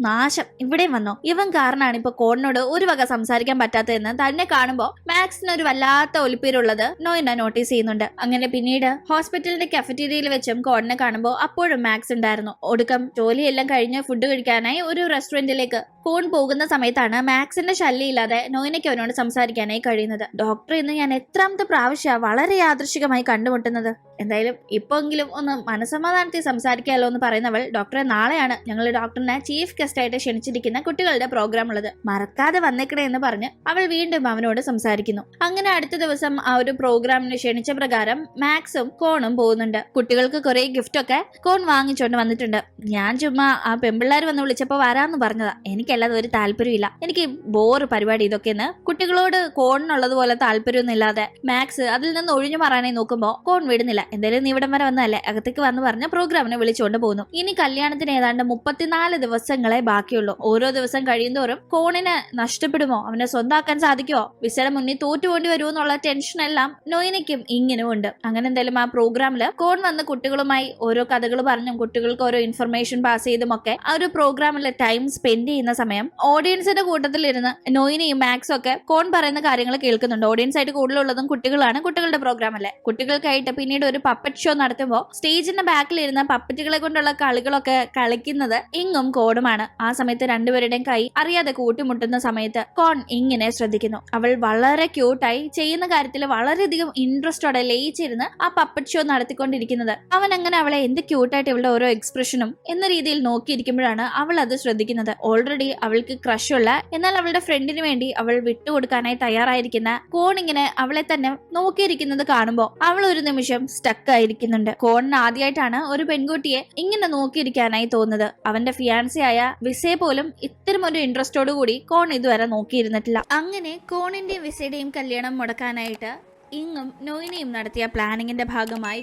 നാശം, ഇവിടെയും വന്നോ, ഇവൻ കാരണമാണ് ഇപ്പൊ കോണിനോട് ഒരു വക സംസാരിക്കാൻ പറ്റാത്തതെന്ന് തന്നെ കാണുമ്പോ മാക്സിന് ഒരു വല്ലാത്ത ഒലിപ്പേരുള്ളത് നോയിന നോട്ടീസ് ചെയ്യുന്നുണ്ട്. അങ്ങനെ പിന്നീട് ഹോസ്പിറ്റലിന്റെ കഫറ്റീരിയയിൽ വെച്ചും കോണിനെ കാണുമ്പോൾ അപ്പോഴും മാക്സ് ഉണ്ടായിരുന്നു. ഒടുക്കം ജോലിയെല്ലാം കഴിഞ്ഞ് ഫുഡ് കഴിക്കാനായി ഒരു റെസ്റ്റോറന്റിലേക്ക് കോൺ പോകുന്ന സമയത്താണ് മാക്സിന്റെ ശല്യമില്ലാതെ നോയിനയ്ക്ക് അവനോട് സംസാരിക്കാനായി കഴിയുന്നത്. ഡോക്ടർ ഇന്ന് ഞാൻ എത്രാമത്തെ പ്രാവശ്യം വളരെ യാദൃശികമായി കണ്ടുമുട്ടുന്നത്, എന്തായാലും ഇപ്പോഴെങ്കിലും ഒന്ന് മനസ്സമാധാനത്തിൽ സംസാരിക്കാമല്ലോ എന്ന് പറയുന്നവൾ, ഡോക്ടറെ നാളെയാണ് ഞങ്ങൾ ഡോക്ടറിനെ ചീഫ് ഗസ്റ്റ് ആയിട്ട് ക്ഷണിച്ചിരിക്കുന്ന കുട്ടികളുടെ പ്രോഗ്രാം ഉള്ളത്, മറക്കാതെ വന്നേക്കണേ എന്ന് പറഞ്ഞ് അവൾ വീണ്ടും അവനോട് സംസാരിക്കുന്നു. അങ്ങനെ അടുത്ത ദിവസം ആ ഒരു പ്രോഗ്രാമിന് ക്ഷണിച്ച പ്രകാരം മാക്സും കോണും പോകുന്നുണ്ട്. കുട്ടികൾക്ക് കുറെ ഗിഫ്റ്റ് ഒക്കെ കോൺ വാങ്ങിച്ചോണ്ട് വന്നിട്ടുണ്ട്. ഞാൻ ചുമ്മാ ആ പെമ്പിള്ളേർ വന്ന് വിളിച്ചപ്പോ വരാന്ന് പറഞ്ഞതാ, എനിക്കല്ലാതെ ഒരു താല്പര്യമില്ല, എനിക്ക് ബോറ് പരിപാടി ഇതൊക്കെയെന്ന് കുട്ടികളോട് കോണിനുള്ളതുപോലെ താല്പര്യമൊന്നും ഇല്ലാതെ മാക്സ് അതിൽ നിന്ന് ഒഴിഞ്ഞു മാറാനായി നോക്കുമ്പോ കോൺ വിടുന്നില്ല. എന്തായാലും നീ ഇവിടം വരെ വന്നതല്ലേ, അകത്തേക്ക് വന്ന് പറഞ്ഞ പ്രോഗ്രാമിനെ വിളിച്ചുകൊണ്ട് പോകുന്നു. ഇനി കല്യാണത്തിന് ഏതാണ്ട് 34 ദിവസങ്ങളെ ബാക്കിയുള്ളൂ. ഓരോ ദിവസം കഴിയുന്തോറും കോണിന് നഷ്ടപ്പെടുമോ, അവനെ സ്വന്തമാക്കാൻ സാധിക്കുമോ, വിസയുടെ മുന്നിൽ തോറ്റുപോണ്ടി വരുമോ എന്നുള്ള ടെൻഷൻ എല്ലാം നോയിനയ്ക്കും ഇങ്ങനെയും ഉണ്ട്. അങ്ങനെ എന്തായാലും ആ പ്രോഗ്രാമില് കോൺ വന്ന് കുട്ടികളുമായി ഓരോ കഥകൾ പറഞ്ഞും കുട്ടികൾക്ക് ഓരോ ഇൻഫർമേഷൻ പാസ് ചെയ്തും ഒക്കെ ആ ഒരു പ്രോഗ്രാമിൽ ടൈം സ്പെൻഡ് ചെയ്യുന്ന സമയം ഓഡിയൻസിന്റെ കൂട്ടത്തിലിരുന്ന് നോയിനയും മാക്സും ഒക്കെ കോൺ പറയുന്ന കാര്യങ്ങൾ കേൾക്കുന്നുണ്ട്. ഓഡിയൻസ് ആയിട്ട് കൂടുതലുള്ളതും കുട്ടികളാണ്, കുട്ടികളുടെ പ്രോഗ്രാം അല്ലേ. കുട്ടികൾക്കായിട്ട് പിന്നീട് ഒരു പപ്പറ്റ് ഷോ നടത്തുമ്പോൾ സ്റ്റേജിന്റെ ബാക്കിലിരുന്ന പപ്പറ്റുകളെ കൊണ്ടുള്ള കളികളൊക്കെ കളിക്കുന്നത് ഇങ്ങും കോണുമാണ്. ആ സമയത്ത് രണ്ടുപേരുടെയും കൈ അറിയാതെ കൂട്ടിമുട്ടുന്ന സമയത്ത് കോൺ ഇങ്ങനെ ശ്രദ്ധിക്കുന്നു. അവൾ വളരെ ക്യൂട്ടായി ചെയ്യുന്ന കാര്യത്തിൽ വളരെയധികം ഇൻട്രസ്റ്റോടെ ലയിച്ചിരുന്ന് ആ പപ്പറ്റ് ഷോ നടത്തിക്കൊണ്ടിരിക്കുന്നത്. അവൻ അങ്ങനെ അവളെ എന്ത് ക്യൂട്ടായിട്ട് ഇവളുടെ ഓരോ എക്സ്പ്രഷനും എന്ന രീതിയിൽ നോക്കിയിരിക്കുമ്പോഴാണ് അവൾ അത് ശ്രദ്ധിക്കുന്നത്. ഓൾറെഡി അവൾക്ക് ക്രഷുള്ള, എന്നാൽ അവളുടെ ഫ്രണ്ടിന് വേണ്ടി അവൾ വിട്ടുകൊടുക്കാനായി തയ്യാറായിരിക്കുന്ന കോൺ ഇങ്ങനെ അവളെ തന്നെ നോക്കിയിരിക്കുന്നത് കാണുമ്പോൾ അവൾ ഒരു നിമിഷം സ്റ്റക്ക് ആയിരിക്കുന്നുണ്ട്. കോണിന് ആദ്യമായിട്ടാണ് ഒരു പെൺകുട്ടിയെ ഇങ്ങനെ നോക്കിയിരിക്കാനായി തോന്നുന്നത്. അവന്റെ ഫിയാൻസി ആയ വിസയെ പോലും ഇത്തരം ഒരു ഇൻട്രസ്റ്റോടു കൂടി കോൺ ഇതുവരെ നോക്കിയിരുന്നിട്ടില്ല. അങ്ങനെ കോണിന്റെയും വിസയുടെയും കല്യാണം മുടക്കാനായിട്ട് ഇങ്ങും നോയിനയും നടത്തിയ പ്ലാനിങ്ങിന്റെ ഭാഗമായി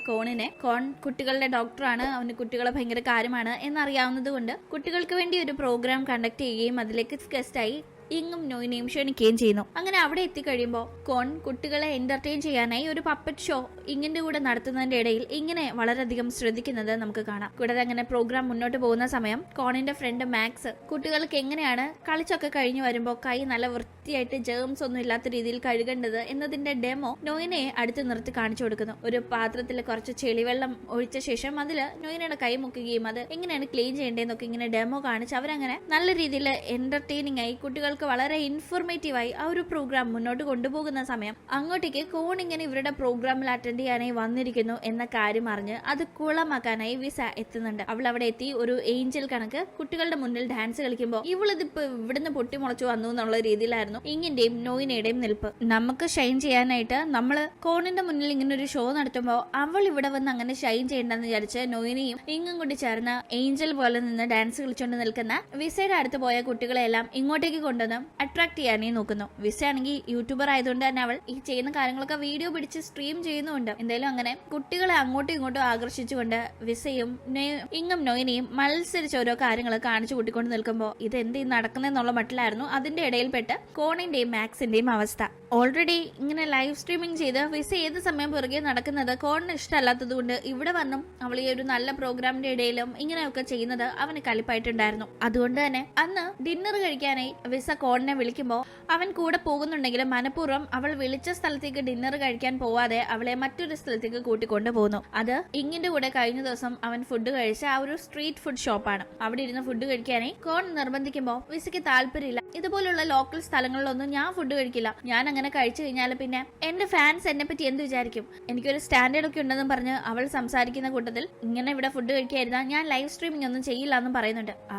കോൺ കുട്ടികളുടെ ഡോക്ടറാണ്, അവന് കുട്ടികളെ ഭയങ്കര കാര്യമാണ് എന്നറിയാവുന്നത് കൊണ്ട് കുട്ടികൾക്ക് വേണ്ടി ഒരു പ്രോഗ്രാം കണ്ടക്ട് ചെയ്യുകയും അതിലേക്ക് ഗസ്റ്റായി ഇങ്ങും നോയിനെയും ക്ഷണിക്കുകയും ചെയ്യുന്നു. അങ്ങനെ അവിടെ എത്തിക്കഴിയുമ്പോൾ കോൺ കുട്ടികളെ എന്റർടൈൻ ചെയ്യാനായി ഒരു പപ്പറ്റ് ഷോ ഇങ്ങിന്റെ കൂടെ നടത്തുന്നതിന്റെ ഇടയിൽ ഇങ്ങനെ വളരെയധികം ശ്രദ്ധിക്കുന്നത് നമുക്ക് കാണാം. കൂടാതെ അങ്ങനെ പ്രോഗ്രാം മുന്നോട്ട് പോകുന്ന സമയം കോണിന്റെ ഫ്രണ്ട് മാക്സ് കുട്ടികൾക്ക് എങ്ങനെയാണ് കളിച്ചൊക്കെ കഴിഞ്ഞു വരുമ്പോൾ കൈ നല്ല വൃത്തിയായിട്ട് ജേംസ് ഒന്നും ഇല്ലാത്ത രീതിയിൽ കഴുകേണ്ടത് എന്നതിന്റെ ഡെമോ നോയിനെ അടുത്ത് നിർത്തി കാണിച്ചു കൊടുക്കുന്നു. ഒരു പാത്രത്തിൽ കുറച്ച് ചെളിവെള്ളം ഒഴിച്ച ശേഷം അതിൽ നോയിനയുടെ കൈ മുക്കുകയും അത് എങ്ങനെയാണ് ക്ലീൻ ചെയ്യേണ്ടതെന്നൊക്കെ ഇങ്ങനെ ഡെമോ കാണിച്ച് അവരങ്ങനെ നല്ല രീതിയിൽ എന്റർടൈനിങ് ആയി കുട്ടികൾക്ക് വളരെ ഇൻഫോർമേറ്റീവായി ആ ഒരു പ്രോഗ്രാം മുന്നോട്ട് കൊണ്ടുപോകുന്ന സമയം അങ്ങോട്ടേക്ക് കോൺ ഇങ്ങനെ ഇവരുടെ പ്രോഗ്രാമിൽ അറ്റൻഡ് ചെയ്യാനായി വന്നിരിക്കുന്നു എന്ന കാര്യം അറിഞ്ഞ് അത് കുളമാക്കാനായി വിസ എത്തുന്നുണ്ട്. അവൾ അവിടെ എത്തി ഒരു ഏഞ്ചൽ കണക്ക് കുട്ടികളുടെ മുന്നിൽ ഡാൻസ് കളിക്കുമ്പോൾ ഇവളിതിപ്പോ ഇവിടുന്ന് പൊട്ടിമുളച്ചു വന്നു എന്നുള്ള രീതിയിലായിരുന്നു ഇങ്ങിന്റെയും നോയിനയുടെയും നിൽപ്പ്. നമുക്ക് ഷൈൻ ചെയ്യാനായിട്ട് നമ്മള് കോണിന്റെ മുന്നിൽ ഇങ്ങനെ ഒരു ഷോ നടത്തുമ്പോൾ അവൾ ഇവിടെ വന്ന് അങ്ങനെ ഷൈൻ ചെയ്യണ്ടെന്ന് വിചാരിച്ച് നോയിനെയും ഇങ്ങും കൂടി ചേർന്ന് ഏഞ്ചൽ പോലെ നിന്ന് ഡാൻസ് കളിച്ചുകൊണ്ട് നിൽക്കുന്ന വിസയുടെ അടുത്ത് പോയ കുട്ടികളെല്ലാം ഇങ്ങോട്ടേക്ക് കൊണ്ടുവന്ന് അട്രാക്ട് ചെയ്യാനേ നോക്കുന്നു. വിസ ആണെങ്കിൽ യൂട്യൂബർ ആയതുകൊണ്ട് തന്നെ അവൾ ഈ ചെയ്യുന്ന കാര്യങ്ങളൊക്കെ വീഡിയോ പിടിച്ച് സ്ട്രീം ചെയ്യുന്നുണ്ട്. എന്തായാലും അങ്ങനെ കുട്ടികളെ അങ്ങോട്ടും ഇങ്ങോട്ടും ആകർഷിച്ചുകൊണ്ട് വിസയും ഇങ്ങും നോയിനെയും മത്സരിച്ച് ഓരോ കാര്യങ്ങൾ കാണിച്ചു കൂട്ടിക്കൊണ്ട് നിൽക്കുമ്പോൾ ഇത് എന്ത് നടക്കുന്നെന്നുള്ള മട്ടിലായിരുന്നു അതിന്റെ ഇടയിൽപ്പെട്ട് കോണിന്റെയും മാക്സിന്റെയും അവസ്ഥ. ഓൾറെഡി ഇങ്ങനെ ലൈവ് സ്ട്രീമിംഗ് ചെയ്ത് വിസ ഏത് സമയം പുറകെ നടക്കുന്നത് കോണിന് ഇഷ്ടമല്ലാത്തത് കൊണ്ട് ഇവിടെ വന്നും അവൾ ഈ ഒരു നല്ല പ്രോഗ്രാമിന്റെ ഇടയിലും ഇങ്ങനെയൊക്കെ ചെയ്യുന്നത് അവന് കലിപ്പായിട്ടുണ്ടായിരുന്നു. അതുകൊണ്ട് തന്നെ അന്ന് ഡിന്നർ കഴിക്കാനായി വിസ കോണിനെ വിളിക്കുമ്പോൾ അവൻ കൂടെ പോകുന്നുണ്ടെങ്കിലും മനഃപൂർവ്വം അവൾ വിളിച്ച സ്ഥലത്തേക്ക് ഡിന്നർ കഴിക്കാൻ പോവാതെ അവളെ മറ്റൊരു സ്ഥലത്തേക്ക് കൂട്ടിക്കൊണ്ടു പോകുന്നു. അത് ഇങ്ങിന്റെ കൂടെ കഴിഞ്ഞ ദിവസം അവൻ ഫുഡ് കഴിച്ച ആ ഒരു സ്ട്രീറ്റ് ഫുഡ് ഷോപ്പാണ്. അവിടെ ഇരുന്ന് ഫുഡ് കഴിക്കാനായി കോൺ നിർബന്ധിക്കുമ്പോൾ വിസയ്ക്ക് താല്പര്യമില്ല. ഇതുപോലുള്ള ലോക്കൽ സ്ഥലങ്ങളിലൊന്നും ഞാൻ ഫുഡ് കഴിക്കില്ല, ഞാൻ അങ്ങനെ കഴിച്ചു കഴിഞ്ഞാൽ പിന്നെ എന്റെ ഫാൻസ് എന്നെ പറ്റി എന്ത് വിചാരിക്കും, എനിക്കൊരു സ്റ്റാൻഡേർഡ് ഒക്കെ ഉണ്ടെന്നും പറഞ്ഞ് അവൾ സംസാരിക്കുന്ന കൂട്ടത്തിൽ ഇങ്ങനെ ഇവിടെ ഫുഡ് കഴിക്കായിരുന്ന ഞാൻ ലൈവ് സ്ട്രീമിംഗ് ഒന്നും ചെയ്യില്ല എന്നും പറയുന്നുണ്ട്.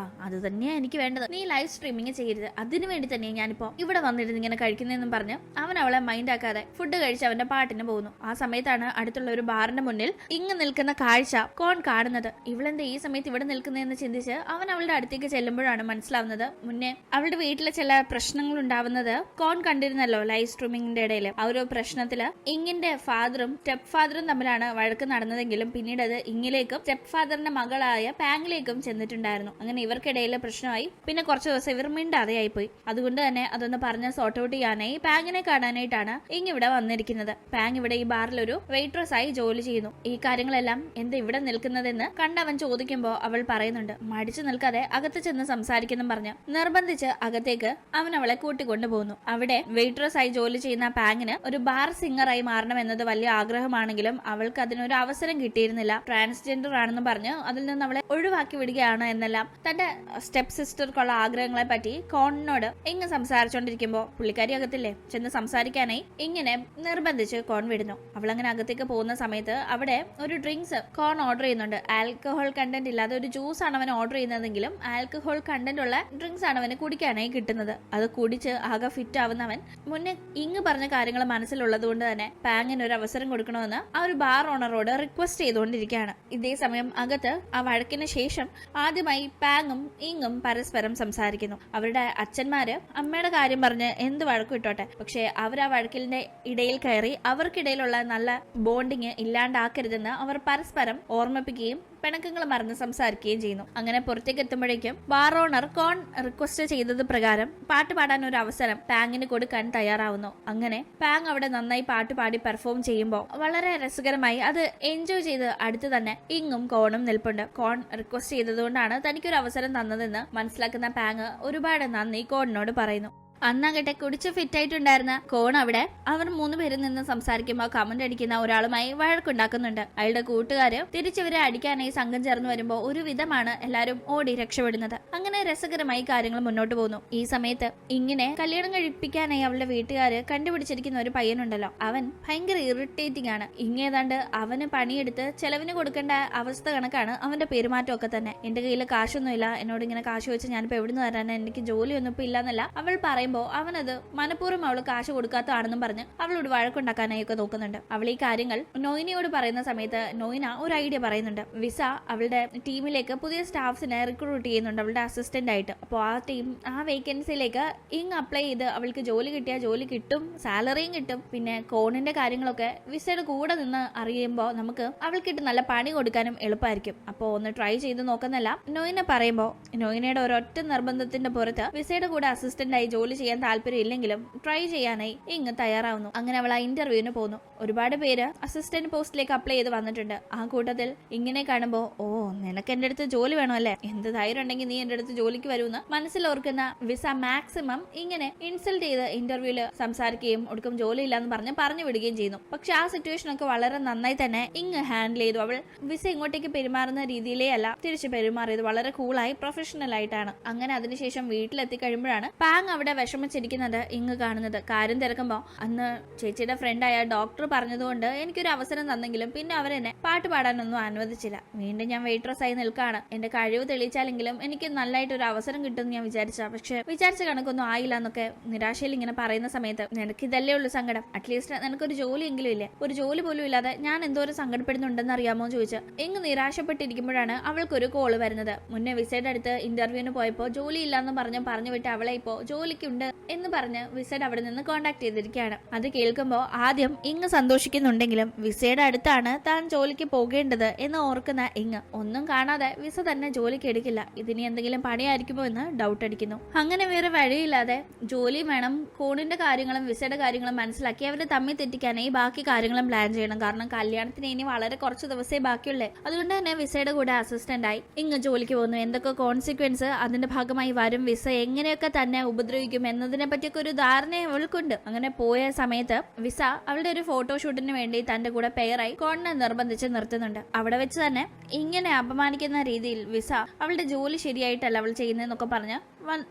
അത് തന്നെയാണ് എനിക്ക് വേണ്ടത്, നീ ലൈവ് സ്ട്രീമിംഗ് ചെയ്യരുത്, അതിനു വേണ്ടി തന്നെ ഞാനിപ്പോ ഇവിടെ വന്നിരുന്ന് ഇങ്ങനെ കഴിക്കുന്നതെന്നും പറഞ്ഞ് അവൻ അവളെ മൈൻഡ് ആക്കാതെ ഫുഡ് കഴിച്ച് അവന്റെ പാട്ടിന് പോകുന്നു. ആ സമയത്താണ് അടുത്തുള്ള ഒരു ബാറിന്റെ മുന്നിൽ ഇങ്ങ് നിൽക്കുന്ന കാഴ്ച കോൺ കാണുന്നത്. ഇവളെന്താ ഈ സമയത്ത് ഇവിടെ നിൽക്കുന്നതെന്ന് ചിന്തിച്ച് അവൻ അവളുടെ അടുത്തേക്ക് ചെല്ലുമ്പോഴാണ് മനസ്സിലാവുന്നത് മുന്നേ അവളുടെ വീട്ടിലെ ചില പ്രശ്നങ്ങൾ ഉണ്ടാവുന്നത് കോൺ കണ്ടിരുന്നല്ലോ ലൈവ് സ്ട്രീമിംഗിന്റെ ഇടയിൽ. ആ ഒരു പ്രശ്നത്തില് ഇങ്ങിന്റെ ഫാദറും സ്റ്റെപ്പ് ഫാദറും തമ്മിലാണ് വഴക്ക് നടന്നതെങ്കിലും പിന്നീട് അത് ഇങ്ങിലേക്കും സ്റ്റെപ്പ് ഫാദറിന്റെ മകളായ പാങ്ങിലേക്കും ചെന്നിട്ടുണ്ടായിരുന്നു. അങ്ങനെ ഇവർക്കിടയിൽ പ്രശ്നമായി. പിന്നെ കുറച്ച് ദിവസം ഇവർ മിണ്ടാതെയായി പോയി. അതുകൊണ്ട് തന്നെ അതൊന്ന് പറഞ്ഞ് സോർട്ട് ഔട്ട് ചെയ്യാനായി പാങ്ങിനെ കാണാനായിട്ടാണ് ഇങ് ഇവിടെ വന്നിരിക്കുന്നത്. പാങ് ഇവിടെ ഈ ബാറിൽ ഒരു വെയിട്രസ് ആയി ജോലി ചെയ്യുന്നു. ഈ കാര്യങ്ങളെല്ലാം എന്താ ഇവിടെ നിൽക്കുന്നതെന്ന് കണ്ടവൻ ചോദിക്കുമ്പോൾ അവൾ പറയുന്നുണ്ട്. മടിച്ചു നിൽക്കാതെ അകത്ത് ചെന്ന് സംസാരിക്കുന്നു പറഞ്ഞ് നിർബന്ധിച്ച് അകത്തേക്ക് അവൻ അവളെ കൂട്ടിക്കൊണ്ടു പോകുന്നു. അവിടെ വെയിട്രസ് ആയി ജോലി ചെയ്യുന്ന പാങ്ങിന് ഒരു ബാർ സിംഗറായി മാറണം എന്നത് വലിയ ആഗ്രഹമാണെങ്കിലും അവൾക്ക് അതിനൊരു അവസരം കിട്ടിയിരുന്നില്ല. ട്രാൻസ്ജെൻഡർ ആണെന്ന് പറഞ്ഞ് അതിൽ നിന്ന് അവളെ ഒഴിവാക്കി വിടുകയാണ് എന്നെല്ലാം തന്റെ സ്റ്റെപ്പ് സിസ്റ്റർക്കുള്ള ആഗ്രഹങ്ങളെ പറ്റി കോണിനോട് കോണിനോട് ഇങ്ങ് സംസാരിച്ചോണ്ടിരിക്കുമ്പോ പുള്ളിക്കാരി അകത്തില്ലേ ചെന്ന് സംസാരിക്കാനായി ഇങ്ങനെ നിർബന്ധിച്ച് കോൺ വിടുന്നു. അവളങ്ങനെ അകത്തേക്ക് പോകുന്ന സമയത്ത് അവിടെ ഒരു ഡ്രിങ്ക്സ് കോൺ ഓർഡർ ചെയ്യുന്നുണ്ട്. ആൽക്കഹോൾ കണ്ടന്റ് ഇല്ലാതെ ഒരു ജ്യൂസ് ആണ് അവൻ ഓർഡർ ചെയ്യുന്നതെങ്കിലും ആൽക്കഹോൾ കണ്ടന്റ് ഉള്ള ഡ്രിങ്ക്സ് ആണ് അവന് കുടിക്കാനായി കിട്ടുന്നത്. അത് കുടിച്ച് ആകെ ഫിറ്റ് ആവുന്നവൻ മുന്നേ ഇങ്ങ് പറഞ്ഞ കാര്യങ്ങൾ മനസ്സിലുള്ളത് കൊണ്ട് തന്നെ പാങ്ങിന് ഒരു അവസരം കൊടുക്കണമെന്ന് ആ ഒരു ബാർ ഓണറോട് റിക്വസ്റ്റ് ചെയ്തുകൊണ്ടിരിക്കുകയാണ്. ഇതേ സമയം അകത്ത് ആ വഴക്കിന് ശേഷം ആദ്യമായി പാങ്ങും ഇങ്ങും പരസ്പരം സംസാരിക്കുന്നു. അവരുടെ അച്ഛന്മാര് അമ്മയുടെ കാര്യം പറഞ്ഞ് എന്ത് വഴക്കും ഇട്ടോട്ടെ, പക്ഷെ അവർ ആ വഴക്കിലിന്റെ ഇടയിൽ കയറി അവർക്കിടയിലുള്ള നല്ല ബോണ്ടിങ് ഇല്ലാണ്ടാക്കരുതെന്ന് അവർ പരസ്പരം ഓർമ്മിപ്പിക്കുകയും പിണക്കങ്ങൾ മറന്ന് സംസാരിക്കുകയും ചെയ്യുന്നു. അങ്ങനെ പുറത്തേക്ക് എത്തുമ്പോഴേക്കും ബാർ ഓണർ കോൺ റിക്വസ്റ്റ് ചെയ്തത് പ്രകാരം പാട്ട് പാടാൻ ഒരു അവസരം പാങ്ങിന് കൊടുക്കാൻ തയ്യാറാവുന്നു. അങ്ങനെ പാങ് അവിടെ നന്നായി പാട്ട് പാടി പെർഫോം ചെയ്യുമ്പോൾ വളരെ രസകരമായി അത് എൻജോയ് ചെയ്ത് അടുത്ത് തന്നെ ഇങ്ങും കോണും നിൽപ്പുണ്ട്. കോൺ റിക്വസ്റ്റ് ചെയ്തതുകൊണ്ടാണ് തനിക്കൊരു അവസരം തന്നതെന്ന് മനസ്സിലാക്കുന്ന പാങ് ഒരുപാട് നന്ദി കോണിനോട് പറയുന്നു. അന്നാകട്ടെ കുടിച്ച് ഫിറ്റ് ആയിട്ടുണ്ടായിരുന്ന കോൺ അവിടെ അവർ 3 പേരിൽ നിന്ന് സംസാരിക്കുമ്പോൾ കമന്റ് അടിക്കുന്ന ഒരാളുമായി വഴക്കുണ്ടാക്കുന്നുണ്ട്. അയാളുടെ കൂട്ടുകാര് തിരിച്ചിവരെ അടിക്കാനായി സംഘം ചേർന്ന് വരുമ്പോൾ ഒരു വിധമാണ് എല്ലാരും ഓടി രക്ഷപ്പെടുന്നത്. അങ്ങനെ രസകരമായി കാര്യങ്ങൾ മുന്നോട്ട് പോകുന്നു. ഈ സമയത്ത് ഇങ്ങനെ കല്യാണം കഴിപ്പിക്കാനായി അവളുടെ വീട്ടുകാര് കണ്ടുപിടിച്ചിരിക്കുന്ന ഒരു പയ്യനുണ്ടല്ലോ, അവൻ ഭയങ്കര ഇറിറ്റേറ്റിംഗ് ആണ്. ഇങ്ങേതാണ്ട് അവന് പണിയെടുത്ത് ചെലവിന് കൊടുക്കേണ്ട അവസ്ഥ കണക്കാണ് അവന്റെ പെരുമാറ്റമൊക്കെ തന്നെ. എന്റെ കയ്യിൽ കാശൊന്നുമില്ല, എന്നോട് ഇങ്ങനെ കാശ് വെച്ച് ഞാനിപ്പോ എവിടുന്ന് തരാൻ, എനിക്ക് ജോലിയൊന്നും ഇപ്പൊ ഇല്ലാന്നല്ല അവൾ പറയുമ്പോൾ അവനത് മനഃപൂർവ്വം അവള് കാശ് കൊടുക്കാത്തതാണെന്നും പറഞ്ഞ് അവളോട് വഴക്കുണ്ടാക്കാനായി ഒക്കെ നോക്കുന്നുണ്ട്. അവൾ ഈ കാര്യങ്ങൾ നോയിനയോട് പറയുന്ന സമയത്ത് നോയിന ഒരു ഐഡിയ പറയുന്നുണ്ട്. വിസ അവളുടെ ടീമിലേക്ക് പുതിയ സ്റ്റാഫ്സിനെ റിക്രൂട്ട് ചെയ്യുന്നുണ്ട് അവളുടെ അസിസ്റ്റന്റ് ആയിട്ട്. അപ്പോൾ ആ വേക്കൻസിയിലേക്ക് ഇങ് അപ്ലൈ ചെയ്ത് അവൾക്ക് ജോലി കിട്ടിയാൽ ജോലി കിട്ടും, സാലറിയും കിട്ടും. പിന്നെ കോണിന്റെ കാര്യങ്ങളൊക്കെ വിസയുടെ കൂടെ നിന്ന് അറിയുമ്പോൾ നമുക്ക് അവൾക്കിട്ട് നല്ല പണി കൊടുക്കാനും എളുപ്പമായിരിക്കും. അപ്പോൾ ഒന്ന് ട്രൈ ചെയ്ത് നോക്കുന്നല്ല നോയിന പറയുമ്പോൾ നോയിനയുടെ ഒരൊറ്റ നിർബന്ധത്തിന്റെ പുറത്ത് വിസയുടെ കൂടെ അസിസ്റ്റന്റ് ആയി ജോലി ചെയ്യാൻ താല്പര്യം ഇല്ലെങ്കിലും ട്രൈ ചെയ്യാനായി ഇങ്ങ് തയ്യാറാവുന്നു. അങ്ങനെ അവൾ ആ ഇന്റർവ്യൂവിന് പോകുന്നു. ഒരുപാട് പേര് അസിസ്റ്റന്റ് പോസ്റ്റിലേക്ക് അപ്ലൈ ചെയ്ത് വന്നിട്ടുണ്ട്. ആ കൂട്ടത്തിൽ ഇങ്ങനെ കാണുമ്പോ ഓ നിനക്ക് എന്റെ അടുത്ത് ജോലി വേണോ അല്ലേ, എന്ത് ധൈര്യം ഉണ്ടെങ്കിൽ നീ എന്റെ അടുത്ത് ജോലിക്ക് വരുമെന്ന് മനസ്സിലോർക്കുന്ന വിസ മാക്സിമം ഇങ്ങനെ ഇൻസൾട്ട് ചെയ്ത് ഇന്റർവ്യൂല് സംസാരിക്കുകയും ഒടുക്കം ജോലി ഇല്ലാന്ന് പറഞ്ഞു വിടുകയും ചെയ്യുന്നു. പക്ഷെ ആ സിറ്റുവേഷൻ ഒക്കെ വളരെ നന്നായി തന്നെ ഇങ്ങ് ഹാൻഡിൽ ചെയ്തു. അവൾ വിസ ഇങ്ങോട്ടേക്ക് പെരുമാറുന്ന രീതിയിലേ അല്ല തിരിച്ച് പെരുമാറിയത്, വളരെ കൂളായി പ്രൊഫഷണൽ ആയിട്ടാണ്. അങ്ങനെ അതിനുശേഷം വീട്ടിലെത്തി കഴിയുമ്പോഴാണ് പാങ് അവിടെ വിഷമിച്ചിരിക്കുന്നത് ഇങ്ങ് കാണുന്നത്. കാര്യം തിരക്കുമ്പോ അന്ന് ചേച്ചിയുടെ ഫ്രണ്ടായ ഡോക്ടർ പറഞ്ഞതുകൊണ്ട് എനിക്കൊരു അവസരം തന്നെങ്കിലും പിന്നെ അവരെന്നെ പാട്ട് പാടാനൊന്നും അനുവദിച്ചില്ല. വീണ്ടും ഞാൻ വെയിട്രസ് ആയി നിൽക്കാണ്. എന്റെ കഴിവ് തെളിയിച്ചാലെങ്കിലും എനിക്ക് നല്ലതായിട്ട് ഒരു അവസരം കിട്ടുമെന്ന് ഞാൻ പക്ഷെ വിചാരിച്ച കണക്കൊന്നും ആയില്ല എന്നൊക്കെ നിരാശയിൽ ഇങ്ങനെ പറയുന്ന സമയത്ത് നിനക്ക് ഇതല്ലേ ഉള്ളു സങ്കടം, അറ്റ്ലീസ്റ്റ് നിനക്കൊരു ജോലിയെങ്കിലും ഇല്ലേ, ഒരു ജോലി പോലും ഇല്ലാതെ ഞാൻ എന്തോരം സങ്കടപ്പെടുന്നുണ്ടെന്ന് അറിയാമോ എന്ന് ചോദിച്ച് ഇങ്ങ് നിരാശപ്പെട്ടിരിക്കുമ്പോഴാണ് അവൾക്കൊരു കോള് വരുന്നത്. മുന്നേ വിസയുടെ അടുത്ത് ഇന്റർവ്യൂവിന് പോയപ്പോ ജോലി ഇല്ലാന്ന് പറഞ്ഞു വിട്ട് അവളെ ഇപ്പോ ജോലിക്കുണ്ട് എന്ന് പറഞ്ഞ് വിസയുടെ അവിടെ നിന്ന് കോണ്ടാക്ട് ചെയ്തിരിക്കുകയാണ്. അത് കേൾക്കുമ്പോൾ ആദ്യം ഇങ്ങ് സന്തോഷിക്കുന്നുണ്ടെങ്കിലും വിസയുടെ അടുത്താണ് താൻ ജോലിക്ക് പോകേണ്ടത് എന്ന് ഓർക്കുന്ന ഇങ്ങ് ഒന്നും കാണാതെ വിസ തന്നെ ജോലിക്ക് എടുക്കില്ല. ഇതിനി എന്തെങ്കിലും പണിയായിരിക്കുമോ എന്ന് ഡൗട്ട് അടിക്കുന്നു. അങ്ങനെ വേറെ വഴിയില്ലാതെ ജോലി വേണം, കോണിന്റെ കാര്യങ്ങളും വിസയുടെ കാര്യങ്ങളും മനസ്സിലാക്കി അവരെ തമ്മിൽ തെറ്റിക്കാനായി ബാക്കി കാര്യങ്ങളും പ്ലാൻ ചെയ്യണം. കാരണം കല്യാണത്തിന് ഇനി വളരെ കുറച്ച് ദിവസമേ ബാക്കിയുള്ളേ. അതുകൊണ്ട് തന്നെ വിസയുടെ കൂടെ അസിസ്റ്റന്റ് ആയി ഇങ്ങ് ജോലിക്ക് പോകുന്നു. എന്തൊക്കെ കോൺസിക്വൻസ് അതിന്റെ ഭാഗമായി വരും, വിസ എങ്ങനെയൊക്കെ തന്നെ ഉപദ്രവിക്കും എന്നതിനെ പറ്റിയൊക്കെ ഒരു ധാരണ അവൾക്കുണ്ട്. അങ്ങനെ പോയ സമയത്ത് വിസ അവളുടെ ഒരു ഫോട്ടോഷൂട്ടിന് വേണ്ടി തന്റെ കൂടെ പെയറായി കോണിനെ നിർബന്ധിച്ച് നിർത്തുന്നുണ്ട്. അവിടെ വെച്ച് തന്നെ ഇങ്ങനെ അപമാനിക്കുന്ന രീതിയിൽ വിസ അവളുടെ ജോലി ശരിയായിട്ടല്ല അവൾ ചെയ്യുന്നതെന്നൊക്കെ പറഞ്ഞ്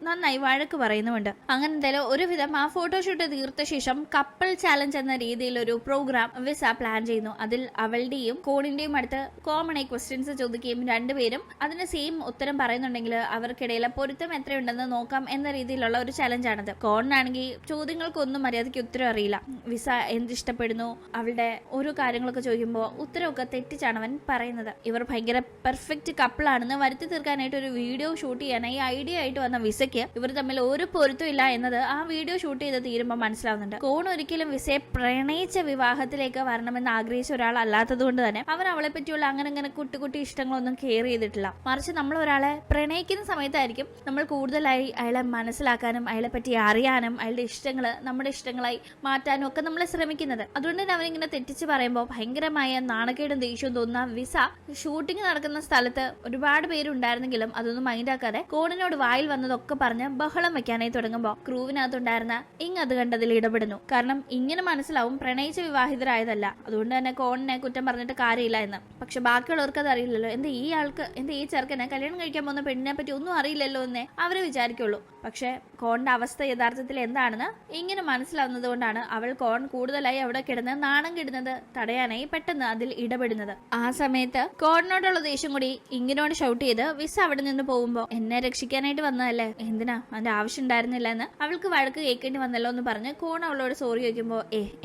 നന്നായി വഴക്ക് പറയുന്നുമുണ്ട്. അങ്ങനെ എന്തായാലും ഒരുവിധം ആ ഫോട്ടോഷൂട്ട് തീർത്ത ശേഷം കപ്പിൾ ചാലഞ്ച് എന്ന രീതിയിൽ ഒരു പ്രോഗ്രാം വിസ പ്ലാൻ ചെയ്യുന്നു. അതിൽ അവളുടെയും കോണിന്റെയും അടുത്ത് കോമൺ ആയി ക്വസ്റ്റ്യൻസ് ചോദിക്കുകയും രണ്ടുപേരും അതിന് സെയിം ഉത്തരം പറയുന്നുണ്ടെങ്കിൽ അവർക്കിടയിലെ പൊരുത്തം എത്രയുണ്ടെന്ന് നോക്കാം എന്ന രീതിയിലുള്ള ഒരു ചലഞ്ചാണത്. കോണിനാണെങ്കിൽ ചോദ്യങ്ങൾക്കൊന്നും മര്യാദയ്ക്ക് ഉത്തരം അറിയില്ല. വിസ എന്തിഷ്ടപ്പെടുന്നു, അവളുടെ ഓരോ കാര്യങ്ങളൊക്കെ ചോദിക്കുമ്പോൾ ഉത്തരവൊക്കെ തെറ്റിച്ചാണ് അവൻ പറയുന്നത്. ഇവർ ഭയങ്കര പെർഫെക്റ്റ് കപ്പിളാണെന്ന് വരുത്തി തീർക്കാനായിട്ട് ഒരു വീഡിയോ ഷൂട്ട് ചെയ്യാനായി ഐഡിയ ആയിട്ട് വന്ന വിസയ്ക്ക് ഇവർ തമ്മിൽ ഒരു പൊരുത്തം ഇല്ല എന്നത് ആ വീഡിയോ ഷൂട്ട് ചെയ്ത് തീരുമ്പോൾ മനസ്സിലാവുന്നുണ്ട്. കോൺ ഒരിക്കലും വിസയെ പ്രണയിച്ച വിവാഹത്തിലേക്ക് വരണമെന്ന് ആഗ്രഹിച്ച ഒരാളല്ലാത്തത് കൊണ്ട് തന്നെ അവൻ അവളെ പറ്റിയുള്ള അങ്ങനെ കുട്ടി ഇഷ്ടങ്ങളൊന്നും കെയർ ചെയ്തിട്ടില്ല. മറിച്ച് നമ്മൾ ഒരാളെ പ്രണയിക്കുന്ന സമയത്തായിരിക്കും നമ്മൾ കൂടുതലായി അയാളെ മനസ്സിലാക്കാനും അയാളെ പറ്റി അറിയാനും അയാളുടെ ഇഷ്ടങ്ങൾ നമ്മുടെ ഇഷ്ടങ്ങളായി മാറ്റാനും ഒക്കെ നമ്മൾ ശ്രമിക്കുന്നത്. അതുകൊണ്ട് തന്നെ അവനിങ്ങനെ തെറ്റിച്ച് പറയുമ്പോൾ ഭയങ്കരമായ നാണക്കേടും ദേഷ്യവും തോന്നുന്ന വിസ ഷൂട്ടിംഗ് നടക്കുന്ന സ്ഥലത്ത് ഒരുപാട് പേരുണ്ടായിരുന്നെങ്കിലും അതൊന്നും മൈൻഡാക്കാതെ കോണിനോട് വായിൽ വന്നത് പറയാനുള്ളതൊക്കെ പറഞ്ഞ് ബഹളം വെക്കാനായി തുടങ്ങുമ്പോ ക്രൂവിനകത്തുണ്ടായിരുന്ന ഇങ് അത് കണ്ടതിൽ ഇടപെടുന്നു. കാരണം ഇങ്ങനെ മനസ്സിലാവും പ്രണയിച്ച വിവാഹിതരായതല്ല, അതുകൊണ്ട് തന്നെ കോണിനെ കുറ്റം പറഞ്ഞിട്ട് കാര്യമില്ല എന്ന്. പക്ഷെ ബാക്കിയുള്ളവർക്ക് അത് അറിയില്ലല്ലോ. എന്താ ഈ ചെറുക്കനെ കല്യാണം കഴിക്കാൻ പോകുന്ന പെണ്ണിനെ പറ്റി ഒന്നും അറിയില്ലല്ലോ എന്നേ അവരെ വിചാരിക്കുള്ളൂ. പക്ഷെ കോണിന്റെ അവസ്ഥ യഥാർത്ഥത്തിൽ എന്താണെന്ന് ഇങ്ങനെ മനസ്സിലാവുന്നത് കൊണ്ടാണ് അവൾ കോൺ കൂടുതലായി അവിടെ കിടന്ന് നാണം കിടുന്നത് തടയാനായി പെട്ടെന്ന് അതിൽ ഇടപെടുന്നത്. ആ സമയത്ത് കോണിനോടുള്ള ദേഷ്യം കൂടി ഇങ്ങിനോട് ഷൗട്ട് ചെയ്ത് വിസ അവിടെ നിന്ന് പോകുമ്പോ എന്നെ രക്ഷിക്കാനായിട്ട് വന്നതല്ലേ, എന്തിനാ അതിന്റെ ആവശ്യം ഉണ്ടായിരുന്നില്ല എന്ന് അവൾക്ക് വഴക്ക് കേൾക്കേണ്ടി വന്നല്ലോ എന്ന് പറഞ്ഞ് കോൺ അവളോട് സോറി ചോദിക്കുമ്പോ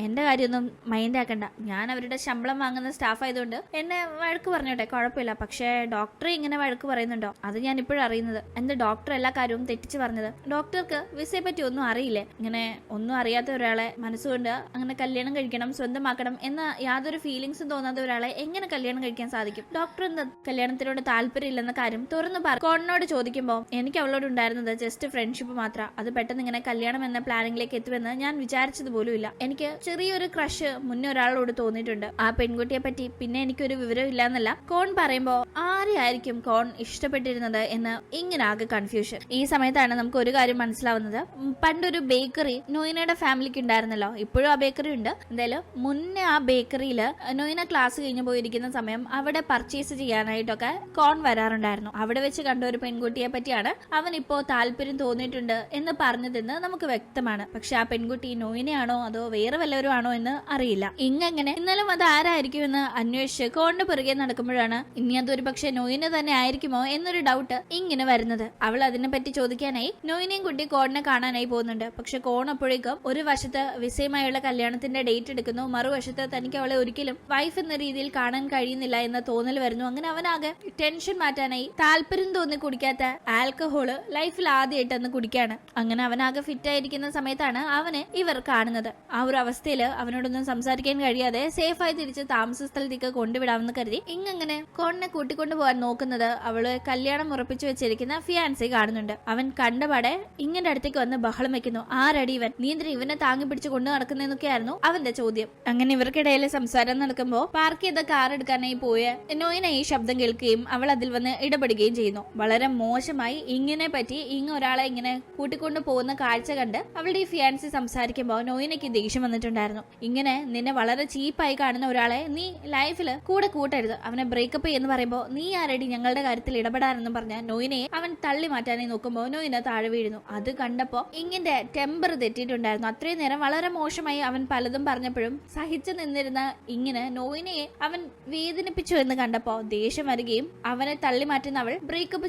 എന്റെ കാര്യമൊന്നും മൈൻഡ് ആക്കണ്ട, ഞാൻ അവരുടെ ശമ്പളം വാങ്ങുന്ന സ്റ്റാഫ് ആയതുകൊണ്ട് എന്നെ വഴക്ക് പറഞ്ഞോട്ടെ, കുഴപ്പമില്ല. പക്ഷേ ഡോക്ടറെ ഇങ്ങനെ വഴക്ക് പറയുന്നുണ്ടോ, അത് ഞാൻ ഇപ്പോഴും അറിയുന്നത്. എന്റെ ഡോക്ടർ എല്ലാ കാര്യവും തെറ്റിച്ച് പറഞ്ഞത്. ഡോക്ടർക്ക് വിസയെ പറ്റി ഒന്നും അറിയില്ലേ, ഇങ്ങനെ ഒന്നും അറിയാത്ത ഒരാളെ മനസ്സുകൊണ്ട് അങ്ങനെ കല്യാണം കഴിക്കണം സ്വന്തമാക്കണം എന്ന യാതൊരു ഫീലിങ്സും തോന്നാത്ത ഒരാളെ എങ്ങനെ കല്യാണം കഴിക്കാൻ സാധിക്കും? ഡോക്ടർ എന്താ കല്യാണത്തിനോട് താല്പര്യമില്ലെന്ന കാര്യം തുറന്നു കോണിനോട് ചോദിക്കുമ്പോൾ എനിക്ക് അവളോട് ഉണ്ടായിരുന്നത് ജസ്റ്റ് ഫ്രണ്ട്ഷിപ്പ് മാത്രം, അത് പെട്ടെന്ന് ഇങ്ങനെ കല്യാണം എന്ന പ്ലാനിങ്ങിലേക്ക് എത്തുമെന്ന് ഞാൻ വിചാരിച്ചത് പോലും ഇല്ല. എനിക്ക് ചെറിയൊരു ക്രഷ് മുന്നേ ഒരാളോട് തോന്നിയിട്ടുണ്ട്, ആ പെൺകുട്ടിയെ പറ്റി പിന്നെ എനിക്കൊരു വിവരം ഇല്ല എന്നല്ല കോൺ പറയുമ്പോ ആരെയായിരിക്കും കോൺ ഇഷ്ടപ്പെട്ടിരുന്നത് എന്ന് ഇങ്ങനെ ആകെ കൺഫ്യൂഷൻ. ഈ സമയത്താണ് നമുക്ക് ഒരു കാര്യം മനസ്സിലാവുന്നത്. പണ്ടൊരു ബേക്കറി നോയിനയുടെ ഫാമിലിക്ക് ഉണ്ടായിരുന്നല്ലോ, ഇപ്പോഴും ആ ബേക്കറി ഉണ്ട്. എന്തായാലും മുന്നേ ആ ബേക്കറിയിൽ നോയിന ക്ലാസ് കഴിഞ്ഞ് പോയിരിക്കുന്ന സമയം അവിടെ പർച്ചേസ് ചെയ്യാനായിട്ടൊക്കെ കോൺ വരാറുണ്ടായിരുന്നു. അവിടെ വെച്ച് കണ്ട ഒരു പെൺകുട്ടിയെ പറ്റിയാണ് അവൻ ഇപ്പോ താല്പര്യം തോന്നിയിട്ടുണ്ട് എന്ന് പറഞ്ഞതെന്ന് നമുക്ക് വ്യക്തമാണ്. പക്ഷെ ആ പെൺകുട്ടി നോയിനയാണോ അതോ വേറെ വല്ലവരും ആണോ എന്ന് അറിയില്ല. ഇങ്ങനെ ഇന്നലും അത് ആരായിരിക്കും എന്ന് അന്വേഷിച്ച് കോണിന്റെ പുറകെ നടക്കുമ്പോഴാണ് ഇനി അതൊരു പക്ഷെ നോയിന തന്നെ ആയിരിക്കുമോ എന്നൊരു ഡൗട്ട് ഇങ്ങനെ വരുന്നത്. അവൾ അതിനെ പറ്റി ചോദിക്കാനായി നോയിനെയും കുട്ടി കോണിനെ കാണാനായി പോകുന്നുണ്ട്. പക്ഷെ കോൺ അപ്പോഴേക്കും ഒരു വശത്ത് വിസയുമായുള്ള കല്യാണത്തിന്റെ ഡേറ്റ് എടുക്കുന്നു, മറുവശത്ത് തനിക്ക് അവളെ ഒരിക്കലും വൈഫ് എന്ന രീതിയിൽ കാണാൻ കഴിയുന്നില്ല എന്ന തോന്നൽ വരുന്നു. അങ്ങനെ അവനാകെ ടെൻഷൻ മാറ്റാനായി താല്പര്യം തോന്നി കുടിക്കാത്ത ആൽക്കഹോള് ലൈഫിൽ ആദ്യമായിട്ട് അന്ന് കുടിക്കാണ്. അങ്ങനെ അവനാകെ ഫിറ്റ് ആയിരിക്കുന്ന സമയത്താണ് അവനെ ഇവർ കാണുന്നത്. ആ ഒരു അവസ്ഥയിൽ അവനോടൊന്നും സംസാരിക്കാൻ കഴിയാതെ സേഫായി തിരിച്ച് താമസ സ്ഥലത്തേക്ക് കൊണ്ടുവിടാമെന്ന് കരുതി ഇങ്ങനെ കോണിനെ കൂട്ടിക്കൊണ്ടു പോകാൻ നോക്കുന്നത് അവള് കല്യാണം ഉറപ്പിച്ചു വെച്ചിരിക്കുന്ന ഫിയാൻസെ കാണുന്നുണ്ട്. അവൻ കണ്ടപാടെ ഇങ്ങനെ അടുത്തേക്ക് വന്ന് ബഹളം വെക്കുന്നു. ആരടി ഇവൻ, നീ എന്തിനാ ഇവനെ താങ്ങി പിടിച്ച് കൊണ്ടു നടക്കുന്നതെന്നൊക്കെയായിരുന്നു അവന്റെ ചോദ്യം. അങ്ങനെ ഇവർക്കിടയിൽ സംസാരം നടക്കുമ്പോ പാർക്ക് ചെയ്ത കാർ എടുക്കാനായി പോയ നോയിന ഈ ശബ്ദം കേൾക്കുകയും അവൾ അതിൽ വന്ന് ഇടപെടുകയും ചെയ്യുന്നു. വളരെ മോശമായി ഇങ്ങനെ പറ്റി ഒരാളെ ഇങ്ങനെ കൂട്ടിക്കൊണ്ടു പോകുന്ന കാഴ്ച കണ്ട് അവളുടെ ഈ ഫിയാൻസി സംസാരിക്കുമ്പോ നോയിനയ്ക്ക് ദേഷ്യം വന്നിട്ടുണ്ടായിരുന്നു. ഇങ്ങനെ നിന്നെ വളരെ ചീപ്പായി കാണുന്ന ഒരാളെ നീ ലൈഫില് കൂടെ കൂട്ടരുത്, അവനെ ബ്രേക്കപ്പ് എന്ന് പറയുമ്പോ നീ ആരടി ഞങ്ങളുടെ കാര്യത്തിൽ ഇടപെടാനെന്നും പറഞ്ഞ നോയിനയെ അവൻ തള്ളി മാറ്റാനായി നോക്കുമ്പോ നോയിന താഴെ വീഴുന്നു. അത് കണ്ടപ്പോ ഇങ്ങിന്റെ ടെമ്പർ തെറ്റിയിട്ടുണ്ടായിരുന്നു. അത്രയും നേരം വളരെ മോശമായി അവൻ പലതും പറഞ്ഞപ്പോഴും സഹിച്ചു നിന്നിരുന്ന ഇങ്ങനെ നോയിനയെ അവൻ വേദനിപ്പിച്ചു എന്ന് കണ്ടപ്പോ ദേഷ്യം വരികയും അവനെ തള്ളി മാറ്റുന്ന അവൾ ബ്രേക്കപ്പ്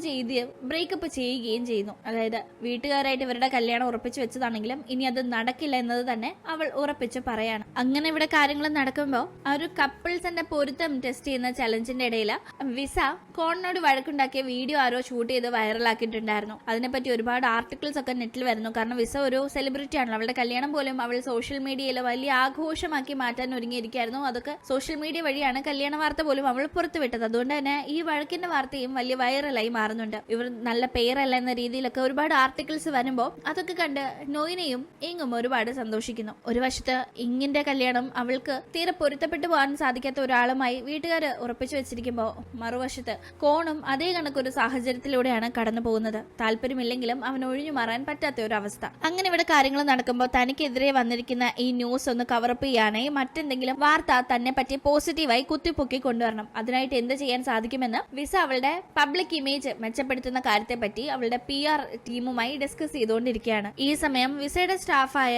ചെയ്യുകയും ചെയ്യുന്നു. അതായത് വീട്ടുകാരായിട്ട് ഇവരുടെ കല്യാണം ഉറപ്പിച്ചു വെച്ചതാണെങ്കിലും ഇനി അത് നടക്കില്ല എന്നത് തന്നെ അവൾ ഉറപ്പിച്ച് പറയാണ്. അങ്ങനെ ഇവിടെ കാര്യങ്ങൾ നടക്കുമ്പോ ആ ഒരു കപ്പിൾസിന്റെ പൊരുത്തം ടെസ്റ്റ് ചെയ്യുന്ന ചലഞ്ചിന്റെ ഇടയിൽ വിസ കോണിനോട് വഴക്കുണ്ടാക്കിയ വീഡിയോ ആരോ ഷൂട്ട് ചെയ്ത് വൈറലാക്കിയിട്ടുണ്ടായിരുന്നു. അതിനെപ്പറ്റി ഒരുപാട് ആർട്ടിക്കിൾസ് ഒക്കെ നെറ്റിൽ വരുന്നു. കാരണം വിസ ഒരു സെലിബ്രിറ്റി ആണല്ലോ, അവളുടെ കല്യാണം പോലും അവൾ സോഷ്യൽ മീഡിയയിൽ വലിയ ആഘോഷമാക്കി മാറ്റാൻ ഒരുങ്ങിയിരിക്കുകയായിരുന്നു. അതൊക്കെ സോഷ്യൽ മീഡിയ വഴിയാണ് കല്യാണ വാർത്ത പോലും അവൾ പുറത്തുവിട്ടത്. അതുകൊണ്ട് തന്നെ ഈ വഴക്കിന്റെ വാർത്തയും വലിയ വൈറലായി മാറുന്നുണ്ട്. ഇവർ നല്ല പേരല്ല എന്ന രീതിയിലൊക്കെ ഒരുപാട് ആർട്ടിക്കിൾസ് വരുമ്പോൾ അതൊക്കെ കണ്ട് നോയിനയും ഇങ്ങും ഒരുപാട് സന്തോഷിക്കുന്നു. ഒരു വശത്ത് ഇങ്ങിന്റെ കല്യാണം അവൾക്ക് തീരെ പൊരുത്തപ്പെട്ടു പോകാൻ സാധിക്കാത്ത ഒരാളുമായി വീട്ടുകാർ ഉറപ്പിച്ചു വെച്ചിരിക്കുമ്പോൾ മറുവശത്ത് കോണും അതേ കണക്കൊരു സാഹചര്യത്തിലൂടെയാണ് കടന്നു പോകുന്നത്. താല്പര്യമില്ലെങ്കിലും അവൻ ഒഴിഞ്ഞു മാറാൻ പറ്റാത്ത ഒരു അവസ്ഥ. അങ്ങനെ ഇവിടെ കാര്യങ്ങൾ നടക്കുമ്പോൾ തനിക്കെതിരെ വന്നിരിക്കുന്ന ഈ ന്യൂസ് ഒന്ന് കവറപ്പ് ചെയ്യാനായി മറ്റെന്തെങ്കിലും വാർത്ത തന്നെ പറ്റി പോസിറ്റീവായി കുത്തിപ്പൊക്കി കൊണ്ടുവരണം. അതിനായിട്ട് എന്ത് ചെയ്യാൻ സാധിക്കുമെന്ന് വിസ അവളുടെ പബ്ലിക് ഇമേജ് മെച്ചപ്പെടുത്തുന്ന കാര്യത്തെ പറ്റി അവളുടെ PR ടീമുമായി ഡിസ്കസ് ചെയ്തുകൊണ്ടിരിക്കുകയാണ്. ഈ സമയം വിസയുടെ സ്റ്റാഫായ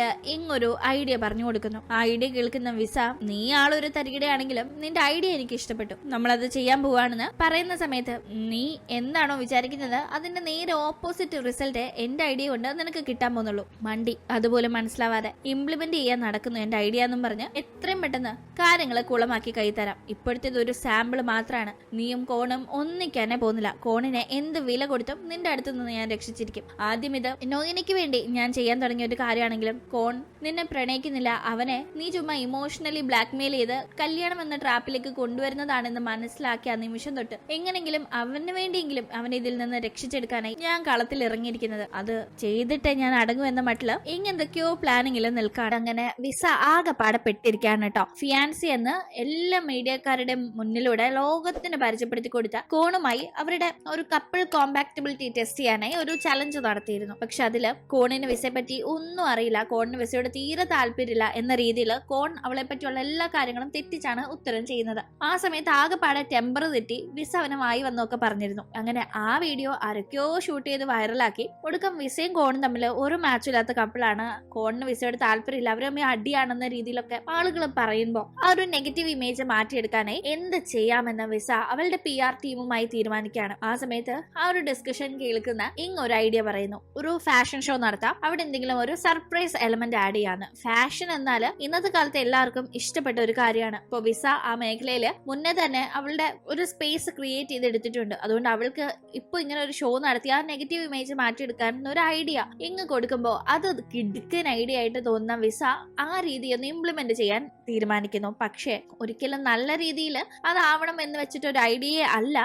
ഒരു ഐഡിയ പറഞ്ഞു കൊടുക്കുന്നു. ആ ഐഡിയ കേൾക്കുന്ന വിസ, നീ ആളൊരു തരികിടയാണെങ്കിലും നിന്റെ ഐഡിയ എനിക്ക് ഇഷ്ടപ്പെട്ടു, നമ്മളത് ചെയ്യാൻ പോവാണെന്ന് പറയുന്ന സമയത്ത് നീ എന്താണോ വിചാരിക്കുന്നത് അതിന്റെ നേരെ ഓപ്പോസിറ്റ് റിസൾട്ട് എന്റെ ഐഡിയ കൊണ്ട് നിനക്ക് കിട്ടാൻ പോകുന്നുള്ളൂ. മണ്ടി അതുപോലെ മനസ്സിലാവാതെ ഇംപ്ലിമെന്റ് ചെയ്യാൻ നടക്കുന്നു എന്റെ ഐഡിയ എന്നും പറഞ്ഞ് എത്രയും പെട്ടെന്ന് കാര്യങ്ങൾ കുളമാക്കി കൈത്തരാം. ഇപ്പോഴത്തേത് ഒരു സാമ്പിൾ മാത്രമാണ്. നീയും കോണും ഒന്നിക്കാനേ പോകുന്നില്ല. കോണിനെ എന്ത് വില കൊടുത്തും നിന്റെ അടുത്ത് നിന്ന് ഞാൻ രക്ഷിച്ചിരിക്കും. ആദ്യം ഇത് നോയിനയ്ക്ക് വേണ്ടി ഞാൻ ചെയ്യാൻ തുടങ്ങിയ ഒരു കാര്യമാണെങ്കിലും കോൺ നിന്നെ പ്രണയിക്കുന്നില്ല, അവനെ നീ ചുമ്മാ ഇമോഷണലി ബ്ലാക്ക്മെയിൽ ചെയ്ത് കല്യാണം എന്ന ട്രാപ്പിലേക്ക് കൊണ്ടുവരുന്നതാണെന്ന് മനസ്സിലാക്കിയ നിമിഷം തൊട്ട് എങ്ങനെങ്കിലും അവന് വേണ്ടിയെങ്കിലും അവനെ ഇതിൽ നിന്ന് രക്ഷിച്ചെടുക്കാനായി ഞാൻ കളത്തിൽ ഇറങ്ങിയിരിക്കുന്നത്. അത് ചെയ്തിട്ടേ ഞാൻ അടങ്ങുമെന്ന മട്ടില് എന്തൊക്കെയോ പ്ലാനിങ്ങിൽ നിൽക്കാണ്. അങ്ങനെ വിസ ആകെ പാടപ്പെട്ടിരിക്കുകയാണ് കേട്ടോ. ഫിയാൻസി എന്ന് എല്ലാ മീഡിയക്കാരുടെ മുന്നിലൂടെ ലോകത്തിന് പരിചയപ്പെടുത്തി കൊടുത്ത കോണുമായി അവരുടെ ഒരു കപ്പിൾ കോമ്പാക്റ്റബിലിറ്റി ടെസ്റ്റ് ചെയ്യാനായി ചെയ്യാനായി ഒരു ചലഞ്ച് നടത്തിയിരുന്നു. പക്ഷെ അതില് കോണിന് വിസയെ പറ്റി ഒന്നും അറിയില്ല, കോണിന് വിസയോട് തീരെ താല്പര്യമില്ല എന്ന രീതിയിൽ കോൺ അവളെ പറ്റിയുള്ള എല്ലാ കാര്യങ്ങളും തെറ്റിച്ചാണ് ഉത്തരം ചെയ്യുന്നത്. ആ സമയത്ത് ആകെപ്പാടെ ടെമ്പർ തെറ്റി വിസ അവനെ വായി വന്നൊക്കെ പറഞ്ഞിരുന്നു. അങ്ങനെ ആ വീഡിയോ ആരൊക്കെയോ ഷൂട്ട് ചെയ്ത് വൈറലാക്കി. ഒടുക്കം വിസയും കോണും തമ്മിൽ ഒരു മാച്ചും ഇല്ലാത്ത കപ്പിളാണ്, കോണിന് വിസയോട് താല്പര്യമില്ല, അവർ തമ്മിൽ അടിയാണെന്ന രീതിയിലൊക്കെ ആളുകൾ പറയുമ്പോൾ ആ ഒരു നെഗറ്റീവ് ഇമേജ് മാറ്റിയെടുക്കാനായി എന്ത് ചെയ്യാമെന്ന് വിസ അവളുടെ PR ടീമുമായി തീരുമാനിക്കുകയാണ്. ആ സമയത്ത് ആ ഒരു ഡിസ്കഷൻ കേൾക്കുന്ന ഒരു ഐഡിയ പറയുന്നു, ഒരു ഫാഷൻ ഷോ നടത്താം, അവിടെ എന്തെങ്കിലും ഒരു സർപ്രൈസ് എലമെന്റ് ആഡ് ചെയ്യാന്ന്. ഫാഷൻ എന്നാൽ ഇന്നത്തെ കാലത്ത് എല്ലാവർക്കും ഇഷ്ടപ്പെട്ട ഒരു കാര്യമാണ്. ഇപ്പൊ വിസ ആ മേഖലയിൽ മുന്നേ തന്നെ അവളുടെ ഒരു സ്പേസ് ക്രിയേറ്റ് ചെയ്തെടുത്തിട്ടുണ്ട്. അതുകൊണ്ട് അവൾക്ക് ഇപ്പൊ ഇങ്ങനെ ഒരു ഷോ നടത്തി ആ നെഗറ്റീവ് ഇമേജ് മാറ്റിയെടുക്കാൻ ഒരു ഐഡിയ കൊടുക്കുമ്പോൾ അത് കിടുക്കൻ ഐഡിയ ആയിട്ട് തോന്നുന്ന വിസ ആ രീതി ഒന്ന് ഇംപ്ലിമെന്റ് ചെയ്യാൻ തീരുമാനിക്കുന്നു. പക്ഷേ ഒരിക്കലും നല്ല രീതിയിൽ അതാവണം എന്ന് വെച്ചിട്ട് ഒരു ഐഡിയ അല്ല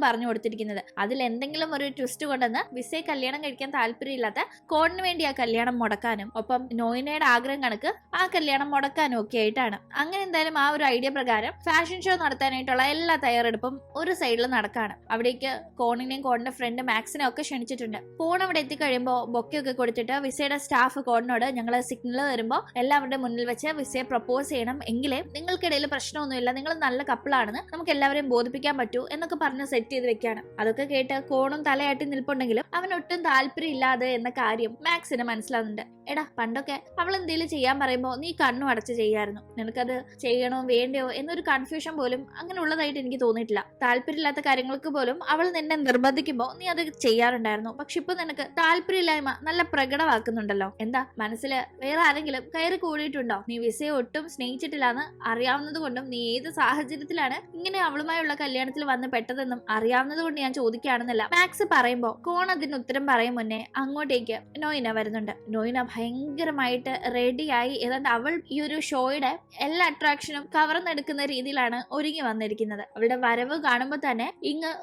പറഞ്ഞു കൊടുത്തിരിക്കുന്നത്. അതിൽ എന്തെങ്കിലും ഒരു ട്വിസ്റ്റ് കൊണ്ടെന്ന് വിസയെ കല്യാണം കഴിക്കാൻ താല്പര്യമില്ലാത്ത കോണിന് വേണ്ടി ആ കല്യാണം മുടക്കാനും ഒപ്പം നോയിനയുടെ ആഗ്രഹം കണക്ക് ആ കല്യാണം മുടക്കാനും ഒക്കെ ആയിട്ടാണ്. അങ്ങനെ എന്തായാലും ആ ഒരു ഐഡിയ പ്രകാരം ഫാഷൻ ഷോ നടത്താനായിട്ടുള്ള എല്ലാ തയ്യാറെടുപ്പും ഒരു സൈഡിൽ നടക്കാണ്. അവിടേക്ക് കോണിനെയും കോണിന്റെ ഫ്രണ്ട് മാക്സിനെ ഒക്കെ ക്ഷണിച്ചിട്ടുണ്ട്. കോൺ അവിടെ എത്തിക്കഴിയുമ്പോൾ ബൊക്കെയൊക്കെ കൊടുത്തിട്ട് വിസയുടെ സ്റ്റാഫ് കോണിനോട് ഞങ്ങൾ സിഗ്നൽ തരുമ്പോൾ എല്ലാവരുടെ മുന്നിൽ വെച്ച് വിസയെ പ്രപ്പോസ് ചെയ്യണം, എങ്കിലേ നിങ്ങൾക്കിടയിൽ പ്രശ്നമൊന്നുമില്ല, നിങ്ങൾ നല്ല കപ്പിളാണെന്ന് നമുക്ക് എല്ലാവരെയും ബോധിപ്പിക്കാൻ പറ്റൂ എന്നൊക്കെ പറഞ്ഞ് സെറ്റ് ചെയ്ത് വെക്കാണ്. അതൊക്കെ കേട്ട് കോണും തലയാട്ടി നിൽപ്പുണ്ടെങ്കിലും അവൻ ഒട്ടും താല്പര്യം ഇല്ലാതെ എന്ന കാര്യം മാക്സിന് മനസ്സിലാവുന്നുണ്ട്. എടാ, പണ്ടൊക്കെ അവൾ എന്തെങ്കിലും ചെയ്യാൻ പറയുമ്പോൾ നീ കണ്ണു അടച്ച് ചെയ്യായിരുന്നു, നിനക്കത് ചെയ്യണോ വേണ്ടയോ എന്നൊരു കൺഫ്യൂഷൻ പോലും അങ്ങനെ ഉള്ളതായിട്ട് എനിക്ക് തോന്നിയിട്ടില്ല. താല്പര്യമില്ലാത്ത കാര്യങ്ങൾക്ക് പോലും അവൾ നിന്നെ നിർബന്ധിക്കുമ്പോൾ നീ അത് ചെയ്യാറുണ്ടായിരുന്നു. പക്ഷെ ഇപ്പൊ നിനക്ക് താല്പര്യമില്ലായ്മ നല്ല പ്രകടമാക്കുന്നുണ്ടല്ലോ. എന്താ, മനസ്സിൽ വേറെ ആരെങ്കിലും കയറി കൂടിയിട്ടുണ്ടോ? നീ വിസയെ ഒട്ടും സ്നേഹിച്ചിട്ടില്ലാന്ന് അറിയാവുന്നത് കൊണ്ടും നീ ഏത് സാഹചര്യത്തിലാണ് ഇങ്ങനെ അവളുമായുള്ള കല്യാണത്തിൽ വന്ന് പെട്ടതെന്നും അറിയാവുന്നത് കൊണ്ട് ഞാൻ ചോദിക്കുകയാണെന്നല്ല മാക്സ് പറയുമ്പോ കോൺ അതിന് ഉത്തരം പറയും മുന്നേ അങ്ങോട്ടേക്ക് നോയിന വരുന്നുണ്ട്. നോയിന ഭയങ്കരമായിട്ട് റെഡിയായി, ഏതാണ്ട് അവൾ ഈ ഒരു ഷോയുടെ എല്ലാ അട്രാക്ഷനും കവർന്നെടുക്കുന്ന രീതിയിലാണ് ഒരുങ്ങി വന്നിരിക്കുന്നത്. അവളുടെ വരവ് കാണുമ്പോൾ തന്നെ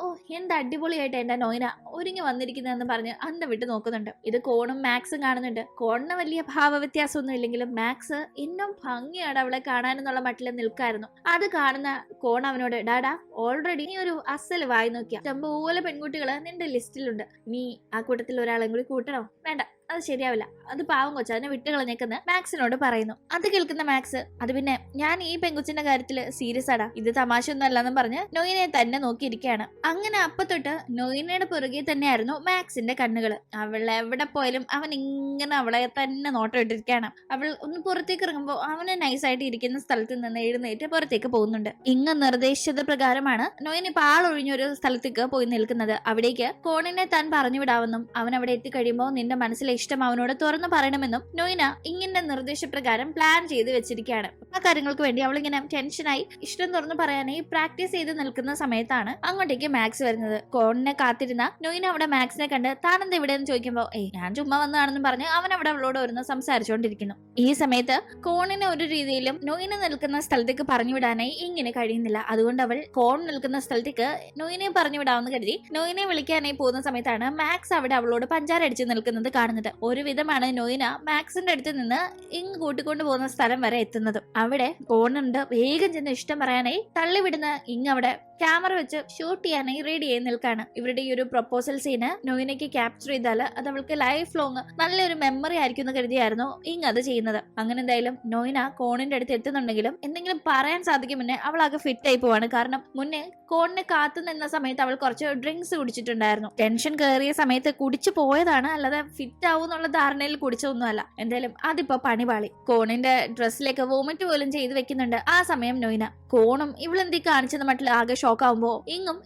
ഓ എന്ത് അടിപൊളിയായിട്ട് എന്റെ നോയിന ഒരുങ്ങി വന്നിരിക്കുന്നതെന്ന് പറഞ്ഞ് അന്ന് വിട്ട് നോക്കുന്നുണ്ട്. ഇത് കോണും മാക്സും കാണുന്നുണ്ട്. കോണിന് വലിയ ഭാവവ്യത്യാസമൊന്നും ഇല്ലെങ്കിലും മാക്സ് ഇന്നും ഭംഗിയാണ് അവളെ കാണാനെന്നുള്ള മട്ടിൽ നിൽക്കായിരുന്നു. അത് കാണുന്ന കോൺ അവനോട്, ഡാഡാ ഓൾറെഡി നീ ഒരു അസല് വായി നോക്കിയ ഇഷ്ടംപോലെ പെൺകുട്ടികള് നിന്റെ ലിസ്റ്റിലുണ്ട്, നീ ആ കൂട്ടത്തിൽ ഒരാളെയും കൂടി കൂട്ടണോ? വേണ്ട, അത് ശരിയാവില്ല, അത് പാവം കൊച്ചു, അതിനെ വിട്ടുകളഞ്ഞേക്കെന്ന് മാക്സിനോട് പറയുന്നു. അത് കേൾക്കുന്ന മാക്സ്, അത് പിന്നെ ഞാൻ ഈ പെൺകുച്ചിന്റെ കാര്യത്തില് സീരിയസ് ആടാ, ഇത് തമാശ ഒന്നും അല്ലെന്നും പറഞ്ഞ് നോയിനെ തന്നെ നോക്കിയിരിക്കുകയാണ്. അങ്ങനെ അപ്പത്തൊട്ട് നോയിനയുടെ പുറകെ തന്നെയായിരുന്നു മാക്സിന്റെ കണ്ണുകള്. അവൾ എവിടെ പോയാലും അവൻ ഇങ്ങനെ അവളെ തന്നെ നോട്ടം ഇട്ടിരിക്കുകയാണ്. അവൾ ഒന്ന് പുറത്തേക്ക് ഇറങ്ങുമ്പോൾ അവന് നൈസായിട്ട് ഇരിക്കുന്ന സ്ഥലത്ത് നിന്ന് എഴുന്നേറ്റ് പുറത്തേക്ക് പോകുന്നുണ്ട്. നിർദ്ദേശിച്ചത് പ്രകാരമാണ് നോയിൻ ഇപ്പൊ ആളൊഴിഞ്ഞൊരു സ്ഥലത്തേക്ക് പോയി നിൽക്കുന്നത്. അവിടേക്ക് കോണിനെ താൻ പറഞ്ഞു വിടാമെന്നും അവൻ അവിടെ എത്തിക്കഴിയുമ്പോൾ നിന്റെ മനസ്സിലെ ഇഷ്ടം അവനോട് തുറന്നു പറയണമെന്നും നോയിന ഇങ്ങനെ നിർദ്ദേശപ്രകാരം പ്ലാൻ ചെയ്ത് വെച്ചിരിക്കുകയാണ്. ആ കാര്യങ്ങൾക്ക് വേണ്ടി അവളിങ്ങനെ ടെൻഷനായി ഇഷ്ടം തുറന്നു പറയാനായി പ്രാക്ടീസ് ചെയ്ത് നിൽക്കുന്ന സമയത്താണ് അങ്ങോട്ടേക്ക് മാക്സ് വരുന്നത്. കോണിനെ കാത്തിരുന്ന നോയിന അവിടെ മാക്സിനെ കണ്ട് താനെന്താ ഇവിടെ എന്ന് ചോദിക്കുമ്പോൾ ഞാൻ ചുമ്മാ വന്നതാണെന്ന് പറഞ്ഞ് അവൻ അവിടെ അവളോട് ഒരുന്ന് സംസാരിച്ചുകൊണ്ടിരിക്കുന്നു. ഈ സമയത്ത് കോണിനെ ഒരു രീതിയിലും നോയിന നിൽക്കുന്ന സ്ഥലത്തേക്ക് പറഞ്ഞു വിടാനായി ഇങ്ങനെ കഴിയുന്നില്ല. അതുകൊണ്ട് അവൾ കോൺ നിൽക്കുന്ന സ്ഥലത്തേക്ക് നോയിനെ പറഞ്ഞു വിടാമെന്ന് കരുതി നോയിനെ വിളിക്കാനായി പോകുന്ന സമയത്താണ് മാക്സ് അവിടെ അവളോട് പഞ്ചാര അടിച്ച് നിൽക്കുന്നത് കാണുന്നത്. ഒരുവിധമാണ് നോയിന മാക്സിന്റെ അടുത്ത് നിന്ന് കൂട്ടിക്കൊണ്ടു പോകുന്ന സ്ഥലം വരെ എത്തുന്നത്. അവിടെ കോണുണ്ട് വേഗം ചെന്ന് ഇഷ്ടം പറയാനായി തള്ളിവിടുന്ന അവിടെ ക്യാമറ വെച്ച് ഷൂട്ട് ചെയ്യാനായി റെഡി ആയി നിൽക്കാണ്. ഇവരുടെ ഈ ഒരു പ്രൊപ്പോസൽ സീന് നോയിനയ്ക്ക് ക്യാപ്ചർ ചെയ്താൽ അത് അവൾക്ക് ലൈഫ് ലോങ് നല്ലൊരു മെമ്മറി ആയിരിക്കും എന്ന് കരുതിയായിരുന്നു അത് ചെയ്യുന്നത്. അങ്ങനെ എന്തായാലും നോയിന കോണിന്റെ അടുത്ത് എത്തുന്നുണ്ടെങ്കിലും എന്തെങ്കിലും പറയാൻ സാധിക്കും മുന്നേ അവൾ ആകെ ഫിറ്റ് ആയി പോവാണ്. കാരണം മുന്നേ കോണിനെ കാത്തു നിന്ന സമയത്ത് അവൾ കുറച്ച് ഡ്രിങ്ക്സ് കുടിച്ചിട്ടുണ്ടായിരുന്നു. ടെൻഷൻ കയറിയ സമയത്ത് കുടിച്ചു പോയതാണ്, അല്ലാതെ ഫിറ്റ് ആവും എന്നുള്ള ധാരണയിൽ കുടിച്ചതൊന്നുമല്ല. എന്തായാലും അതിപ്പോ പണിപാളി. കോണിന്റെ ഡ്രസ്സിലേക്ക് വോമിറ്റ് പോലും ചെയ്ത് വെക്കുന്നുണ്ട്. ആ സമയം നോയിന കോണും ഇവളെന്തി കാണിച്ചത് മട്ടിൽ ആകെ ഷോക്കാവുമ്പോ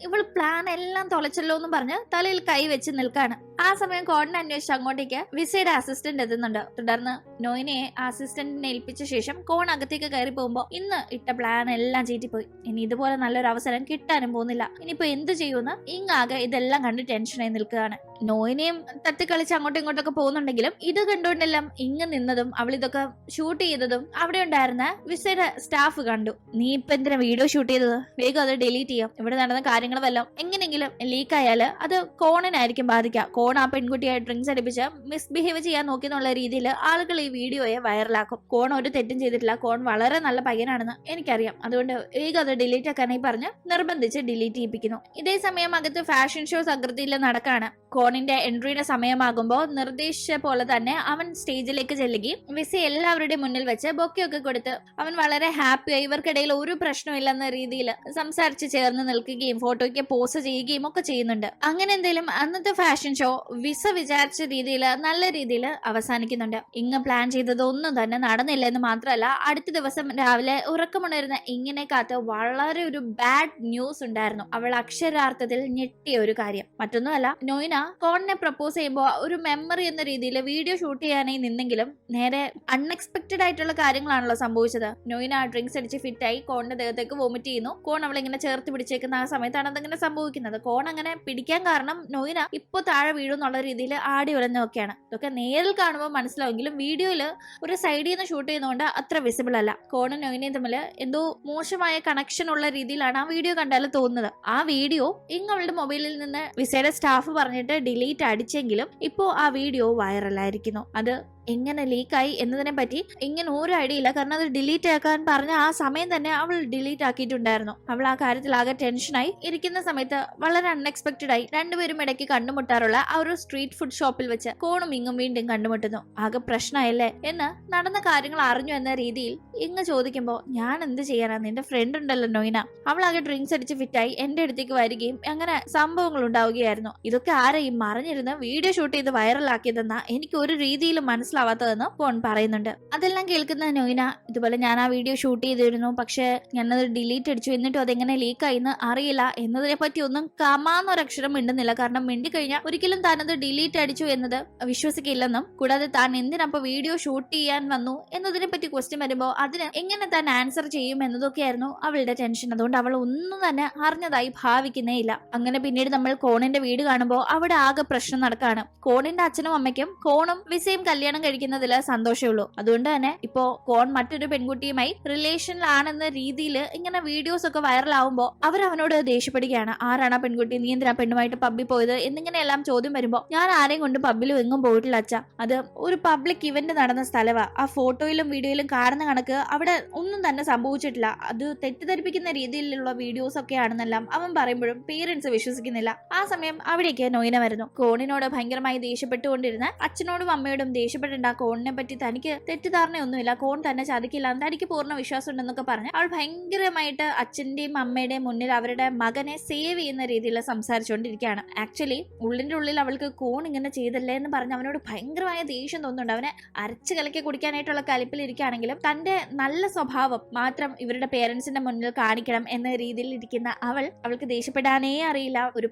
ഇവൾ പ്ലാൻ എല്ലാം തുളച്ചല്ലോ എന്ന് പറഞ്ഞ് തലയിൽ കൈ വെച്ച് നിൽക്കാണ്. ആ സമയം കോണിനെ അന്വേഷിച്ച് അങ്ങോട്ടേക്ക് വിസയുടെ അസിസ്റ്റന്റ് എത്തുന്നുണ്ട്. തുടർന്ന് നോയിനെ അസിസ്റ്റന്റിനെ ഏൽപ്പിച്ച ശേഷം കോൺ അകത്തേക്ക് കയറി പോകുമ്പോ ഇന്ന് ഇട്ട പ്ലാൻ എല്ലാം ചീറ്റിപ്പോയി, ഇനി ഇതുപോലെ നല്ലൊരു അവസരം കിട്ടാനും പോകുന്നില്ല, ഇനിയിപ്പോ എന്ത് ചെയ്യുമെന്ന് ആകെ ഇതെല്ലാം കണ്ട് ടെൻഷനായി നിൽക്കുകയാണ്. നോയിനെയും തട്ടിക്കളിച്ച് അങ്ങോട്ടും ഇങ്ങോട്ടൊക്കെ പോകുന്നുണ്ടെങ്കിലും ഇത് കണ്ടുകൊണ്ടെല്ലാം നിന്നതും അവൾ ഇതൊക്കെ ഷൂട്ട് ചെയ്തതും അവിടെ ഉണ്ടായിരുന്ന വിസയുടെ സ്റ്റാഫ് കണ്ടു. നീ ഇപ്പൊ എന്തിനാ വീഡിയോ ഷൂട്ട് ചെയ്തത്, വേഗം അത് ഡിലീറ്റ് ചെയ്യാം, ഇവിടെ നടന്ന കാര്യങ്ങൾ വല്ലതും എങ്ങനെയെങ്കിലും ലീക്ക് ആയാൽ അത് കോണിനായിരിക്കും ബാധിക്കുക, കോൺ ആ പെൺകുട്ടിയെ ഡ്രിങ്ക്സ് അടിപ്പിച്ച് മിസ്ബിഹേവ് ചെയ്യാൻ നോക്കി എന്നുള്ള രീതിയിൽ ആളുകൾ ഈ വീഡിയോയെ വൈറലാക്കും. കോൺ ഒരു തെറ്റും ചെയ്തിട്ടില്ല, കോൺ വളരെ നല്ല പയ്യനാണെന്ന് എനിക്കറിയാം, അതുകൊണ്ട് വേഗം അത് ഡിലീറ്റ് ആക്കാനായി പറഞ്ഞ് നിർബന്ധിച്ച് ഡിലീറ്റ് ചെയ്യിപ്പിക്കുന്നു. ഇതേ സമയം അകത്ത് ഫാഷൻ ഷോ സംഗൃതിയിൽ നടക്കാണ്. കോണിന്റെ എൻട്രിയുടെ സമയമാകുമ്പോൾ നിർദ്ദേശിച്ച പോലെ തന്നെ അവൻ സ്റ്റേജിലേക്ക് ചെല്ലുകയും വിസ എല്ലാവരുടെയും മുന്നിൽ വെച്ച് ബൊക്കെയൊക്കെ കൊടുത്ത് അവൻ വളരെ ഹാപ്പിയായി ഇവർക്കിടയിൽ ഒരു പ്രശ്നമില്ലെന്ന രീതിയിൽ സംസാരിച്ച് ചേർന്ന് നിൽക്കുകയും ഫോട്ടോയ്ക്ക് പോസ്റ്റ് ചെയ്യുകയും ഒക്കെ ചെയ്യുന്നുണ്ട്. അങ്ങനെ എന്തെങ്കിലും അന്നത്തെ ഫാഷൻ ഷോ വിസ വിചാരിച്ച രീതിയിൽ നല്ല രീതിയിൽ അവസാനിക്കുന്നുണ്ട്. ഇങ്ങ് പ്ലാൻ ചെയ്തത് ഒന്നും തന്നെ നടന്നില്ല എന്ന് മാത്രമല്ല, അടുത്ത ദിവസം രാവിലെ ഉറക്കമുണരുന്ന ഇങ്ങനെ കാത്ത് വളരെ ഒരു ബാഡ് ന്യൂസ് ഉണ്ടായിരുന്നു. അവൾ അക്ഷരാർത്ഥത്തിൽ ഞെട്ടിയ ഒരു കാര്യം മറ്റൊന്നുമല്ല, നൊയിന കോണിനെ പ്രപ്പോസ് ചെയ്യുമ്പോൾ ഒരു മെമ്മറി എന്ന രീതിയിൽ വീഡിയോ ഷൂട്ട് ചെയ്യാനായി നിന്നെങ്കിലും നേരെ അൺഎക്സ്പെക്ടഡ് ആയിട്ടുള്ള കാര്യങ്ങളാണല്ലോ സംഭവിച്ചത്. നൊയിന ഡ്രിങ്ക്സ് അടിച്ച് ഫിറ്റായി കോണിന്റെ ദേഹത്തേക്ക് വോമിറ്റ് ചെയ്യുന്നു. കോൺ അവളെ ഇങ്ങനെ ചേർത്ത് പിടിച്ചേക്കുന്ന ആ സമയത്താണ് അതങ്ങനെ സംഭവിക്കുന്നത്. കോൺ അങ്ങനെ പിടിക്കാൻ കാരണം നൊയിന ഇപ്പൊ താഴെ വീഴും എന്നുള്ള രീതിയിൽ ആടി ഉലഞ്ഞൊക്കെയാണ്. ഇതൊക്കെ നേരിൽ കാണുമ്പോൾ മനസ്സിലാവുമെങ്കിലും വീഡിയോയിൽ ഒരു സൈഡിൽ നിന്ന് ഷൂട്ട് ചെയ്യുന്നതുകൊണ്ട് അത്ര വിസിബിൾ അല്ല. കോണും നൊയിനയും തമ്മിൽ എന്തോ മോശമായ കണക്ഷൻ ഉള്ള രീതിയിലാണ് ആ വീഡിയോ കണ്ടാൽ തോന്നുന്നത്. ആ വീഡിയോ അവളുടെ മൊബൈലിൽ നിന്ന് വിസയുടെ സ്റ്റാഫ് പറഞ്ഞിട്ട് ഡിലീറ്റ് അടിച്ചെങ്കിലും ഇപ്പോ ആ വീഡിയോ വൈറലായിരിക്കുന്നു. അത് എങ്ങനെ ലീക്കായി എന്നതിനെ പറ്റി ഇങ്ങനെ ഒരു ഐഡിയ ഇല്ല. കാരണം അത് ഡിലീറ്റ് ആക്കാൻ പറഞ്ഞ ആ സമയം തന്നെ അവൾ ഡിലീറ്റ് ആക്കിയിട്ടുണ്ടായിരുന്നു. അവൾ ആ കാര്യത്തിൽ ആകെ ടെൻഷനായി ഇരിക്കുന്ന സമയത്ത് വളരെ അൺഎക്സ്പെക്ടഡ് ആയി രണ്ടുപേരും ഇടയ്ക്ക് കണ്ടുമുട്ടാറുള്ള ആ ഒരു സ്ട്രീറ്റ് ഫുഡ് ഷോപ്പിൽ വെച്ച് കോണും ഇങ്ങും വീണ്ടും കണ്ടുമുട്ടുന്നു. ആകെ പ്രശ്നമായല്ലേ എന്ന് നടന്ന കാര്യങ്ങൾ അറിഞ്ഞു എന്ന രീതിയിൽ ഇങ്ങ് ചോദിക്കുമ്പോൾ ഞാൻ എന്ത് ചെയ്യാനാ, നിന്റെ ഫ്രണ്ട് ഉണ്ടല്ലോ നൊയിന, അവൾ ആകെ ഡ്രിങ്ക്സ് അടിച്ച് ഫിറ്റായി എന്റെ അടുത്തേക്ക് വരികയും അങ്ങനെ സംഭവങ്ങൾ ഉണ്ടാവുകയായിരുന്നു. ഇതൊക്കെ ആരെയും മറിഞ്ഞിരുന്ന് വീഡിയോ ഷൂട്ട് ചെയ്ത് വൈറലാക്കിയതെന്നാ എനിക്ക് ഒരു രീതിയിലും മനസ്സിലാവാത്തതെന്ന് കോൺ പറയുന്നുണ്ട്. അതെല്ലാം കേൾക്കുന്ന നൊയിന ഇതുപോലെ ഞാൻ ആ വീഡിയോ ഷൂട്ട് ചെയ്തിരുന്നു, പക്ഷെ ഞാനത് ഡിലീറ്റ് അടിച്ചു, എന്നിട്ടും അതെങ്ങനെ ലീക്കായിന്ന് അറിയില്ല എന്നതിനെ പറ്റി ഒന്നും കമാന്നൊരക്ഷരം മിണ്ടുന്നില്ല. കാരണം മിണ്ടിക്കഴിഞ്ഞാൽ ഒരിക്കലും താനത് ഡിലീറ്റ് അടിച്ചു എന്നത് വിശ്വസിക്കില്ലെന്നും കൂടാതെ താൻ എന്തിനപ്പോ വീഡിയോ ഷൂട്ട് ചെയ്യാൻ വന്നു എന്നതിനെ പറ്റി ക്വസ്റ്റ്യൻ വരുമ്പോൾ അതിന് എങ്ങനെ താൻ ആൻസർ ചെയ്യും എന്നതൊക്കെയായിരുന്നു അവളുടെ ടെൻഷൻ. അതുകൊണ്ട് അവൾ ഒന്നും തന്നെ അറിഞ്ഞതായി ഭാവിക്കുന്നേ ഇല്ല. അങ്ങനെ പിന്നീട് നമ്മൾ കോണിന്റെ വീട് കാണുമ്പോൾ അവിടെ ആകെ പ്രശ്നം നടക്കാണ്. കോണിന്റെ അച്ഛനും അമ്മയ്ക്കും കോണും വിസയും കല്യാണം കഴിക്കുന്നതിൽ സന്തോഷമുള്ളൂ. അതുകൊണ്ട് തന്നെ ഇപ്പോ കോൺ മറ്റൊരു പെൺകുട്ടിയുമായി റിലേഷനിലാണെന്ന രീതിയിൽ ഇങ്ങനെ വീഡിയോസ് ഒക്കെ വൈറലാവുമ്പോൾ അവനോട് ദേഷ്യപ്പെടുകയാണ്. ആരാണ് ആ പെൺകുട്ടി, നീ എന്തിനാ പെണ്ണുമായിട്ട് പബ്ബിൽ പോയത് എന്നിങ്ങനെയെല്ലാം ചോദ്യം വരുമ്പോൾ ഞാൻ ആരെയും കൊണ്ട് പബ്ബിലും എങ്ങും പോയിട്ടില്ല അച്ഛ, അത് ഒരു പബ്ലിക് ഇവന്റ് നടന്ന സ്ഥലവാ, ആ ഫോട്ടോയിലും വീഡിയോയിലും കാണുന്ന കണക്ക് അവിടെ ഒന്നും തന്നെ സംഭവിച്ചിട്ടില്ല, അത് തെറ്റിദ്ധരിപ്പിക്കുന്ന രീതിയിലുള്ള വീഡിയോസ് ഒക്കെ ആണെന്നെല്ലാം അവൻ പറയുമ്പോഴും പേരൻസ് വിശ്വസിക്കുന്നില്ല. ആ സമയം അവിടേക്ക് നൊയിന വരുന്നു. കോണിനോട് ഭയങ്കരമായി ദേഷ്യപ്പെട്ടുകൊണ്ടിരുന്ന അച്ഛനോടും അമ്മയോടും ദേഷ്യപ്പെടേണ്ട, കോണിനെ പറ്റി തനിക്ക് തെറ്റിദ്ധാരണയൊന്നുമില്ല, കോൺ തന്നെ ചതിക്കില്ല, തനിക്ക് പൂർണ്ണ വിശ്വാസം ഉണ്ടെന്നൊക്കെ പറഞ്ഞ് അവൾ ഭയങ്കരമായിട്ട് അച്ഛന്റെയും അമ്മയുടെയും മുന്നിൽ അവരുടെ മകനെ സേവ് ചെയ്യുന്ന രീതിയിൽ സംസാരിച്ചുകൊണ്ടിരിക്കുകയാണ്. ആക്ച്വലി ഉള്ളിന്റെ ഉള്ളിൽ അവൾക്ക് കോൺ ഇങ്ങനെ ചെയ്തല്ലേ എന്ന് പറഞ്ഞ് അവനോട് ഭയങ്കരമായ ദേഷ്യം തോന്നുന്നുണ്ട്. അവനെ അരച്ച് കലക്കി കുടിക്കാനായിട്ടുള്ള കലിപ്പിലിരിക്കുകയാണെങ്കിലും തന്റെ നല്ല സ്വഭാവം മാത്രം ഇവരുടെ പേരൻസിന്റെ മുന്നിൽ കാണിക്കണം എന്ന രീതിയിൽ ഇരിക്കുന്ന അവൾക്ക് ദേഷ്യപ്പെടാനേ അറിയില്ല, ഒരു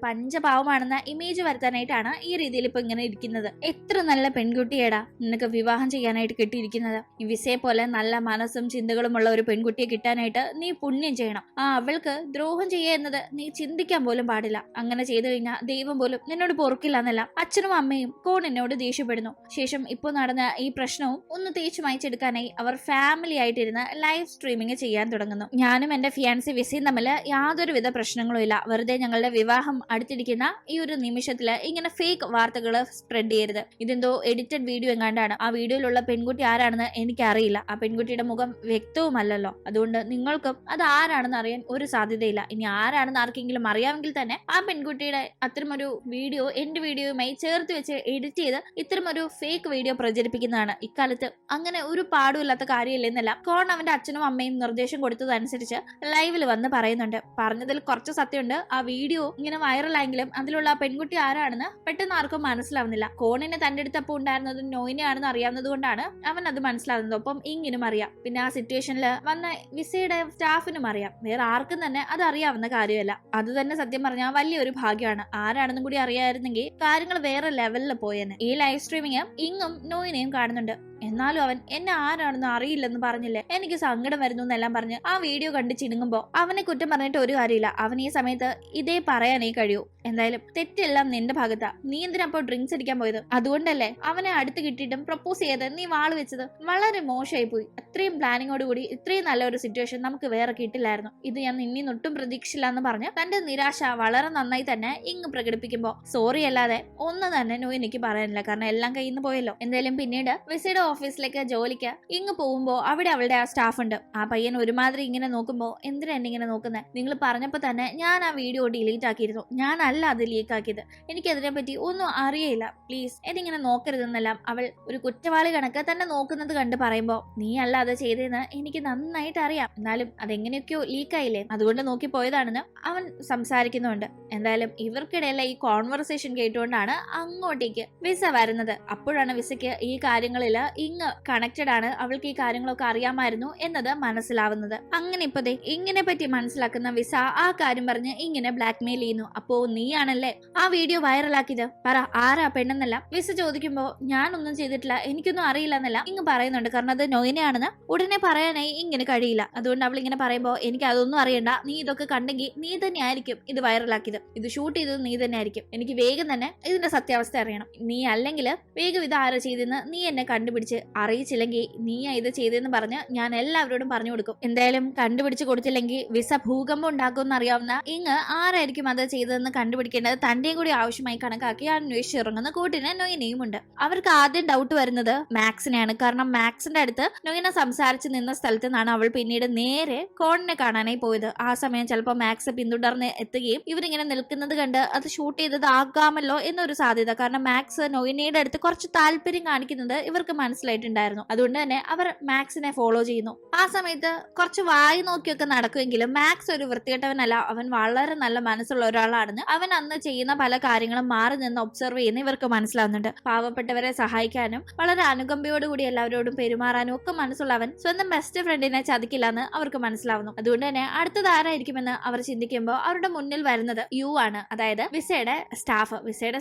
പഞ്ചപാവമാണെന്ന ഇമേജ് വരുത്താനായിട്ടാണ് ഈ രീതിയിൽ ഇപ്പൊ ഇങ്ങനെ ഇരിക്കുന്നത്. എത്ര നല്ല പെൺകുട്ടിയേടാ നിനക്ക് വിവാഹം ചെയ്യാനായിട്ട് കിട്ടിയിരിക്കുന്നത്. ഈ വിസയെ പോലെ നല്ല മനസ്സും ചിന്തകളുമുള്ള ഒരു പെൺകുട്ടിയെ കിട്ടാനായിട്ട് നീ പുണ്യം ചെയ്യണം. അവൾക്ക് ദ്രോഹം ചെയ്യുക എന്നത് നീ ചിന്തിക്കാൻ പോലും പാടില്ല. അങ്ങനെ ചെയ്തു കഴിഞ്ഞാൽ ദൈവം പോലും നിന്നോട് പൊറുക്കില്ല എന്നല്ല അച്ഛനും അമ്മയും കോണിനോട് ദേഷ്യപ്പെടുന്നു. ശേഷം ഇപ്പോൾ നടന്ന ഈ പ്രശ്നവും ഒന്ന് തേച്ചു മായ്ച്ചെടുക്കാനായി അവർ ഫാമിലി ആയിട്ടിരുന്ന് ലൈവ് സ്ട്രീമിംഗ് ചെയ്യാൻ തുടങ്ങുന്നു. ഞാനും എന്റെ ഫിയാൻസി വിസയും തമ്മിൽ യാതൊരുവിധ പ്രശ്നങ്ങളും ഇല്ല, വെറുതെ ഞങ്ങളുടെ വിവാഹം അടുത്തിരിക്കുന്ന ഈ ഒരു നിമിഷത്തില് ഇങ്ങനെ ഫേക്ക് വാർത്തകൾ സ്പ്രെഡ് ചെയ്യരുത്. ഇതെന്തോ എഡിറ്റഡ് വീഡിയോ എങ്ങാണ്ടാണ്. ആ വീഡിയോയിലുള്ള പെൺകുട്ടി ആരാണെന്ന് എനിക്കറിയില്ല, ആ പെൺകുട്ടിയുടെ മുഖം വ്യക്തവുമല്ലല്ലോ, അതുകൊണ്ട് നിങ്ങൾക്കും അത് ആരാണെന്ന് അറിയാൻ ഒരു സാധ്യതയില്ല. ഇനി ആരാണെന്ന് ആർക്കെങ്കിലും അറിയാമെങ്കിൽ തന്നെ ആ പെൺകുട്ടിയുടെ അത്തരമൊരു വീഡിയോ എന്റെ വീഡിയോയുമായി ചേർത്ത് വെച്ച് എഡിറ്റ് ചെയ്ത് ഇത്തരമൊരു ഫേക്ക് വീഡിയോ പ്രചരിപ്പിക്കുന്നതാണ്. ഇക്കാലത്ത് അങ്ങനെ ഒരു പാടുമില്ലാത്ത കാര്യമില്ലെന്നല്ല കോൺ അവന്റെ അച്ഛനും അമ്മയും നിർദ്ദേശം കൊടുത്തതനുസരിച്ച് ലൈവിൽ വന്ന് പറയുന്നുണ്ട്. പറഞ്ഞതിൽ കുറച്ച് സത്യമുണ്ട്. ആ വീഡിയോ ഇങ്ങനെ വൈറലായെങ്കിലും അതിലുള്ള ആ പെൺകുട്ടി ആരാണെന്ന് പെട്ടെന്ന് ആർക്കും മനസ്സിലാവുന്നില്ല. കോണിനെ തന്റെ അടുത്തപ്പോൾ ഉണ്ടായിരുന്നത് നോയിനെയാണെന്ന് അറിയാവുന്നത് കൊണ്ടാണ് അവൻ അത് മനസ്സിലാവുന്നത്. ഒപ്പം ഇങ്ങിനും അറിയാം. പിന്നെ ആ സിറ്റുവേഷനിൽ വന്ന വിസയുടെ സ്റ്റാഫിനും അറിയാം. വേറെ ആർക്കും തന്നെ അത് അറിയാവുന്ന കാര്യമല്ല. അത് തന്നെ സത്യം പറഞ്ഞാൽ വലിയൊരു ഭാഗ്യമാണ്. ആരാണെന്നും കൂടി അറിയായിരുന്നെങ്കിൽ കാര്യങ്ങൾ വേറെ ലെവലിൽ പോയെന്ന്. ഈ ലൈവ് സ്ട്രീമിങ് ഇങ്ങും നോയിനെയും കാണുന്നുണ്ട്. എന്നാലും അവൻ എന്നെ ആരാണെന്ന് അറിയില്ലെന്ന് പറഞ്ഞില്ലേ, എനിക്ക് സങ്കടം വരുന്നു എന്നെല്ലാം പറഞ്ഞ് ആ വീഡിയോ കണ്ട് ചിണുങ്ങുമ്പോ അവനെ കുറ്റം പറഞ്ഞിട്ട് ഒരു കാര്യമില്ല. അവൻ ഈ സമയത്ത് ഇതേ പറയാനേ കഴിയൂ. എന്തായാലും തെറ്റെല്ലാം നിന്റെ ഭാഗത്താ. നീ എന്തിനപ്പോ ഡ്രിങ്ക്സ് അടിക്കാൻ പോയത്? അതുകൊണ്ടല്ലേ അവനെ അടുത്ത് കിട്ടിയിട്ടും പ്രപ്പോസ് ചെയ്ത് നീ വാള് വെച്ചത്? വളരെ മോശമായി പോയി. അത്രയും പ്ലാനിങ്ങോട് കൂടി ഇത്രയും നല്ലൊരു സിറ്റുവേഷൻ നമുക്ക് വേറെ കിട്ടില്ലായിരുന്നു. ഇത് ഞാൻ നിന്നെ ഒട്ടും പ്രതീക്ഷിച്ചില്ല എന്ന് പറഞ്ഞ് തന്റെ നിരാശ വളരെ നന്നായി തന്നെ ഇങ്ങ് പ്രകടിപ്പിക്കുമ്പോ സോറി അല്ലാതെ ഒന്നും തന്നെ എനിക്ക് പറയാനില്ല. കാരണം എല്ലാം കയ്യിൽ നിന്ന് പോയല്ലോ. എന്തായാലും പിന്നീട് വിസയുടെ ഓഫീസിലേക്ക് ജോലിക്ക് ഇങ്ങ് പോകുമ്പോ അവിടെ അവളുടെ ആ സ്റ്റാഫ് ഉണ്ട്. ആ പയ്യൻ ഒരുമാതിരി ഇങ്ങനെ നോക്കുമ്പോ എന്തിനാ എന്നെ ഇങ്ങനെ നോക്കുന്നത്? നിങ്ങൾ പറഞ്ഞപ്പോ തന്നെ ഞാൻ ആ വീഡിയോ ഡിലീറ്റ് ആക്കിയിരുന്നു. ഞാനല്ല അത് ലീക്ക് ആക്കിയത്. എനിക്ക് അതിനെ പറ്റി ഒന്നും അറിയില്ല. പ്ലീസ് എന്നിങ്ങനെ നോക്കരുതെന്നെല്ലാം അവൾ ഒരു കുറ്റവാളി കണക്ക് തന്നെ നോക്കുന്നത് കണ്ട് പറയുമ്പോ നീ അല്ല അത് ചെയ്തതെന്ന് എനിക്ക് നന്നായിട്ട് അറിയാം. എന്നാലും അതെങ്ങനെയൊക്കെയോ ലീക്കായില്ലേ, അതുകൊണ്ട് നോക്കി പോയതാണെന്ന് അവൻ സംസാരിക്കുന്നുണ്ട്. എന്തായാലും ഇവർക്കിടയിലെ ഈ കോൺവെർസേഷൻ കേട്ടുകൊണ്ടാണ് അങ്ങോട്ടേക്ക് വിസ വരുന്നത്. അപ്പോഴാണ് വിസയ്ക്ക് ഈ കാര്യങ്ങളിൽ ഇങ്ങ് കണക്റ്റഡ് ആണ്, അവൾക്ക് ഈ കാര്യങ്ങളൊക്കെ അറിയാമായിരുന്നു എന്നത് മനസ്സിലാവുന്നത്. അങ്ങനെ ഇപ്പതേ ഇങ്ങനെ പറ്റി മനസ്സിലാക്കുന്ന വിസ ആ കാര്യം പറഞ്ഞ് ഇങ്ങനെ ബ്ലാക്ക് മെയിൽ ചെയ്യുന്നു. അപ്പോ നീയാണല്ലേ ആ വീഡിയോ വൈറലാക്കിയത്? പറ, ആരാ പെണ്ണെന്നല്ല വിസ ചോദിക്കുമ്പോ ഞാനൊന്നും ചെയ്തിട്ടില്ല, എനിക്കൊന്നും അറിയില്ല എന്നല്ല ഇങ്ങ് പറയുന്നുണ്ട്. കാരണം അത് നൊയിനെയാണെന്ന് ഉടനെ പറയാനായി ഇങ്ങനെ കഴിയില്ല. അതുകൊണ്ട് അവൾ ഇങ്ങനെ പറയുമ്പോ എനിക്ക് അതൊന്നും അറിയണ്ട, നീ ഇതൊക്കെ കണ്ടെങ്കിൽ നീ തന്നെ ആയിരിക്കും ഇത് വൈറലാക്കിയത്, ഇത് ഷൂട്ട് ചെയ്തത് നീ തന്നെ ആയിരിക്കും, എനിക്ക് വേഗം തന്നെ ഇതിന്റെ സത്യാവസ്ഥ അറിയണം. നീ അല്ലെങ്കിൽ വേഗം ഇത് ആരാ ചെയ്തെന്ന് നീ എന്നെ കണ്ടുപിടിച്ച് അറിയിച്ചില്ലെങ്കിൽ നീയാ ഇത് ചെയ്തെന്ന് പറഞ്ഞ് ഞാൻ എല്ലാവരോടും പറഞ്ഞു കൊടുക്കും. എന്തായാലും കണ്ടുപിടിച്ച് കൊടുത്തില്ലെങ്കിൽ വിസ ഭൂകമ്പം ഉണ്ടാക്കുമെന്ന് അറിയാവുന്ന ഇങ്ങ് ആരായിരിക്കും അത് ചെയ്തതെന്ന് കണ്ടുപിടിക്കേണ്ടത് തന്റെയും കൂടി ആവശ്യമായി കണക്കാക്കി അന്വേഷിച്ചിറങ്ങുന്ന കൂട്ടിന് നൊയിനയും ഉണ്ട്. അവർക്ക് ആദ്യം ഡൗട്ട് വരുന്നത് മാക്സിനെയാണ്. കാരണം മാക്സിന്റെ അടുത്ത് നൊയിന സംസാരിച്ച് നിന്ന സ്ഥലത്ത് നിന്നാണ് അവൾ പിന്നീട് നേരെ കോണിനെ കാണാനായി പോയത്. ആ സമയം ചിലപ്പോൾ മാക്സ് പിന്തുടർന്ന് എത്തുകയും ഇവരിങ്ങനെ നിൽക്കുന്നത് കണ്ട് അത് ഷൂട്ട് ചെയ്തത് ആകാമല്ലോ എന്നൊരു സാധ്യത. കാരണം മാക്സ് നൊയിനയുടെ അടുത്ത് കുറച്ച് താല്പര്യം കാണിക്കുന്നത് ഇവർക്ക് മനസ്സിലായിട്ടുണ്ടായിരുന്നു. അതുകൊണ്ട് തന്നെ അവർ മാക്സിനെ ഫോളോ ചെയ്യുന്നു. ആ സമയത്ത് കുറച്ച് വായി നോക്കിയൊക്കെ നടക്കുമെങ്കിലും മാക്സ് ഒരു വൃത്തികെട്ടവനല്ല, അവൻ വളരെ നല്ല മനസ്സുള്ള ഒരാളാണെന്ന് അവൻ അന്ന് ചെയ്യുന്ന പല കാര്യങ്ങളും മാറി നിന്ന് ഒബ്സർവ് ചെയ്യുന്ന ഇവർക്ക് മനസ്സിലാവുന്നുണ്ട്. പാവപ്പെട്ടവരെ സഹായിക്കാനും വളരെ അനുകമ്പയോടുകൂടി എല്ലാവരോടും പെരുമാറാനും ഒക്കെ മനസ്സുള്ള അവൻ സ്വന്തം ബെസ്റ്റ് ഫ്രണ്ടിനെ ചതിക്കില്ലെന്ന് അവർക്ക് മനസ്സിലാവുന്നു. അതുകൊണ്ട് തന്നെ അടുത്തത് ആരായിരിക്കുമെന്ന് അവർ ചിന്തിക്കുമ്പോൾ അവരുടെ മുന്നിൽ വരുന്നത് യു ആണ്. അതായത് വിസയുടെ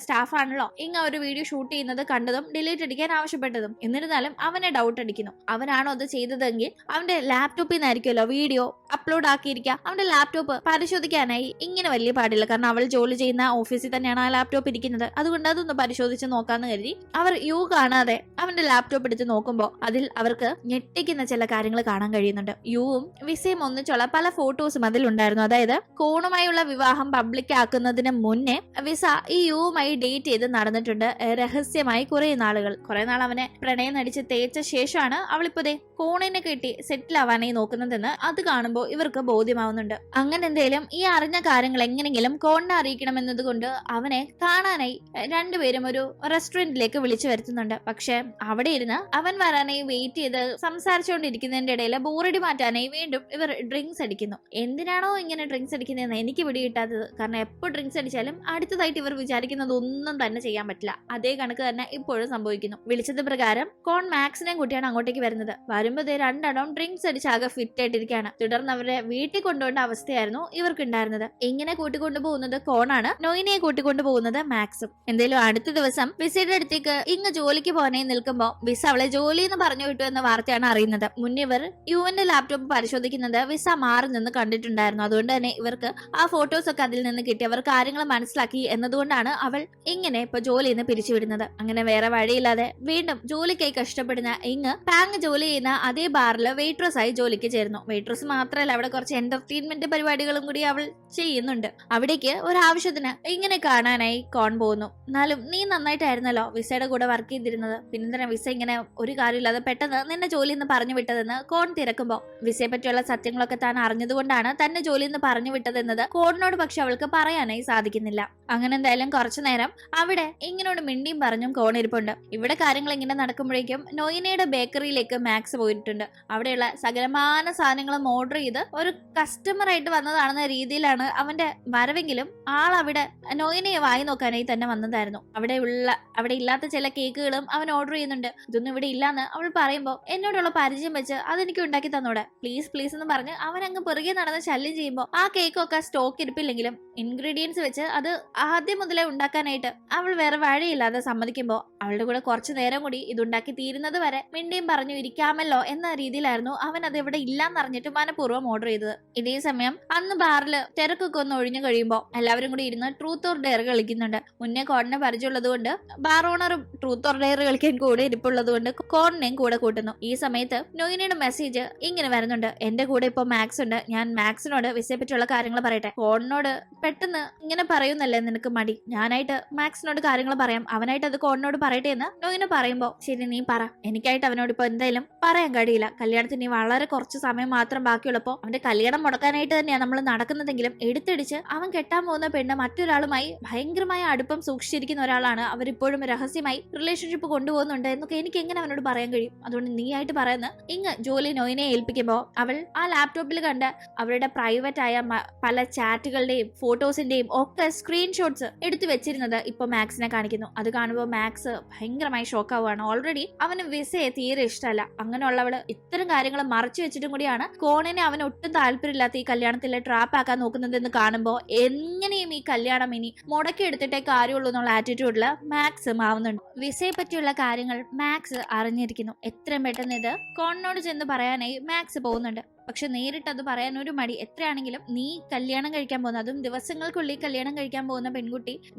സ്റ്റാഫ് ആണല്ലോ ഇങ്ങ ഒരു വീഡിയോ ഷൂട്ട് ചെയ്യുന്നത് കണ്ടതും ഡിലീറ്റ് അടിക്കാൻ ആവശ്യപ്പെട്ടതും. എന്നിരുന്നാലും അവനെ ഡൗട്ട് അടിക്കുന്നു. അവനാണോ അത് ചെയ്തതെങ്കിൽ അവന്റെ ലാപ്ടോപ്പിൽ നിന്നായിരിക്കുമല്ലോ വീഡിയോ അപ്ലോഡ് ആക്കിയിരിക്കുക. അവന്റെ ലാപ്ടോപ്പ് പരിശോധിക്കാനായി ഇങ്ങനെ വലിയ പാടില്ല. കാരണം അവൾ ജോലി ചെയ്യുന്ന ഓഫീസിൽ തന്നെയാണ് ആ ലാപ്ടോപ്പ് ഇരിക്കുന്നത്. അതുകൊണ്ട് അതൊന്ന് പരിശോധിച്ച് നോക്കാന്ന് കരുതി അവർ യു കാണാതെ അവന്റെ ലാപ്ടോപ്പ് എടുത്ത് നോക്കുമ്പോൾ അതിൽ അവർക്ക് ഞെട്ടിക്കുന്ന ചില കാര്യങ്ങൾ കാണാൻ കഴിയുന്നുണ്ട്. യുവും വിസയും ഒന്നിച്ചുള്ള പല ഫോട്ടോസും അതിലുണ്ടായിരുന്നു. അതായത് കോണുമായുള്ള വിവാഹം പബ്ലിക് ആക്കുന്നതിന് മുന്നേ വിസ ഈ യുവുമായി ഡേറ്റ് ചെയ്ത് നടന്നിട്ടുണ്ട് രഹസ്യമായി കുറെ നാൾ അവനെ പ്രണയം നടിച്ച് തേച്ച ശേഷമാണ് അവളിപ്പോ കോണിനെ കെട്ടി സെറ്റിൽ ആവാനായി നോക്കുന്നതെന്ന് അത് കാണുമ്പോൾ ഇവർക്ക് ബോധ്യമാവുന്നുണ്ട്. അങ്ങനെ എന്തേലും ഈ അറിഞ്ഞ കാര്യങ്ങൾ എങ്ങനെങ്കിലും കോണിനെ അറിയിക്കണമെന്നത് കൊണ്ട് അവനെ കാണാനായി രണ്ടുപേരും ഒരു റെസ്റ്റോറന്റിലേക്ക് വിളിച്ചു വരുത്തുന്നുണ്ട്. പക്ഷെ അവിടെ ഇരുന്ന് അവൻ വരാനായി വെയിറ്റ് ചെയ്ത് സംസാരിച്ചുകൊണ്ടിരിക്കുന്നതിന്റെ ഇടയിൽ ബോറടി മാറ്റാനായി വീണ്ടും ഇവർ ഡ്രിങ്ക്സ് അടിക്കുന്നു. എന്തിനാണോ ഇങ്ങനെ ഡ്രിങ്ക്സ് അടിക്കുന്നതെന്ന് എനിക്ക് പിടികിട്ടാത്തത്. കാരണം എപ്പോൾ ഡ്രിങ്ക്സ് അടിച്ചാലും അടുത്തതായിട്ട് ഇവർ വിചാരിക്കുന്നത് ഒന്നും തന്നെ ചെയ്യാൻ പറ്റില്ല. അതേ കണക്ക് തന്നെ ഇപ്പോഴും സംഭവിക്കുന്നു. വിളിച്ചത് പ്രകാരം കോൺ മാക്സിനെയും കൂട്ടിയാണ് അങ്ങോട്ടേക്ക് വരുന്നത്. വരുമ്പോ രണ്ടെണ്ണം ഡ്രിങ്ക്സ് അടിച്ച് ആകെ ഫിറ്റ് ആയിട്ടിരിക്കുകയാണ്. തുടർന്ന് അവരെ വീട്ടിൽ കൊണ്ടുപോകേണ്ട അവസ്ഥയായിരുന്നു ഇവർക്ക് ഉണ്ടായിരുന്നത്. ഇങ്ങനെ കൂട്ടിക്കൊണ്ടു പോകുന്നത് കോണാണ്, നൊയിനയെ കൂട്ടിക്കൊണ്ടു പോകുന്നത് മാക്സും. എന്തായാലും അടുത്ത ദിവസം വിസയുടെ അടുത്തേക്ക് ഇങ്ങ് ജോലിക്ക് പോകാനായി നിൽക്കുമ്പോൾ വിസ അവളെ ജോലി എന്ന് പറഞ്ഞു വിട്ടു എന്ന വാർത്തയാണ് അറിയുന്നത്. മുന്നേ ഇവർ യുവിന്റെ ലാപ്ടോപ്പ് പരിശോധിക്കുന്നത് വിസ മാറി നിന്ന് കണ്ടിട്ടുണ്ടായിരുന്നു. അതുകൊണ്ട് തന്നെ ഇവർക്ക് ആ ഫോട്ടോസ് ഒക്കെ അതിൽ നിന്ന് കിട്ടി. അവർ കാര്യങ്ങൾ മനസ്സിലാക്കി എന്നതുകൊണ്ടാണ് അവൾ ഇങ്ങനെ ഇപ്പൊ ജോലിയിൽ നിന്ന് പിരിച്ചുവിടുന്നത്. അങ്ങനെ വേറെ വഴിയില്ലാതെ വീണ്ടും ജോലിക്കായി കഷ്ടപ്പെടുന്ന ഇങ്ങ് പാങ് ജോലി ചെയ്യുന്ന അതേ ബാറിൽ വെയിട്രസ് ആയി ജോലിക്ക് ചേർന്നു. വെയിട്രസ് മാത്രമല്ല, അവിടെ കുറച്ച് എന്റർടൈൻമെന്റ് പരിപാടികളും കൂടി അവൾ ചെയ്യുന്നുണ്ട്. അവിടേക്ക് ഒരു ആവശ്യത്തിന് ഇങ്ങനെ കാണാനായി കോൺ പോകുന്നു. എന്നാലും നീ നന്നായിട്ടായിരുന്നല്ലോ വിസയുടെ കൂടെ വർക്ക് ചെയ്തിരുന്നത്, പിന്നെ തന്നെ വിസ ഇങ്ങനെ ഒരു കാര്യമില്ലാതെ പെട്ടെന്ന് നിന്നെ ജോലിയിൽ നിന്ന് പറഞ്ഞു വിട്ടതെന്ന് കോൺ തിരക്കുമ്പോ വിസയെ പറ്റിയുള്ള സത്യങ്ങളൊക്കെ താൻ അറിഞ്ഞതുകൊണ്ടാണ് തന്നെ ജോലിയിൽ നിന്ന് പറഞ്ഞു വിട്ടതെന്നത് കോണിനോട് പക്ഷെ അവൾക്ക് പറയാനായി സാധിക്കുന്നില്ല. അങ്ങനെ എന്തായാലും കുറച്ചു നേരം അവിടെ ഇങ്ങനോട് മിണ്ടിയും പറഞ്ഞും കോൺ ഇരിപ്പുണ്ട്. ഇവിടെ കാര്യങ്ങൾ ഇങ്ങനെ നടക്കുമ്പോഴേക്കും നൊയിനയുടെ ബേക്കറിയിലേക്ക് മാക്സ് പോയിട്ടുണ്ട്. അവിടെയുള്ള സകലമാന സാധനങ്ങളും ഓർഡർ ചെയ്ത് ഒരു കസ്റ്റമർ ആയിട്ട് വന്നതാണെന്ന രീതിയിലാണ് അവന്റെ വരവെങ്കിലും അവിടെ നൊയിനയെ വായി നോക്കാനായി തന്നെ വന്നതായിരുന്നു. അവിടെ ഇല്ലാത്ത ചില കേക്കുകളും അവൻ ഓർഡർ ചെയ്യുന്നുണ്ട്. ഇതൊന്നും ഇവിടെ ഇല്ലാന്ന് അവൾ പറയുമ്പോ എന്നോടുള്ള പരിചയം വെച്ച് അതെനിക്ക് ഉണ്ടാക്കി തന്നോടെ പ്ലീസ് എന്ന് പറഞ്ഞ് അവൻ അങ്ങ് പിറകെ നടന്ന് ശല്യം ചെയ്യുമ്പോൾ ആ കേക്കൊക്കെ സ്റ്റോക്ക് ഇരിപ്പില്ലെങ്കിലും ഇൻഗ്രീഡിയൻസ് വെച്ച് അത് ആദ്യം മുതലേ ഉണ്ടാക്കാനായിട്ട് അവൾ വേറെ വഴിയില്ലാതെ സമ്മതിക്കുമ്പോൾ അവളുടെ കൂടെ കുറച്ചു നേരം കൂടി ഇതുണ്ടാക്കി മനസ്സിലാക്കി തീരുന്നത് വരെ മിണ്ടിയും പറഞ്ഞു ഇരിക്കാമല്ലോ എന്ന രീതിയിലായിരുന്നു അവൻ അത് ഇവിടെ ഇല്ലാന്നറിഞ്ഞിട്ട് മനഃപൂർവ്വം ഓർഡർ ചെയ്തത്. ഇതേ സമയം അന്ന് ബാറില് തിരക്കൊക്കെ ഒന്ന് ഒഴിഞ്ഞു കഴിയുമ്പോൾ എല്ലാവരും കൂടി ഇരുന്ന് ട്രൂത്ത് ഓർ ഡെയർ കളിക്കുന്നുണ്ട്. മുന്നേ കോണിനെ പരിചയമുള്ളത് കൊണ്ട് ബാർ ഓണറും ട്രൂത്ത് ഓർ ഡെയർ കളിക്കാൻ കൂടെ ഇരിപ്പുള്ളത് കൊണ്ട് കോണിനെയും കൂടെ കൂട്ടുന്നു. ഈ സമയത്ത് നൊയിനയുടെ മെസ്സേജ് ഇങ്ങനെ വരുന്നുണ്ട്, എന്റെ കൂടെ ഇപ്പൊ മാക്സ് ഉണ്ട്, ഞാൻ മാക്സിനോട് വിസയെ പറ്റിയുള്ള കാര്യങ്ങൾ പറയട്ടെ. കോണിനോട് പെട്ടെന്ന് ഇങ്ങനെ പറയുന്നല്ലേ നിനക്ക് മടി, ഞാനായിട്ട് മാക്സിനോട് കാര്യങ്ങൾ പറയാം, അവനായിട്ട് അത് കോണിനോട് പറയട്ടെ എന്ന് നൊയിന പറയുമ്പോ ശരി നീ പറ, എനിക്കായിട്ട് അവനോട് ഇപ്പൊ എന്തായാലും പറയാൻ കഴിയില്ല, കല്യാണത്തിന് ഇനി വളരെ കുറച്ച് സമയം മാത്രം ബാക്കിയുള്ളപ്പോ അവന്റെ കല്യാണം മുടക്കാനായിട്ട് തന്നെയാണ് നമ്മൾ നടക്കുന്നതെങ്കിലും എടുത്തിടിച്ച് അവൻ കെട്ടാൻ പോകുന്ന പെണ്ണ് മറ്റൊരാളുമായി ഭയങ്കരമായ അടുപ്പം സൂക്ഷിച്ചിരിക്കുന്ന ഒരാളാണ്, അവരിപ്പോഴും രഹസ്യമായി റിലേഷൻഷിപ്പ് കൊണ്ടുപോകുന്നുണ്ട് എന്നൊക്കെ എനിക്ക് എങ്ങനെ അവനോട് പറയാൻ കഴിയും, അതുകൊണ്ട് നീ ആയിട്ട് പറയുന്ന ഇങ്ങ് ജോലി നൊയിനെ ഏൽപ്പിക്കുമ്പോ അവൾ ആ ലാപ്ടോപ്പിൽ കണ്ട അവരുടെ പ്രൈവറ്റ് ആയ പല ചാറ്റുകളുടെയും ഫോട്ടോസിന്റെയും ഒക്കെ സ്ക്രീൻഷോട്ട്സ് എടുത്തു വെച്ചിരുന്നത് ഇപ്പൊ മാക്സിനെ കാണിക്കുന്നു. അത് കാണുമ്പോൾ മാക്സ് ഭയങ്കരമായി ഷോക്ക് ആവുകയാണ്. ഓൾറെഡി അവന് വിസയെ തീരെ ഇഷ്ടമല്ല, അങ്ങനെയുള്ളവള് ഇത്തരം കാര്യങ്ങൾ മറച്ചു വെച്ചിട്ടും കൂടിയാണ് കോണിനെ അവന് ഒട്ടും താല്പര്യമില്ലാത്ത ഈ കല്യാണത്തിലെ ട്രാപ്പ് ആക്കാൻ നോക്കുന്നതെന്ന് കാണുമ്പോൾ എങ്ങനെയും ഈ കല്യാണം ഇനി മുടക്കി എടുത്തിട്ടേ കാര്യമുള്ളൂ എന്നുള്ള ആറ്റിറ്റ്യൂഡില് മാക്സ് മാവുന്നുണ്ട്. വിസയെ പറ്റിയുള്ള കാര്യങ്ങൾ മാക്സ് അറിഞ്ഞിരിക്കുന്നു. എത്രയും പെട്ടെന്ന് ഇത് കോണിനോട് ചെന്ന് പറയാനായി മാക്സ് പോകുന്നുണ്ട്. പക്ഷെ നേരിട്ട് അത് പറയാൻ ഒരു മടി. എത്രയാണെങ്കിലും നീ കല്യാണം കഴിക്കാൻ പോകുന്ന, അതും ദിവസങ്ങൾക്കുള്ളിൽ കല്യാണം കഴിക്കാൻ പോകുന്ന പെൺകുട്ടി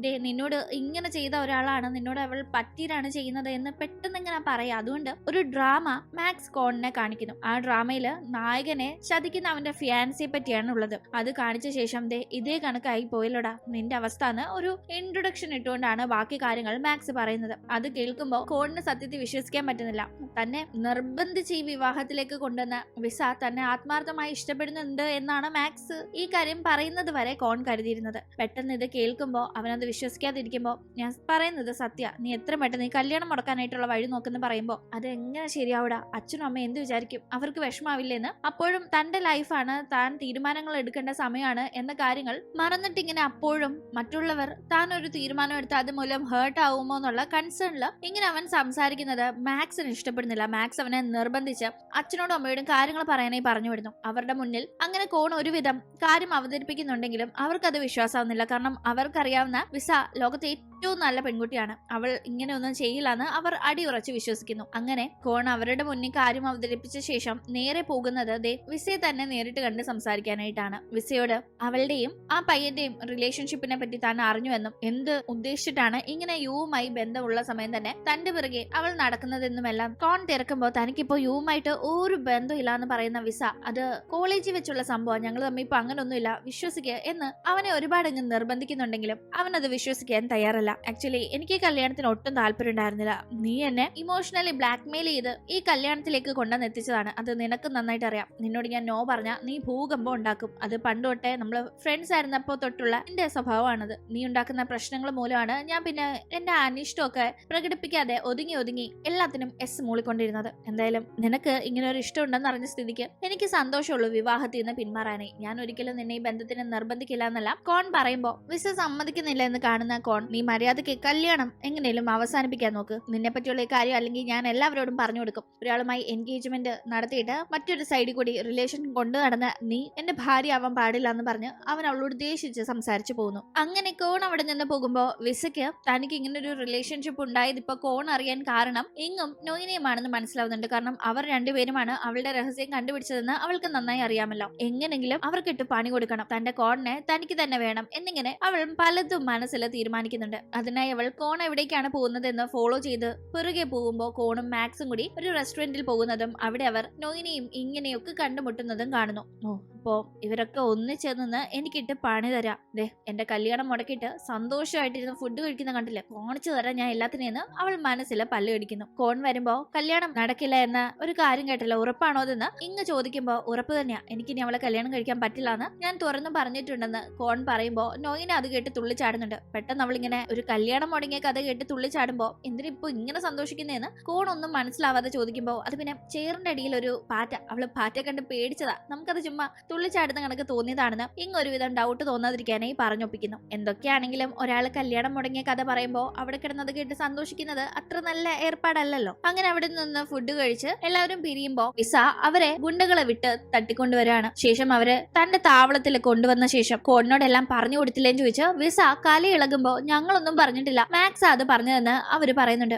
നിന്നോട് ഇങ്ങനെ ചെയ്ത ഒരാളാണ്, നിന്നോട് അവൾ പറ്റീരാണ് ചെയ്യുന്നത് എന്ന് പെട്ടെന്ന് ഇങ്ങനെ പറയാം. അതുകൊണ്ട് ഒരു ഡ്രാമ മാക്സ് കോണിനെ കാണിക്കുന്നു. ആ ഡ്രാമയില് നായകനെ ചതിക്കുന്ന അവന്റെ ഫിയാൻസിയെ പറ്റിയാണ് ഉള്ളത്. അത് കാണിച്ച ശേഷം ഇതേ കണക്കായി പോയല്ലോടാ നിന്റെ അവസ്ഥ എന്ന് ഒരു ഇൻട്രൊഡക്ഷൻ ഇട്ടുകൊണ്ടാണ് ബാക്കി കാര്യങ്ങൾ മാക്സ് പറയുന്നത്. അത് കേൾക്കുമ്പോൾ കോണിന് സത്യത്തിൽ വിശ്വസിക്കാൻ പറ്റുന്നില്ല. തന്നെ നിർബന്ധിച്ച് ഈ വിവാഹത്തിലേക്ക് കൊണ്ടുവന്ന വിസ തന്നെ ആത്മാർത്ഥമായി ഇഷ്ടപ്പെടുന്നുണ്ട് എന്നാണ് മാക്സ് ഈ കാര്യം പറയുന്നത് വരെ കോൺ കരുതിയിരുന്നത്. പെട്ടെന്ന് ഇത് കേൾക്കുമ്പോൾ അവനത് വിശ്വസിക്കാതിരിക്കുമ്പോൾ ഞാൻ പറയുന്നത് സത്യ, നീ എത്ര പെട്ടെന്ന് ഈ കല്യാണം മുടക്കാനായിട്ടുള്ള വഴി നോക്കുന്ന പറയുമ്പോൾ അത് എങ്ങനെ ശരിയാവിടാ, അച്ഛനും അമ്മ എന്ത് വിചാരിക്കും, അവർക്ക് വിഷമാവില്ലെന്ന്. അപ്പോഴും തന്റെ ലൈഫാണ്, താൻ തീരുമാനങ്ങൾ എടുക്കേണ്ട സമയമാണ് എന്ന കാര്യങ്ങൾ മറന്നിട്ടിങ്ങനെ അപ്പോഴും മറ്റുള്ളവർ താൻ ഒരു തീരുമാനം എടുത്താൽ അത് മൂലം ഹേർട്ട് ആവുമോ എന്നുള്ള കൺസേണില് ഇങ്ങനെ അവൻ സംസാരിക്കുന്നത് മാക്സിന് ഇഷ്ടപ്പെടുന്നില്ല. മാക്സ് അവനെ നിർബന്ധിച്ച് അച്ഛനോടും അമ്മയോടും കാര്യങ്ങൾ പറയാനായി പറഞ്ഞു വിടുന്നു. അവരുടെ മുന്നിൽ അങ്ങനെ കോൺ ഒരുവിധം കാര്യം അവതരിപ്പിക്കുന്നുണ്ടെങ്കിലും അവർക്കത് വിശ്വാസമാവുന്നില്ല. കാരണം അവർക്കറിയാവുന്ന വിസ ലോകത്തെ ഏറ്റവും നല്ല പെൺകുട്ടിയാണ്, അവൾ ഇങ്ങനെയൊന്നും ചെയ്യില്ലെന്ന് അവർ അടിയുറച്ച് വിശ്വസിക്കുന്നു. അങ്ങനെ കോൺ അവരുടെ മുന്നിൽ കാര്യം അവതരിപ്പിച്ച ശേഷം നേരെ പോകുന്നത് വിസയെ തന്നെ നേരിട്ട് കണ്ട് സംസാരിക്കാനായിട്ടാണ്. വിസയോട് അവളുടെയും ആ പയ്യന്റെയും റിലേഷൻഷിപ്പിനെ പറ്റി താൻ അറിഞ്ഞുവെന്നും എന്ത് ഉദ്ദേശിച്ചിട്ടാണ് ഇങ്ങനെ യുവുമായി ബന്ധമുള്ള സമയം തന്നെ തന്റെ പിറകെ അവൾ നടക്കുന്നതെന്നുമെല്ലാം കോൺ തിരക്കുമ്പോൾ തനിക്കിപ്പോ യുവുമായിട്ട് ഒരു ബന്ധമില്ല എന്ന് പറയുന്ന വിസ അത് കോളേജിൽ വെച്ചുള്ള സംഭവം, ഞങ്ങൾ തമ്മിൽ ഇപ്പൊ അങ്ങനൊന്നുമില്ല, വിശ്വസിക്കുക എന്ന് അവനെ ഒരുപാട് നിർബന്ധിക്കുന്നുണ്ടെങ്കിലും അവനത് വിശ്വസിക്കാൻ തയ്യാറല്ല. ആക്ച്വലി എനിക്ക് ഈ കല്യാണത്തിന് ഒട്ടും താല്പര്യം ഉണ്ടായിരുന്നില്ല, നീ എന്നെ ഇമോഷണലി ബ്ലാക്ക്മെയിൽ ചെയ്ത് ഈ കല്യാണത്തിലേക്ക് കൊണ്ടുവന്ന് എത്തിച്ചതാണ്, അത് നിനക്ക് നന്നായിട്ട് അറിയാം. നിന്നോട് ഞാൻ നോ പറഞ്ഞ നീ ഭൂകമ്പം ഉണ്ടാക്കും, അത് പണ്ട് തൊട്ടേ നമ്മള് ഫ്രണ്ട്സ് ആയിരുന്നപ്പോ തൊട്ടുള്ള എന്റെ സ്വഭാവമാണത്. നീ ഉണ്ടാക്കുന്ന പ്രശ്നങ്ങൾ മൂലമാണ് ഞാൻ പിന്നെ എന്റെ അനിഷ്ടമൊക്കെ പ്രകടിപ്പിക്കാതെ ഒതുങ്ങി എല്ലാത്തിനും എസ് മൂളിക്കൊണ്ടിരുന്നത്. എന്തായാലും നിനക്ക് ഇങ്ങനെ ഒരു ഇഷ്ടം ഉണ്ടെന്ന് അറിഞ്ഞ സ്ഥിതിക്ക് എനിക്ക് സന്തോഷമുള്ളൂ വിവാഹത്തിൽ നിന്ന് പിന്മാറാനായി. ഞാൻ ഒരിക്കലും നിന്നെ ഈ ബന്ധത്തിന് നിർബന്ധിക്കില്ല എന്നല്ല കോൺ പറയുമ്പോ വിസ സമ്മതിക്കുന്നില്ല എന്ന് കാണുന്ന കോൺ, നീ മര്യാദയ്ക്ക് കല്യാണം എങ്ങനെയും അവസാനിപ്പിക്കാൻ നോക്ക്, നിന്നെ പറ്റിയുള്ള ഈ കാര്യം അല്ലെങ്കിൽ ഞാൻ എല്ലാവരോടും പറഞ്ഞു കൊടുക്കും. ഒരാളുമായി എൻഗേജ്മെന്റ് നടത്തിയിട്ട് മറ്റൊരു സൈഡിൽ കൂടി റിലേഷൻ കൊണ്ടു നടന്ന നീ എന്റെ ഭാര്യ ആവാൻ പാടില്ല എന്ന് പറഞ്ഞ് അവൻ അവളോട് ദേഷിച്ച് സംസാരിച്ചു പോകുന്നു. അങ്ങനെ കോൺ അവിടെ നിന്ന് പോകുമ്പോ വിസയ്ക്ക് തനിക്ക് ഇങ്ങനെ ഒരു റിലേഷൻഷിപ്പ് ഉണ്ടായത് ഇപ്പൊ കോൺ അറിയാൻ കാരണം ഇങ്ങും നൊയിനയുമാണെന്ന് മനസ്സിലാവുന്നുണ്ട്. കാരണം അവർ രണ്ടുപേരുമാണ് അവളുടെ രഹസ്യം കണ്ടുപിടിച്ചതെന്ന് അവൾക്ക് നന്നായി അറിയാമല്ലോ. എങ്ങനെങ്കിലും അവർക്കിട്ട് പണി കൊടുക്കണം, തന്റെ കോണിനെ തനിക്ക് തന്നെ വേണം എന്നിങ്ങനെ അവൾ പലതും മനസ്സിൽ തീരുമാനിക്കുന്നുണ്ട്. അതിനായി അവൾ കോൺ എവിടേക്കാണ് പോകുന്നതെന്ന് ഫോളോ ചെയ്ത് പുറകെ പോകുമ്പോൾ കോണും മാക്സും കൂടി ഒരു റെസ്റ്റോറന്റിൽ പോകുന്നതും അവിടെ അവർ നൊയിനയും ഇങ്ങനെയൊക്കെ കണ്ടുമുട്ടുന്നതും കാണുന്നു. അപ്പോ ഇവരൊക്കെ ഒന്നിച്ചെന്ന് എനിക്കിട്ട് പണി തരാം, എന്റെ കല്യാണം മുടക്കിയിട്ട് സന്തോഷമായിട്ടിരുന്ന് ഫുഡ് കഴിക്കുന്ന കണ്ടില്ല, കോണിച്ചു തരാം ഞാൻ എല്ലാത്തിനെന്ന് അവൾ മനസ്സിൽ പല്ല് കടിക്കുന്നു. കോൺ വരുമ്പോ കല്യാണം നടക്കില്ല എന്ന ഒരു കാര്യം കേട്ടല്ലോ, ഉറപ്പാണോ അതെന്ന് ഇങ്ങ് ചോദിക്കുമ്പോ ഉറപ്പ് തന്നെയാ, എനിക്കിനി അവളെ കല്യാണം കഴിക്കാൻ പറ്റില്ല എന്ന് ഞാൻ തുറന്നു പറഞ്ഞിട്ടുണ്ടെന്ന് കോൺ പറയുമ്പോ നൊയിന അത് കേട്ട് തുള്ളിച്ചാടുന്നുണ്ട്. പെട്ടെന്ന് അവളിങ്ങനെ ഒരു കല്യാണം മുടങ്ങിയ കഥ കേട്ട് തുള്ളിച്ചാടുമ്പോ എന്തിനിപ്പോ ഇങ്ങനെ സന്തോഷിക്കുന്നതെന്ന് കോൺ ഒന്നും മനസ്സിലാവാതെ ചോദിക്കുമ്പോ അത് പിന്നെ ചെയറിന്റെ അടിയിൽ ഒരു പാറ്റ, അവള് പാറ്റ കണ്ട് പേടിച്ചതാ, നമുക്കത് ചുമ്മാ തുള്ളിച്ചാടുന്ന കണക്ക് തോന്നിയതാണെന്ന് ഇങ്ങൊരുവിധം ഡൗട്ട് തോന്നാതിരിക്കാനായി പറഞ്ഞൊപ്പിക്കുന്നു. എന്തൊക്കെയാണെങ്കിലും ഒരാൾ കല്യാണം മുടങ്ങിയ കഥ പറയുമ്പോൾ അവിടെ കിടന്നത് കേട്ട് സന്തോഷിക്കുന്നത് അത്ര നല്ല ഏർപ്പാടല്ലല്ലോ. അങ്ങനെ അവിടെ നിന്ന് ഫുഡ് കഴിച്ച് എല്ലാവരും പിരിയുമ്പോ വിസ അവരെ ഗുണ്ടകളെ വിട്ട് തട്ടിക്കൊണ്ടുവരാണ്. ശേഷം അവര് തന്റെ താവളത്തിൽ കൊണ്ടുവന്ന ശേഷം കോണിനോടെല്ലാം പറഞ്ഞു കൊടുത്തില്ലേന്ന് ചോദിച്ച് വിസ കലി ഇളകുമ്പോ ഞങ്ങളൊന്നും പറഞ്ഞിട്ടില്ല, മാക്സ് അത് പറഞ്ഞതെന്ന് അവര് പറയുന്നുണ്ട്.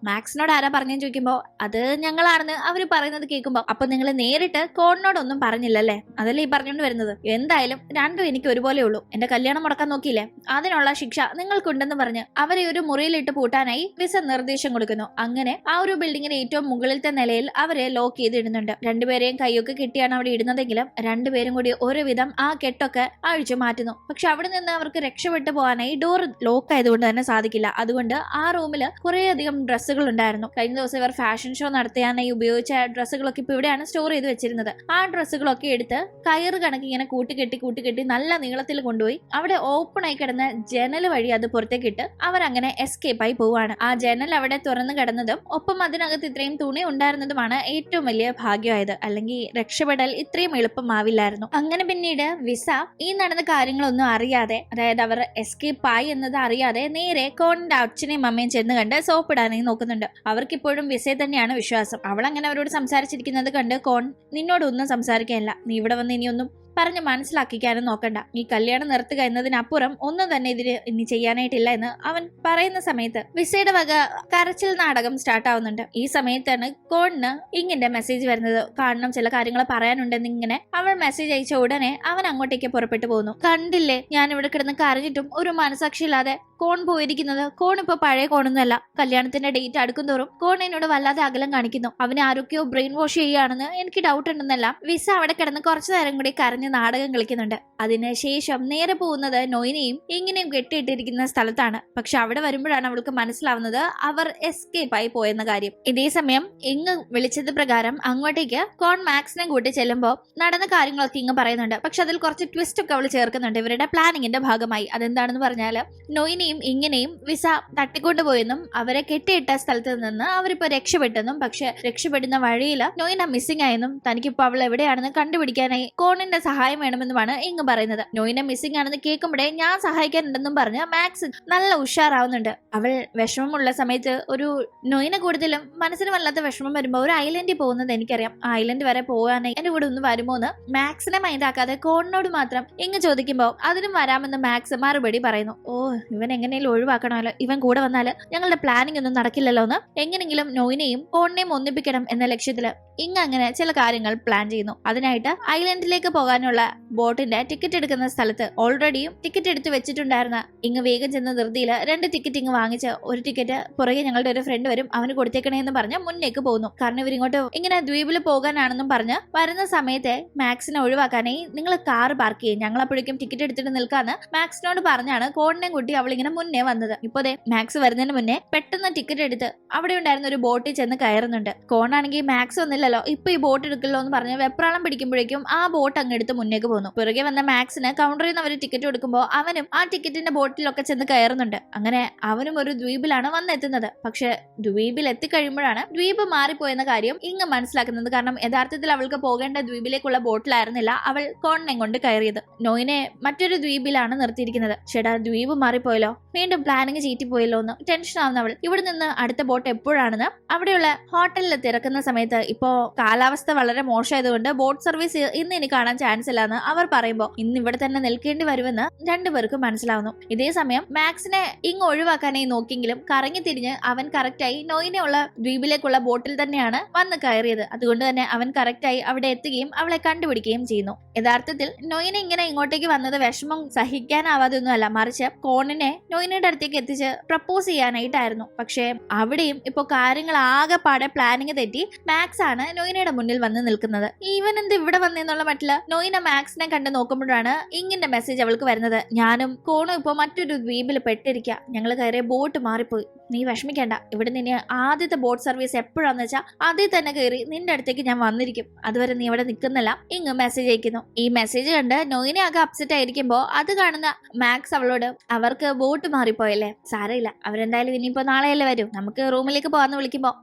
മാക്സിനോട് ആരാ പറഞ്ഞെന്ന് ചോദിക്കുമ്പോ അത് ഞങ്ങളാണെന്ന് അവര് പറയുന്നത് കേൾക്കുമ്പോ അപ്പൊ നിങ്ങൾ നേരിട്ട് കോണിനോടൊന്നും പറഞ്ഞില്ലല്ലേ, അതല്ലേ ഈ പറഞ്ഞുകൊണ്ട് വരുന്നത്. എന്തായാലും രണ്ടും എനിക്ക് ഒരുപോലെ ഉള്ളൂ, എന്റെ കല്യാണം മുടക്കാൻ നോക്കിയില്ലേ, അതിനുള്ള ശിക്ഷ നിങ്ങൾക്കുണ്ടെന്ന് പറഞ്ഞ് അവരെ ഒരു മുറിയിലിട്ട് പൂട്ടാനായി വിസ നിർദ്ദേശം കൊടുക്കുന്നു. അങ്ങനെ ആ ഒരു ബിൽഡിങ്ങിന്റെ ഏറ്റവും മുകളിലത്തെ നിലയിൽ അവരെ ലോക്ക് ചെയ്തിടുന്നുണ്ട്. രണ്ടുപേരെയും കൈയൊക്കെ കെട്ടിയാണ് അവിടെ ഇടുന്നതെങ്കിലും രണ്ടുപേരും കൂടി ഒരുവിധം ആ കെട്ടൊക്കെ അഴിച്ചു മാറ്റുന്നു. പക്ഷെ അവിടെ നിന്ന് അവർക്ക് രക്ഷപ്പെട്ടു പോകാനായി ഡോർ ലോക്ക് ആയതുകൊണ്ട് തന്നെ സാധിക്കില്ല. അതുകൊണ്ട് ആ റൂമിൽ കുറെ അധികം ഡ്രസ്സുകൾ ഉണ്ടായിരുന്നു. കഴിഞ്ഞ ദിവസം ഇവർ ഫാഷൻ ഷോ നടത്താനായി ഉപയോഗിച്ച ഡ്രസ്സുകളൊക്കെ ഇപ്പൊ ഇവിടെയാണ് സ്റ്റോർ ചെയ്ത് വെച്ചിരുന്നത്. ആ ഡ്രസ്സുകളൊക്കെ എടുത്ത് കയറ് കണക്ക് ഇങ്ങനെ കൂട്ടിക്കെട്ടി നല്ല നീളത്തിൽ കൊണ്ടുപോയി അവിടെ ഓപ്പൺ ആയി കിടന്ന ജനൽ വഴി അത് പുറത്തേക്ക് ഇട്ട് അവരങ്ങനെ എസ്കേപ്പ് ആയി പോവാണ്. ആ ജനൽ അവിടെ തുറന്നു കിടന്നതും ഒപ്പം അതിനകത്ത് ഇത്രയും തുണി ഉണ്ടായിരുന്നതുമാണ് ഏറ്റവും വലിയ ഭാഗ്യമായത്. അല്ലെങ്കിൽ രക്ഷപ്പെടൽ ഇത്രയും എളുപ്പമാവില്ലായിരുന്നു. അങ്ങനെ പിന്നീട് വിസ ഈ നടന്ന കാര്യങ്ങളൊന്നും അറിയാതെ, അതായത് അവർ എസ്കേപ്പ് ആയി എന്നത് അറിയാതെ നേരെ കോണിന്റെ അച്ഛനെയും അമ്മയും ചെന്ന് കണ്ട് സോപ്പിടാനായി നോക്കുന്നുണ്ട്. അവർക്കിപ്പോഴും വിസയെ തന്നെയാണ് വിശ്വാസം. അവൾ അങ്ങനെ അവരോട് സംസാരിച്ചിരിക്കുന്നത് കണ്ട് കോൺ നിന്നോടൊന്നും സംസാരിക്കാനില്ല, നീ ഇവിടെ വന്ന് ഇനിയൊന്നും പറഞ്ഞ് മനസ്സിലാക്കിക്കാനും നോക്കണ്ട, ഈ കല്യാണം നിർത്തുക എന്നതിനപ്പുറം ഒന്നും തന്നെ ഇതിന് ഇനി ചെയ്യാനായിട്ടില്ല എന്ന് അവൻ പറയുന്ന സമയത്ത് വിസയുടെ വക കരച്ചിൽ നാടകം സ്റ്റാർട്ട് ആവുന്നുണ്ട്. ഈ സമയത്താണ് കോണിന് ഇങ്ങിന്റെ മെസ്സേജ് വരുന്നത്. കാണണം, ചില കാര്യങ്ങൾ പറയാനുണ്ടെന്ന് ഇങ്ങനെ അവൾ മെസ്സേജ് അയച്ച ഉടനെ അവൻ അങ്ങോട്ടേക്ക് പുറപ്പെട്ടു പോകുന്നു. കണ്ടില്ലേ, ഞാൻ ഇവിടെ കിടന്ന് കരഞ്ഞിട്ടും ഒരു മനസാക്ഷി ഇല്ലാതെ കോൺ പോയിരിക്കുന്നത്. കോൺ ഇപ്പൊ പഴയ കോണൊന്നുമല്ല. കല്യാണത്തിന്റെ ഡേറ്റ് അടുക്കും തോറും കോൺ എന്നോട് വല്ലാതെ അകലം കാണിക്കുന്നു. അവനെ ആരൊക്കെയോ ബ്രെയിൻ വാഷ് ചെയ്യുകയാണെന്ന് എനിക്ക് ഡൗട്ട് ഉണ്ടെന്നല്ല. വിസ അവിടെ കിടന്ന് കുറച്ചു നേരം കൂടി കരഞ്ഞ് നാടകം കളിക്കുന്നുണ്ട്. അതിനുശേഷം നേരെ പോകുന്നത് നൊയിനെയും ഇങ്ങനെയും കെട്ടിയിട്ടിരിക്കുന്ന സ്ഥലത്താണ്. പക്ഷെ അവിടെ വരുമ്പോഴാണ് അവൾക്ക് മനസ്സിലാവുന്നത് അവർ എസ്കേപ്പ് ആയി പോയെന്ന കാര്യം. ഇതേ സമയം ഇങ്ങ് വിളിച്ചത് പ്രകാരം അങ്ങോട്ടേക്ക് കോൺ മാക്സിനെ കൂട്ടി ചെല്ലുമ്പോൾ നടന്ന കാര്യങ്ങളൊക്കെ ഇങ്ങ് പറയുന്നുണ്ട്. പക്ഷെ അതിൽ കുറച്ച് ട്വിസ്റ്റ് ഒക്കെ അവൾ ചേർക്കുന്നുണ്ട് ഇവരുടെ പ്ലാനിങ്ങിന്റെ ഭാഗമായി. അതെന്താണെന്ന് പറഞ്ഞാല് നൊയിനെയും ഇങ്ങനെയും വിസ തട്ടിക്കൊണ്ടുപോയെന്നും അവരെ കെട്ടിയിട്ട സ്ഥലത്ത് നിന്ന് അവരിപ്പോ രക്ഷപ്പെട്ടെന്നും, പക്ഷെ രക്ഷപ്പെടുന്ന വഴിയിൽ നൊയിന മിസ്സിംഗ് ആയെന്നും തനിക്കിപ്പോ അവൾ എവിടെയാണെന്ന് കണ്ടുപിടിക്കാനായി കോണിന്റെ സഹായം വേണമെന്നുമാണ് ഇങ്ങ് പറയുന്നത്. നൊയിന മിസ്സിംഗ് ആണെന്ന് കേൾക്കുമ്പോഴേ ഞാൻ സഹായിക്കാനുണ്ടെന്നും പറഞ്ഞ് മാക്സ് നല്ല ഉഷാറാവുന്നുണ്ട്. അവൾ വിഷമമുള്ള സമയത്ത് ഒരു നൊയിന കൂടുതലും മനസ്സിന് വല്ലാത്ത വിഷമം വരുമ്പോ ഒരു ഐലൻഡിൽ പോകുന്നത് എനിക്കറിയാം, ആ ഐലൻഡ് വരെ പോകാനായി എന്റെ കൂടെ ഒന്ന് വരുമോ എന്ന് മാക്സിനെ മൈൻഡാക്കാതെ കോണിനോട് മാത്രം ഇങ്ങ് ചോദിക്കുമ്പോ അതിനും വരാമെന്ന് മാക്സ് മറുപടി പറയുന്നു. ഓ, ഇവൻ എങ്ങനെയും ഒഴിവാക്കണമല്ലോ, ഇവൻ കൂടെ വന്നാല് ഞങ്ങളുടെ പ്ലാനിംഗ് ഒന്നും നടക്കില്ലല്ലോ എന്ന് എങ്ങനെങ്കിലും നൊയിനെയും കോണിനെയും ഒന്നിപ്പിക്കണം എന്ന ലക്ഷ്യത്തില് ഇങ്ങ് അങ്ങനെ ചില കാര്യങ്ങൾ പ്ലാൻ ചെയ്യുന്നു. അതിനായിട്ട് ഐലൻഡിലേക്ക് പോകാനുള്ള ബോട്ടിന്റെ ടിക്കറ്റ് എടുക്കുന്ന സ്ഥലത്ത് ഓൾറെഡിയും ടിക്കറ്റ് എടുത്ത് വെച്ചിട്ടുണ്ടായിരുന്ന ഇങ്ങ് വേഗം ചെന്ന ധൃതിയിൽ 2 ടിക്കറ്റ് ഇങ്ങ് വാങ്ങിച്ച് ഒരു ടിക്കറ്റ് പുറകെ ഞങ്ങളുടെ ഒരു ഫ്രണ്ട് വരും, അവന് കൊടുത്തേക്കണേ എന്ന് പറഞ്ഞ് മുന്നേക്ക് പോകുന്നു. കാരണം ഇവരിങ്ങോട്ട് ഇങ്ങനെ ദ്വീപിൽ പോകാനാണെന്നും പറഞ്ഞ് വരുന്ന സമയത്തെ മാക്സിനെ ഒഴിവാക്കാനായി നിങ്ങൾ കാർ പാർക്ക് ചെയ്യും, ഞങ്ങൾ അപ്പോഴേക്കും ടിക്കറ്റ് എടുത്തിട്ട് നിൽക്കാന്ന് മാക്സിനോട് പറഞ്ഞാണ് കോണിനെയും കുട്ടി അവൾ ഇങ്ങനെ മുന്നേ വന്നത്. ഇപ്പൊ മാക്സ് വരുന്നതിന് മുന്നേ പെട്ടെന്ന് ടിക്കറ്റ് എടുത്ത് അവിടെ ഉണ്ടായിരുന്ന ഒരു ബോട്ടിൽ ചെന്ന് കയറുന്നുണ്ട്. കോണാണെങ്കിൽ മാക്സ് ഒന്നില്ലല്ലോ, ഇപ്പൊ ഈ ബോട്ട് എടുക്കല്ലോ എന്ന് പറഞ്ഞ് വെപ്രാളം പിടിക്കുമ്പോഴേക്കും ആ ബോട്ട് അങ്ങ് എടുത്ത് മുന്നേക്ക് പോകുന്നു. പിറകെ വന്ന മാക്സിന് കൗണ്ടറിൽ നിന്ന് അവർ ടിക്കറ്റ് കൊടുക്കുമ്പോൾ അവനും ആ ടിക്കറ്റിന്റെ ബോട്ടിലൊക്കെ ചെന്ന് കയറുന്നുണ്ട്. അങ്ങനെ അവനും ഒരു ദ്വീപിലാണ് വന്നെത്തുന്നത്. പക്ഷെ ദ്വീപിൽ എത്തിക്കഴിയുമ്പോഴാണ് ദ്വീപ് മാറിപ്പോയെന്ന കാര്യം ഇങ്ങ് മനസ്സിലാക്കുന്നത്. കാരണം യഥാർത്ഥത്തിൽ അവൾക്ക് പോകേണ്ട ദ്വീപിലേക്കുള്ള ബോട്ടിലായിരുന്നില്ല അവൾ കോണിനെ കൊണ്ട് കയറിയത്. നോയിനെ മറ്റൊരു ദ്വീപിലാണ് നിർത്തിയിരിക്കുന്നത്. ചേട്ടാ, ദ്വീപ് മാറിപ്പോയല്ലോ, വീണ്ടും പ്ലാനിങ് ചീറ്റിപ്പോയല്ലോ എന്ന് ടെൻഷൻ ആവുന്നവൾ ഇവിടെ നിന്ന് അടുത്ത ബോട്ട് എപ്പോഴാണെന്ന് അവിടെയുള്ള ഹോട്ടലിൽ തിരക്കുന്ന സമയത്ത് ഇപ്പോ കാലാവസ്ഥ വളരെ മോശമായതുകൊണ്ട് ബോട്ട് സർവീസ് ഇന്ന് ഇനി കാണാൻ ചാൻസ് ഇല്ലാന്ന് അവർ പറയുമ്പോൾ ഇന്ന് ഇവിടെ തന്നെ നിൽക്കേണ്ടി വരുമെന്ന് രണ്ടുപേർക്കും മനസ്സിലാവുന്നു. ഇതേ സമയം മാക്സിനെ ഇങ്ങ് ഒഴിവാക്കാനായി നോക്കിയെങ്കിലും കറങ്ങി തിരിഞ്ഞ് അവൻ കറക്റ്റായി നൊയിനെയുള്ള ദ്വീപിലേക്കുള്ള ബോട്ടിൽ തന്നെയാണ് വന്ന് കയറിയത്. അതുകൊണ്ട് തന്നെ അവൻ കറക്റ്റായി അവിടെ എത്തുകയും അവളെ കണ്ടുപിടിക്കുകയും ചെയ്യുന്നു. യഥാർത്ഥത്തിൽ നൊയിനെ ഇങ്ങനെ ഇങ്ങോട്ടേക്ക് വന്നത് വിഷമം സഹിക്കാനാവാതെ ഒന്നുമല്ല, മറിച്ച് കോണിനെ നൊയിനയുടെ അടുത്തേക്ക് എത്തിച്ച് പ്രപ്പോസ് ചെയ്യാനായിട്ടായിരുന്നു. പക്ഷെ അവിടെയും ഇപ്പൊ കാര്യങ്ങൾ ആകെപ്പാടെ പ്ലാനിങ് തെറ്റി മാക്സ് ആണ് നൊയിനയുടെ മുന്നിൽ വന്ന് നിൽക്കുന്നത്. ഈവൻ എന്ത് ഇവിടെ വന്നെന്നുള്ള മട്ടില് നൊയിന മാക്സിനെ കണ്ട് നോക്കുമ്പോഴാണ് ഇങ്ങിന്റെ മെസ്സേജ് അവൾക്ക് വരുന്നത്. ഞാനും കോണും ഇപ്പൊ മറ്റൊരു ദ്വീപിൽ പെട്ടിരിക്കുക, ഞങ്ങൾ കയറിയ ബോട്ട് മാറിപ്പോയി, നീ വിഷമിക്കേണ്ട, ഇവിടെ നിന്നെ ആദ്യത്തെ ബോട്ട് സർവീസ് എപ്പോഴാന്ന് വെച്ചാൽ അതിൽ തന്നെ കയറി നിന്റെ അടുത്തേക്ക് ഞാൻ വന്നിരിക്കും, അതുവരെ നീ ഇവിടെ നിൽക്കുന്നില്ല. ഇങ്ങ് മെസ്സേജ് അയക്കുന്നു. ഈ മെസ്സേജ് കണ്ട് നോയിനെ ആകെ അപ്സെറ്റ് ആയിരിക്കുമ്പോ അത് കാണുന്ന മാക്സ് അവളോട് അവർക്ക് ബോട്ട് മാറിപ്പോയല്ലേ, സാരമില്ല, അവരെന്തായാലും ഇനിയിപ്പോ നാളെയല്ലേ വരും, നമുക്ക് റൂമിലേക്ക് പോകാന്ന് വിളിക്കുമ്പോ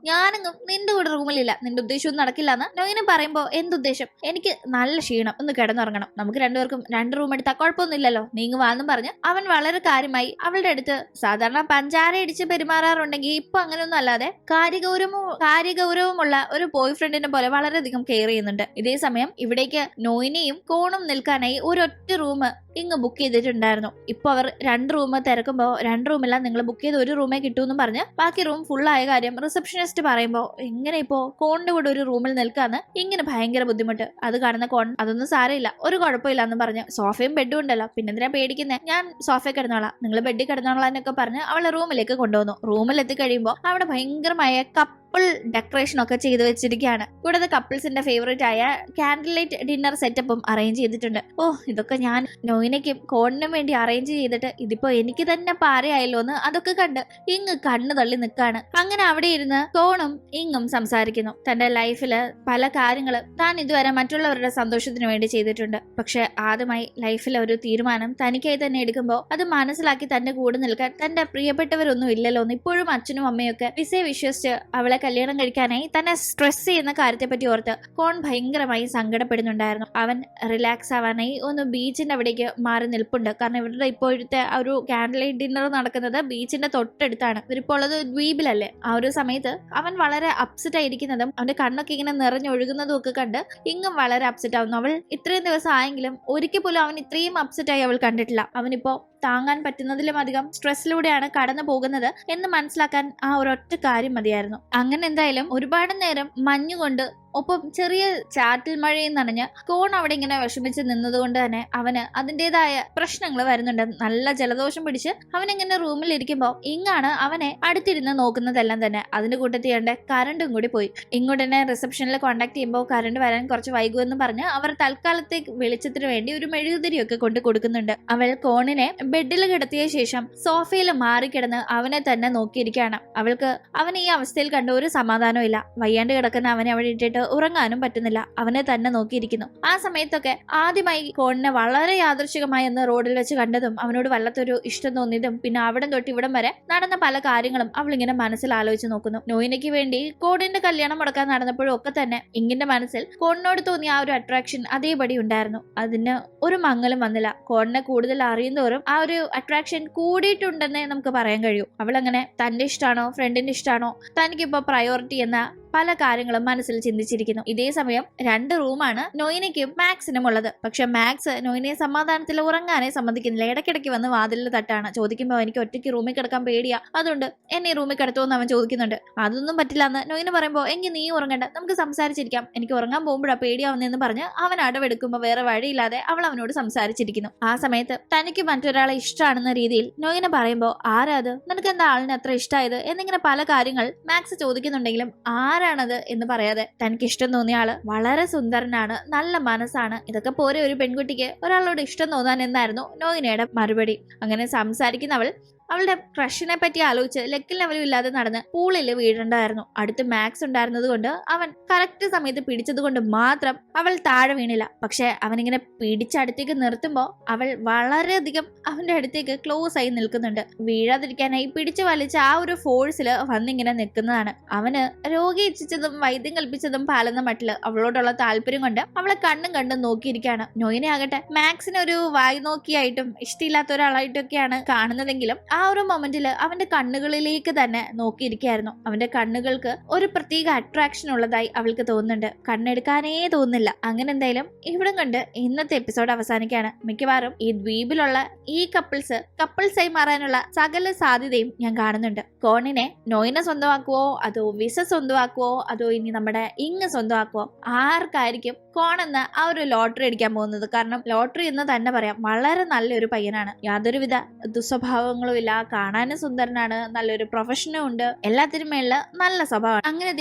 ഞാനെങ്ങും നിന്റെ കൂടെ റൂമിലില്ല, നിന്റെ ഉദ്ദേശമൊന്നും നടക്കില്ലെന്ന് നോയിനെ പറയുമ്പോ എന്തുദ്ദേശം, എനിക്ക് നല്ല ക്ഷീണം, ഒന്ന് കിടന്നുറങ്ങണം, നമുക്ക് രണ്ടുപേർക്കും 2 റൂം എടുത്താൽ കുഴപ്പമൊന്നുമില്ലല്ലോ, നീങ്ങ് വാന്നും പറഞ്ഞ് അവൻ വളരെ കാര്യമായി അവളുടെ അടുത്ത് സാധാരണ പഞ്ചാര ഇടിച്ച് പെരുമാറാറുണ്ടെങ്കിൽ ഇപ്പൊ അങ്ങനെയൊന്നും അല്ലാതെ കാര്യഗൗരവമുള്ള ഒരു ബോയ് ഫ്രണ്ടിനെ പോലെ വളരെയധികം കെയർ ചെയ്യുന്നുണ്ട്. ഇതേ സമയം ഇവിടേക്ക് നോയിനെയും കോണും നിൽക്കാനായി ഒരൊറ്റ റൂം ഇങ്ങ് ബുക്ക് ചെയ്തിട്ടുണ്ടായിരുന്നു. ഇപ്പൊ അവർ 2 റൂം തിരക്കുമ്പോ 2 റൂമില്ല, നിങ്ങൾ ബുക്ക് ചെയ്ത് 1 റൂമേ കിട്ടൂന്ന് പറഞ്ഞ് ബാക്കി റൂം ഫുൾ ആയ കാര്യം റിസപ്ഷനിസ്റ്റ് പറയുമ്പോ എങ്ങനെ ഇപ്പോ കോണിന്റെ കൂടെ ഒരു റൂമിൽ നിൽക്കാന്ന് ഇങ്ങനെ ഭയങ്കര ബുദ്ധിമുട്ട്. അത് കാണുന്ന കോൺ അതൊന്നും സാരമില്ല, ഒരു കുഴപ്പമില്ല എന്ന് പറഞ്ഞ് സോഫയും ബെഡും ഉണ്ടല്ലോ, പിന്നെന്തിനാ പേടിക്കുന്നേ, ഞാൻ സോഫയിൽ കിടന്നോളാം, നിങ്ങൾ ബെഡിൽ കിടന്നോളാം എന്നൊക്കെ പറഞ്ഞ് അവളെ റൂമിലേക്ക് കൊണ്ടുവന്നു. റൂമിൽ എത്തിക്കഴിയുമ്പോ അവിടെ ഭയങ്കരമായ കപ്പിൾ ഡെക്കറേഷൻ ഒക്കെ ചെയ്തു വെച്ചിരിക്കുകയാണ്. കൂടാതെ കപ്പിൾസിന്റെ ഫേവറേറ്റ് ആയ കാൻഡിൽ ലൈറ്റ് ഡിന്നർ സെറ്റപ്പും അറേഞ്ച് ചെയ്തിട്ടുണ്ട്. ഓ, ഇതൊക്കെ ഞാൻ നോയിനയ്ക്കും കോണിനും വേണ്ടി അറേഞ്ച് ചെയ്തിട്ട് ഇതിപ്പോ എനിക്ക് തന്നെ പാരയായല്ലോ എന്ന് അതൊക്കെ കണ്ട് ഇങ്ങ് കണ്ണു തള്ളി നിൽക്കാണ്. അങ്ങനെ അവിടെ ഇരുന്ന് കോണും ഇങ്ങും സംസാരിക്കുന്നു. തന്റെ ലൈഫില് പല കാര്യങ്ങളും താൻ ഇതുവരെ മറ്റുള്ളവരുടെ സന്തോഷത്തിന് വേണ്ടി ചെയ്തിട്ടുണ്ട്. പക്ഷെ ആദ്യമായി ലൈഫിലെ ഒരു തീരുമാനം തനിക്കായി തന്നെ എടുക്കുമ്പോൾ അത് മനസ്സിലാക്കി തന്റെ കൂടെ നിൽക്കാൻ തന്റെ പ്രിയപ്പെട്ടവരൊന്നും ഇല്ലല്ലോ എന്ന് ഇപ്പോഴും അച്ഛനും അമ്മയൊക്കെ വിശ്വസിച്ച് അവളെ കല്യാണം കഴിക്കാനായി തന്നെ സ്ട്രെസ് ചെയ്യുന്ന കാര്യത്തെ പറ്റി ഓർത്ത് കോൺ ഭയങ്കരമായി സങ്കടപ്പെടുന്നുണ്ടായിരുന്നു. അവൻ റിലാക്സ് ആവാനായി ഒന്ന് ബീച്ചിന്റെ അവിടേക്ക് മാറി നിൽപ്പുണ്ട്. കാരണം ഇവരുടെ ഇപ്പോഴത്തെ ഒരു കാൻഡിൽ ലൈറ്റ് ഡിന്നർ നടക്കുന്നത് ബീച്ചിന്റെ തൊട്ടടുത്താണ്. ഇവരിപ്പോൾ ഉള്ളത് ദ്വീപിലല്ലേ. ആ ഒരു സമയത്ത് അവൻ വളരെ അപ്സെറ്റ് ആയിരിക്കുന്നതും അവന്റെ കണ്ണൊക്കെ ഇങ്ങനെ നിറഞ്ഞൊഴുകുന്നതും ഒക്കെ കണ്ട് ഇങ്ങും വളരെ അപ്സെറ്റ് ആവുന്നു. അവൾ ഇത്രയും ദിവസം ആയെങ്കിലും ഒരിക്കൽ പോലും അവൻ ഇത്രയും അപ്സെറ്റ് ആയി അവൾ കണ്ടിട്ടില്ല. അവനിപ്പോ താങ്ങാൻ പറ്റുന്നതിലും അധികം സ്ട്രെസ്സിലൂടെയാണ് കടന്നു പോകുന്നത് എന്ന് മനസ്സിലാക്കാൻ ആ ഒരൊറ്റ കാര്യം മതിയായിരുന്നു. അങ്ങനെ എന്തായാലും ഒരുപാട് നേരം മഞ്ഞുകൊണ്ട് ഒപ്പം ചെറിയ ചാറ്റിൽ മഴയും നനഞ്ഞ് കോൺ അവിടെ ഇങ്ങനെ വിഷമിച്ച് നിന്നതുകൊണ്ട് തന്നെ അവന് അതിൻ്റെതായ പ്രശ്നങ്ങൾ വരുന്നുണ്ട്. നല്ല ജലദോഷം പിടിച്ച് അവനിങ്ങനെ റൂമിൽ ഇരിക്കുമ്പോൾ ഇങ്ങാണ് അവനെ അടുത്തിരുന്ന് നോക്കുന്നതെല്ലാം തന്നെ. അതിന്റെ കൂട്ടത്തിൽ കണ്ട് കറണ്ടും കൂടി പോയി. ഇങ്ങോട്ടന്നെ റിസപ്ഷനിൽ കോണ്ടാക്ട് ചെയ്യുമ്പോൾ കറണ്ട് വരാൻ കുറച്ച് വൈകുമെന്ന് പറഞ്ഞ് അവർ തൽക്കാലത്തേക്ക് വെളിച്ചത്തിന് വേണ്ടി ഒരു മെഴുകുതിരിയൊക്കെ കൊണ്ട് കൊടുക്കുന്നുണ്ട്. അവൾ കോണിനെ ബെഡിൽ കിടത്തിയ ശേഷം സോഫയിൽ മാറിക്കിടന്ന് അവനെ തന്നെ നോക്കിയിരിക്കുകയാണ്. അവൾക്ക് അവൻ ഈ അവസ്ഥയിൽ കണ്ട ഒരു സമാധാനവും ഇല്ല. വയ്യാണ്ട് കിടക്കുന്ന അവനെ അവിടെ ഇട്ടിട്ട് ഉറങ്ങാനും പറ്റുന്നില്ല. അവനെ തന്നെ നോക്കിയിരിക്കുന്നു. ആ സമയത്തൊക്കെ ആദ്യമായി കോണിനെ വളരെ യാദൃശികമായി ഒന്ന് റോഡിൽ വെച്ച് കണ്ടതും അവനോട് വല്ലാത്തൊരു ഇഷ്ടം തോന്നിയതും പിന്നെ അവിടം തൊട്ട് ഇവിടം വരെ നടന്ന പല കാര്യങ്ങളും അവളിങ്ങനെ മനസ്സിൽ ആലോചിച്ച് നോക്കുന്നു. നോയിനയ്ക്ക് വേണ്ടി കോണിന്റെ കല്യാണം മുടക്കാൻ നടന്നപ്പോഴും ഒക്കെ തന്നെ ഇങ്ങിന്റെ മനസ്സിൽ കോണിനോട് തോന്നിയ ആ ഒരു അട്രാക്ഷൻ അതേപടി ഉണ്ടായിരുന്നു. അതിന് ഒരു മങ്ങലും വന്നില്ല. കോണിനെ കൂടുതൽ അറിയുന്നവരും ആ ഒരു അട്രാക്ഷൻ കൂടിയിട്ടുണ്ടെന്നേ നമുക്ക് പറയാൻ കഴിയൂ. അവളങ്ങനെ തന്റെ ഇഷ്ടമാണോ ഫ്രണ്ടിന്റെ ഇഷ്ടമാണോ തനിക്കിപ്പോ പ്രയോറിറ്റി എന്ന പല കാര്യങ്ങളും മനസ്സിൽ ചിന്തിച്ചിരിക്കുന്നു. ഇതേ സമയം 2 റൂമാണ് നോയിനയ്ക്കും മാക്സിനും ഉള്ളത്. പക്ഷെ മാക്സ് നോയിനെ സമാധാനത്തിൽ ഉറങ്ങാനേ സമ്മതിക്കുന്നില്ല. ഇടയ്ക്കിടയ്ക്ക് വന്ന് വാതിലിൽ തട്ടാണ്. ചോദിക്കുമ്പോൾ എനിക്ക് ഒറ്റയ്ക്ക് റൂമിൽ കിടക്കാൻ പേടിയാ, അതുകൊണ്ട് എന്നെ റൂമിൽ കിടത്തുമെന്ന് അവൻ ചോദിക്കുന്നുണ്ട്. അതൊന്നും പറ്റില്ല എന്ന് നോയിന് പറയുമ്പോൾ എങ്കിൽ നീ ഉറങ്ങണ്ട, നമുക്ക് സംസാരിച്ചിരിക്കാം, എനിക്ക് ഉറങ്ങാൻ പോകുമ്പോഴാണ് പേടിയാവുന്നതെന്ന് പറഞ്ഞ് അവൻ അടവെടുക്കുമ്പോൾ വേറെ വഴിയില്ലാതെ അവൾ അവനോട് സംസാരിച്ചിരിക്കുന്നു. ആ സമയത്ത് തനിക്ക് മറ്റൊരാളെ ഇഷ്ടമാണെന്ന രീതിയിൽ നോയിനെ പറയുമ്പോൾ ആരാത്, നിനക്ക് എന്താ ആളിനെ അത്ര ഇഷ്ടമായത് എന്നിങ്ങനെ പല കാര്യങ്ങൾ മാക്സ് ചോദിക്കുന്നുണ്ടെങ്കിലും ആരാണത് എന്ന് പറയാതെ തനിക്ക് ഇഷ്ടം തോന്നിയ ആള് വളരെ സുന്ദരനാണ്, നല്ല മനസ്സാണ്, ഇതൊക്കെ പോരെ ഒരു പെൺകുട്ടിക്ക് ഒരാളോട് ഇഷ്ടം തോന്നാൻ എന്നായിരുന്നു നോയിനയുടെ മറുപടി. അങ്ങനെ സംസാരിക്കുന്നവൾ അവളുടെ ക്രഷിനെ പറ്റി ആലോചിച്ച് ലക്കിൽ ലെവലും ഇല്ലാതെ നടന്ന് പൂളിൽ വീഴണ്ടായിരുന്നു. അടുത്ത് മാക്സ് ഉണ്ടായിരുന്നത് കൊണ്ട് അവൻ കറക്റ്റ് സമയത്ത് പിടിച്ചത് കൊണ്ട് മാത്രം അവൾ താഴെ വീണില്ല. പക്ഷെ അവനിങ്ങനെ പിടിച്ചടുത്തേക്ക് നിർത്തുമ്പോൾ അവൾ വളരെയധികം അവന്റെ അടുത്തേക്ക് ക്ലോസ് ആയി നിൽക്കുന്നുണ്ട്. വീഴാതിരിക്കാനായി പിടിച്ചു വലിച്ച ആ ഒരു ഫോഴ്സിൽ വന്നിങ്ങനെ നിൽക്കുന്നതാണ്. അവന് രോഗി ഇച്ഛിച്ചതും വൈദ്യം കൽപ്പിച്ചതും പാലുന്ന മട്ടില് അവളോടുള്ള താല്പര്യം കൊണ്ട് അവളെ കണ്ടും നോക്കിയിരിക്കുകയാണ്. നോയിനെ ആകട്ടെ മാക്സിനെ ഒരു വായി നോക്കിയായിട്ടും ഇഷ്ടമില്ലാത്ത ഒരാളായിട്ടൊക്കെയാണ് കാണുന്നതെങ്കിലും ആ ഒരു മൊമെന്റില് അവന്റെ കണ്ണുകളിലേക്ക് തന്നെ നോക്കിയിരിക്കുകയായിരുന്നു. അവന്റെ കണ്ണുകൾക്ക് ഒരു പ്രത്യേക അട്രാക്ഷൻ ഉള്ളതായി അവൾക്ക് തോന്നുന്നുണ്ട്. കണ്ണെടുക്കാനേ തോന്നുന്നില്ല. അങ്ങനെ എന്തായാലും ഇവിടം കൊണ്ട് ഇന്നത്തെ എപ്പിസോഡ് അവസാനിക്കുകയാണ്. മിക്കവാറും ഈ ദ്വീപിലുള്ള ഈ കപ്പിൾസായി മാറാനുള്ള സകല സാധ്യതയും ഞാൻ കാണുന്നുണ്ട്. കോണിനെ നോയിനെ സ്വന്തമാക്കുവോ അതോ വിസ സ്വന്തമാക്കുവോ അതോ ഇനി നമ്മുടെ ഇങ് സ്വന്തമാക്കുവോ, ആർക്കായിരിക്കും കോൺ എന്ന ആ ഒരു ലോട്ടറി അടിക്കാൻ പോകുന്നത്? കാരണം ലോട്ടറി എന്ന് തന്നെ പറയാം, വളരെ നല്ലൊരു പയ്യനാണ്, യാതൊരുവിധ ദുസ്വഭാവങ്ങളും ഇല്ല, കുഴപ്പമില്ല, കാണാനും സുന്ദരനാണ്, നല്ലൊരു പ്രൊഫഷനും ഉണ്ട്, എല്ലാത്തിനും മേളില് നല്ല സ്വഭാവമാണ്. അങ്ങനെ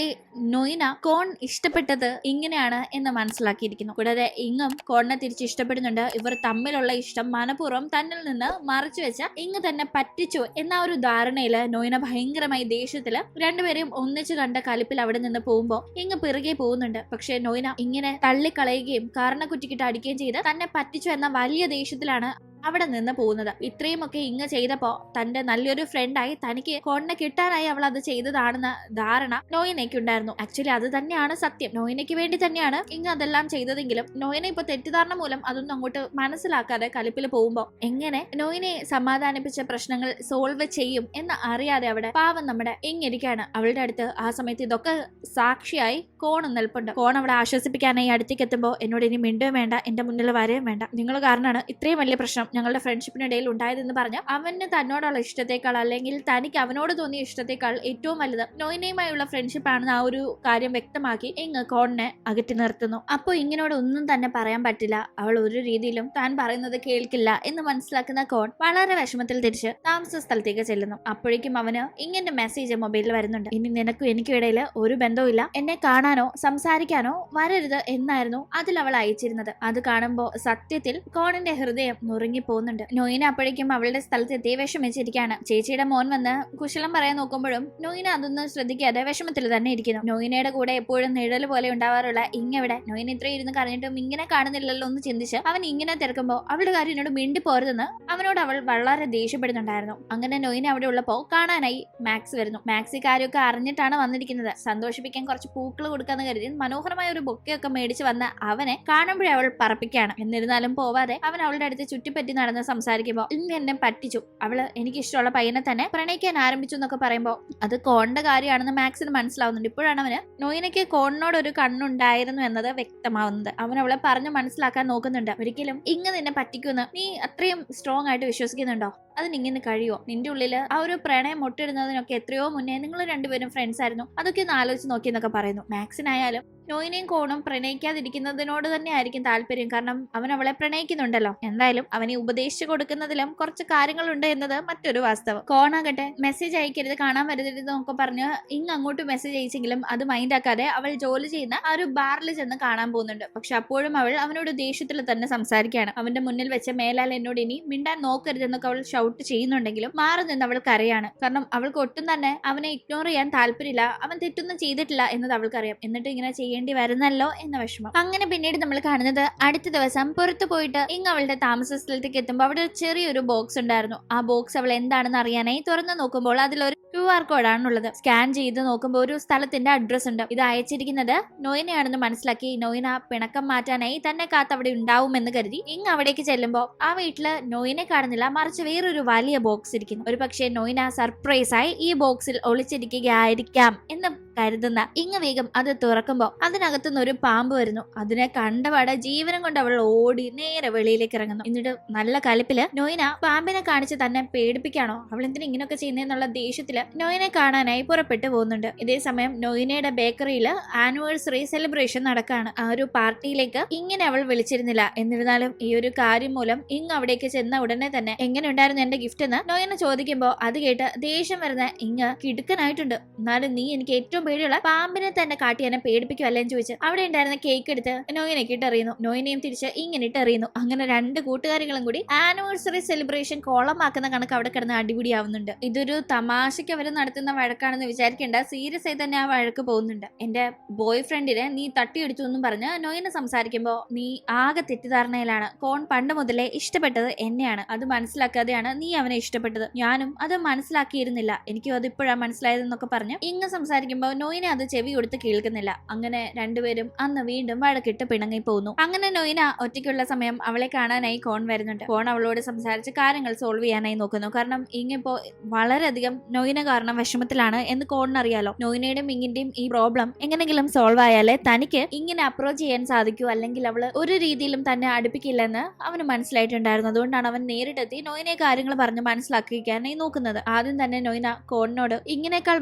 നൊയിന കോൺ ഇഷ്ടപ്പെട്ടത് ഇങ്ങനെയാണ് എന്ന് മനസ്സിലാക്കിയിരിക്കുന്നു. കൂടാതെ ഇങ്ങും കോണിനെ തിരിച്ച് ഇഷ്ടപ്പെടുന്നുണ്ട്. ഇവർ തമ്മിലുള്ള ഇഷ്ടം മനഃപൂർവ്വം തന്നിൽ നിന്ന് മറച്ചു വെച്ച ഇങ്ങ് തന്നെ പറ്റിച്ചു എന്ന ഒരു ധാരണയില് നൊയിന ഭയങ്കരമായി ദേഷ്യത്തില് രണ്ടുപേരെയും ഒന്നിച്ചു കണ്ട കലിപ്പിൽ അവിടെ നിന്ന് പോകുമ്പോ ഇങ്ങ് പിറകെ പോകുന്നുണ്ട്. പക്ഷെ നൊയിന ഇങ്ങനെ തള്ളിക്കളയുകയും കാരണക്കുറ്റിക്കിട്ട് അടിക്കുകയും ചെയ്ത് തന്നെ പറ്റിച്ചു എന്ന വലിയ ദേഷ്യത്തിലാണ് അവിടെ നിന്ന് പോകുന്നത്. ഇത്രയുമൊക്കെ ഇങ്ങ് ചെയ്തപ്പോ തന്റെ നല്ലൊരു ഫ്രണ്ടായി തനിക്ക് കോണിനെ കിട്ടാനായി അവൾ അത് ചെയ്തതാണെന്ന ധാരണ നോയിനയ്ക്ക് ഉണ്ടായിരുന്നു. ആക്ച്വലി അത് തന്നെയാണ് സത്യം. നോയിനയ്ക്ക് വേണ്ടി തന്നെയാണ് ഇങ്ങ് അതെല്ലാം ചെയ്തതെങ്കിലും നോയിന ഇപ്പൊ തെറ്റിദ്ധാരണ മൂലം അതൊന്നും അങ്ങോട്ട് മനസ്സിലാക്കാതെ കലിപ്പിൽ പോകുമ്പോ എങ്ങനെ നോയിനെ സമാധാനിപ്പിച്ച പ്രശ്നങ്ങൾ സോൾവ് ചെയ്യും എന്ന് അറിയാതെ അവിടെ പാവം നമ്മുടെ ഇങ്ങിരിക്കാണ്. അവളുടെ അടുത്ത് ആ സമയത്ത് ഇതൊക്കെ സാക്ഷിയായി കോൺ നിൽപ്പുണ്ട്. കോൺ അവളെ ആശ്വസിപ്പിക്കാനായി അടുത്തേക്ക് എത്തുമ്പോ എന്നോട് ഇനി മിണ്ടുകയും വേണ്ട, എന്റെ മുന്നിൽ വരെയും വേണ്ട, നിങ്ങൾ കാരണമാണ് ഇത്രയും വലിയ പ്രശ്നം ഞങ്ങളുടെ ഫ്രണ്ട്ഷിപ്പിനിടയിൽ ഉണ്ടായതെന്ന് പറഞ്ഞ് അവന് തന്നോടുള്ള ഇഷ്ടത്തെക്കാൾ അല്ലെങ്കിൽ തനിക്ക് അവനോട് തോന്നിയ ഇഷ്ടത്തെക്കാൾ ഏറ്റവും വലുത് നോയിനയുമായുള്ള ഫ്രണ്ട്ഷിപ്പ് ആണെന്ന് ആ ഒരു കാര്യം വ്യക്തമാക്കി ഇങ്ങ് കോണിനെ അകറ്റി നിർത്തുന്നു. അപ്പൊ ഇങ്ങനോട് ഒന്നും തന്നെ പറയാൻ പറ്റില്ല, അവൾ ഒരു രീതിയിലും താൻ പറയുന്നത് കേൾക്കില്ല എന്ന് മനസ്സിലാക്കുന്ന കോൺ വളരെ വിഷമത്തിൽ തിരിച്ച് താമസ സ്ഥലത്തേക്ക് ചെല്ലുന്നു. അപ്പോഴേക്കും അവന് ഇങ്ങനെ മെസ്സേജ് മൊബൈലിൽ വരുന്നുണ്ട്. ഇനി നിനക്കും എനിക്കും ഇടയിൽ ഒരു ബന്ധവുമില്ല, എന്നെ കാണാനോ സംസാരിക്കാനോ വരരുത് എന്നായിരുന്നു അതിൽ അവൾ അയച്ചിരുന്നത്. അത് കാണുമ്പോ സത്യത്തിൽ കോണിന്റെ ഹൃദയം നുറുങ്ങി പോകുന്നുണ്ട്. നൊയിന അപ്പോഴേക്കും അവളുടെ സ്ഥലത്ത് എത്തി വിഷമിച്ചിരിക്കുകയാണ്. ചേച്ചിയുടെ മോൻ വന്ന് കുശലം പറയാൻ നോക്കുമ്പോഴും നൊയിന അതൊന്നും ശ്രദ്ധിക്കാതെ വിഷമത്തിൽ തന്നെ ഇരിക്കുന്നു. നൊയിനയുടെ കൂടെ എപ്പോഴും നിഴൽ പോലെ ഉണ്ടാവാറുള്ള ഇങ്ങവിടെ നൊയിന ഇത്രയും ഇരുന്ന് കരഞ്ഞിട്ടും ഇങ്ങനെ കാണുന്നില്ലല്ലോ എന്ന് ചിന്തിച്ച് അവൻ ഇങ്ങനെ തിരക്കുമ്പോ അവളുടെ കാര്യം എന്നോട് മിണ്ടി പോരുതെന്ന് അവനോട് അവൾ വളരെ ദേഷ്യപ്പെടുന്നുണ്ടായിരുന്നു. അങ്ങനെ നൊയിന അവിടെ ഉള്ളപ്പോ കാണാനായി മാക്സ് വരുന്നു. മാക്സ് കാര്യമൊക്കെ അറിഞ്ഞിട്ടാണ് വന്നിരിക്കുന്നത്. സന്തോഷിപ്പിക്കാൻ കുറച്ച് പൂക്കൾ കൊടുക്കാന്ന് കരുതി മനോഹരമായ ഒരു ബൊക്കെയൊക്കെ മേടിച്ച് വന്ന അവനെ കാണുമ്പോഴേ അവൾ പറപ്പിക്കുകയാണ്. എന്നിരുന്നാലും പോവാതെ അവൻ അവളുടെ അടുത്ത് ചുറ്റിപ്പറ്റി നടന്ന് സംസാരിക്കുമ്പോ ഇന്ന് എന്നെ പറ്റിച്ചു, അവള് എനിക്ക് ഇഷ്ടമുള്ള പയ്യനെ തന്നെ പ്രണയിക്കാൻ ആരംഭിച്ചു എന്നൊക്കെ പറയുമ്പോ അത് കോണിന്റെ കാര്യമാണെന്ന് മാക്സിന് മനസ്സിലാവുന്നുണ്ട്. ഇപ്പോഴാണ് അവന് നൊയിനയ്ക്ക് കോണിനോട് ഒരു കണ്ണുണ്ടായിരുന്നു എന്നത് വ്യക്തമാവുന്നത്. അവൻ അവളെ പറഞ്ഞു മനസ്സിലാക്കാൻ നോക്കുന്നുണ്ട്. ഒരിക്കലും ഇങ്ങ് നിന്നെ പറ്റിക്കുമെന്ന് നീ അത്രയും സ്ട്രോങ് ആയിട്ട് വിശ്വസിക്കുന്നുണ്ടോ? അതിനിങ്ങനെ കഴിയുമോ? നിന്റെ ഉള്ളില് ആ ഒരു പ്രണയം മുട്ടിടുന്നതിനൊക്കെ എത്രയോ മുന്നേ നിങ്ങൾ രണ്ടുപേരും ഫ്രണ്ട്സ് ആയിരുന്നു, അതൊക്കെ ഒന്ന് ആലോചിച്ച് നോക്കിയെന്നൊക്കെ പറയുന്നു. മാക്സിനായാലും നോയിനെയും കോണും പ്രണയിക്കാതിരിക്കുന്നതിനോട് തന്നെ ആയിരിക്കും താല്പര്യം. കാരണം അവൻ അവളെ പ്രണയിക്കുന്നുണ്ടല്ലോ. എന്തായാലും അവനെ ഉപദേശിച്ചു കൊടുക്കുന്നതിലും കുറച്ച് കാര്യങ്ങളുണ്ട് എന്നത് മറ്റൊരു വാസ്തവം. കോണാകട്ടെ മെസ്സേജ് അയക്കരുത്, കാണാൻ വരരുത് എന്നൊക്കെ പറഞ്ഞ് ഇങ്ങ് അങ്ങോട്ട് മെസ്സേജ് അയച്ചെങ്കിലും അത് മൈൻഡ് ആക്കാതെ അവൾ ജോലി ചെയ്യുന്ന ആ ഒരു ബാറിൽ ചെന്ന് കാണാൻ പോകുന്നുണ്ട്. പക്ഷെ അപ്പോഴും അവൾ അവനോട് ദേഷ്യത്തിൽ തന്നെ സംസാരിക്കുകയാണ്. അവന്റെ മുന്നിൽ വെച്ച് മേലാൽ എന്നോട് ഇനി മിണ്ടാൻ നോക്കരുതെന്നൊക്കെ അവൾ ഷൗട്ട് ചെയ്യുന്നുണ്ടെങ്കിലും മാറി നിന്ന് അവൾ കരയാണ്. കാരണം അവൾക്ക് ഒട്ടും തന്നെ അവനെ ഇഗ്നോർ ചെയ്യാൻ താല്പര്യമില്ല. അവൻ തെറ്റൊന്നും ചെയ്തിട്ടില്ല എന്നത് അവൾക്കറിയാം. എന്നിട്ട് ഇങ്ങനെ ചെയ്യേണ്ടി വരുന്നല്ലോ എന്ന വിഷമം. അങ്ങനെ പിന്നീട് നമ്മൾ കാണുന്നത് അടുത്ത ദിവസം പുറത്തു പോയിട്ട് ഇങ്ങ് അവളുടെ താമസ സ്ഥലത്തേക്ക് എത്തുമ്പോൾ അവിടെ ചെറിയൊരു ബോക്സ് ഉണ്ടായിരുന്നു. ആ ബോക്സ് അവൾ എന്താണെന്ന് അറിയാനായി തുറന്നു നോക്കുമ്പോൾ അതിലൊരു QR കോഡാണുള്ളത്. സ്കാൻ ചെയ്ത് നോക്കുമ്പോൾ ഒരു സ്ഥലത്തിന്റെ അഡ്രസ് ഉണ്ട്. ഇത് അയച്ചിരിക്കുന്നത് നൊയിനയാണെന്ന് മനസ്സിലാക്കി നൊയിന പിണക്കം മാറ്റാനായി തന്നെ കാത്ത് അവിടെ ഉണ്ടാവുമെന്ന് കരുതി ഇങ്ങ് അവിടേക്ക് ചെല്ലുമ്പോൾ ആ വീട്ടില് നൊയിനെ കാണുന്നില്ല, മറിച്ച് വേറൊരു വലിയ ബോക്സ് ഇരിക്കുന്നു. ഒരു പക്ഷേ നൊയിന സർപ്രൈസ് ആയി ഈ ബോക്സിൽ ഒളിച്ചിരിക്കുകയായിരിക്കാം എന്ന് കരുതുന്ന ഇങ്ങ് വേഗം അത് തുറക്കുമ്പോ അതിനകത്തുനിന്ന് ഒരു പാമ്പ് വരുന്നു. അതിനെ കണ്ടപാടെ ജീവനം കൊണ്ട് അവൾ ഓടി നേരെ വെളിയിലേക്ക് ഇറങ്ങുന്നു. എന്നിട്ട് നല്ല കലിപ്പില് നൊയിന പാമ്പിനെ കാണിച്ച് തന്നെ പേടിപ്പിക്കാണോ, അവൾ എന്തിനാ ഇങ്ങനെയൊക്കെ ചെയ്യുന്നതെന്നുള്ള ദേഷ്യത്തില് നൊയിനെ കാണാനായി പുറപ്പെട്ടു പോകുന്നുണ്ട്. ഇതേ സമയം നൊയിനയുടെ ബേക്കറിയിൽ ആനിവേഴ്സറി സെലിബ്രേഷൻ നടക്കാണ്. ആ ഒരു പാർട്ടിയിലേക്ക് ഇങ്ങനെ അവൾ വിളിച്ചിരുന്നില്ല. എന്നിരുന്നാലും ഈ ഒരു കാര്യം മൂലം ഇങ്ങ് അവിടേക്ക് ചെന്ന ഉടനെ തന്നെ എങ്ങനെ ഉണ്ടായിരുന്നു എന്റെ ഗിഫ്റ്റ് എന്ന് നൊയിന ചോദിക്കുമ്പോ അത് കേട്ട് ദേഷ്യം വരുന്ന ഇങ്ങ് കിടുക്കനായിട്ടുണ്ട്. എന്നാലും നീ എനിക്ക് ഏറ്റവും പേടിയുള്ള പാമ്പിനെ തന്നെ കാട്ടി എന്നെ പേടിപ്പിക്കുമല്ലേന്ന് ചോദിച്ച് അവിടെ ഉണ്ടായിരുന്ന കേക്ക് എടുത്ത് നൊയിനയ്ക്ക് ഇട്ടെറിയുന്നു. നൊയിനയും തിരിച്ച് ഇങ്ങനെ ഇട്ടെറിയുന്നു. അങ്ങനെ രണ്ട് കൂട്ടുകാരികളും കൂടി ആനിവേഴ്സറി സെലിബ്രേഷൻ കോളമാക്കുന്ന കണക്ക് അവിടെ കിടന്ന് അടിപിടിയാവുന്നുണ്ട്. ഇതൊരു തമാശയ്ക്ക് അവർ നടത്തുന്ന വഴക്കാണെന്ന് വിചാരിക്കേണ്ട, സീരിയസ് ആയി തന്നെ ആ വഴക്ക് പോകുന്നുണ്ട്. എന്റെ ബോയ് ഫ്രണ്ടിനെ നീ തട്ടിയെടുത്തു എന്നും പറഞ്ഞ് നൊയിന സംസാരിക്കുമ്പോ നീ ആകെ തെറ്റിദ്ധാരണയിലാണ്. കോൺ പണ്ട് മുതലേ ഇഷ്ടപ്പെട്ടത് എന്നെയാണ്, അത് മനസ്സിലാക്കാതെയാണ് നീ അവനെ ഇഷ്ടപ്പെട്ടത്. ഞാനും അത് മനസ്സിലാക്കിയിരുന്നില്ല, എനിക്കും അത് ഇപ്പോഴാണ് മനസ്സിലായതെന്നൊക്കെ പറഞ്ഞ് ഇങ്ങ് സംസാരിക്കുമ്പോ നൊയിന അത് ചെവി കൊടുത്ത് കേൾക്കുന്നില്ല. അങ്ങനെ രണ്ടുപേരും അന്ന് വീണ്ടും വഴക്കിട്ട് പിണങ്ങി പോകുന്നു. അങ്ങനെ നൊയിന ഒറ്റയ്ക്കുള്ള സമയം അവളെ കാണാനായി കോൺ വരുന്നുണ്ട്. കോൺ അവളോട് സംസാരിച്ച് കാര്യങ്ങൾ സോൾവ് ചെയ്യാനായി നോക്കുന്നു. കാരണം ഇങ്ങിപ്പോ വളരെയധികം നൊയിന നൊയിന കാരണം വിഷമത്തിലാണ് എന്ന് കോണിനറിയാലോ. നൊയിനയുടെയും ഇങ്ങിന്റെയും ഈ പ്രോബ്ലം എങ്ങനെങ്കിലും സോൾവ് ആയാലേ തനിക്ക് ഇങ്ങനെ അപ്രോച്ച് ചെയ്യാൻ സാധിക്കൂ, അല്ലെങ്കിൽ അവള് ഒരു രീതിയിലും തന്നെ അടുപ്പിക്കില്ലെന്ന് അവന് മനസ്സിലായിട്ടുണ്ടായിരുന്നു. അതുകൊണ്ടാണ് അവൻ നേരിട്ടെത്തി നൊയിനെ കാര്യങ്ങൾ പറഞ്ഞ് മനസ്സിലാക്കിക്കാനായി നോക്കുന്നത്. ആദ്യം തന്നെ നൊയിന കോണിനോട് ഇങ്ങനേക്കാൾ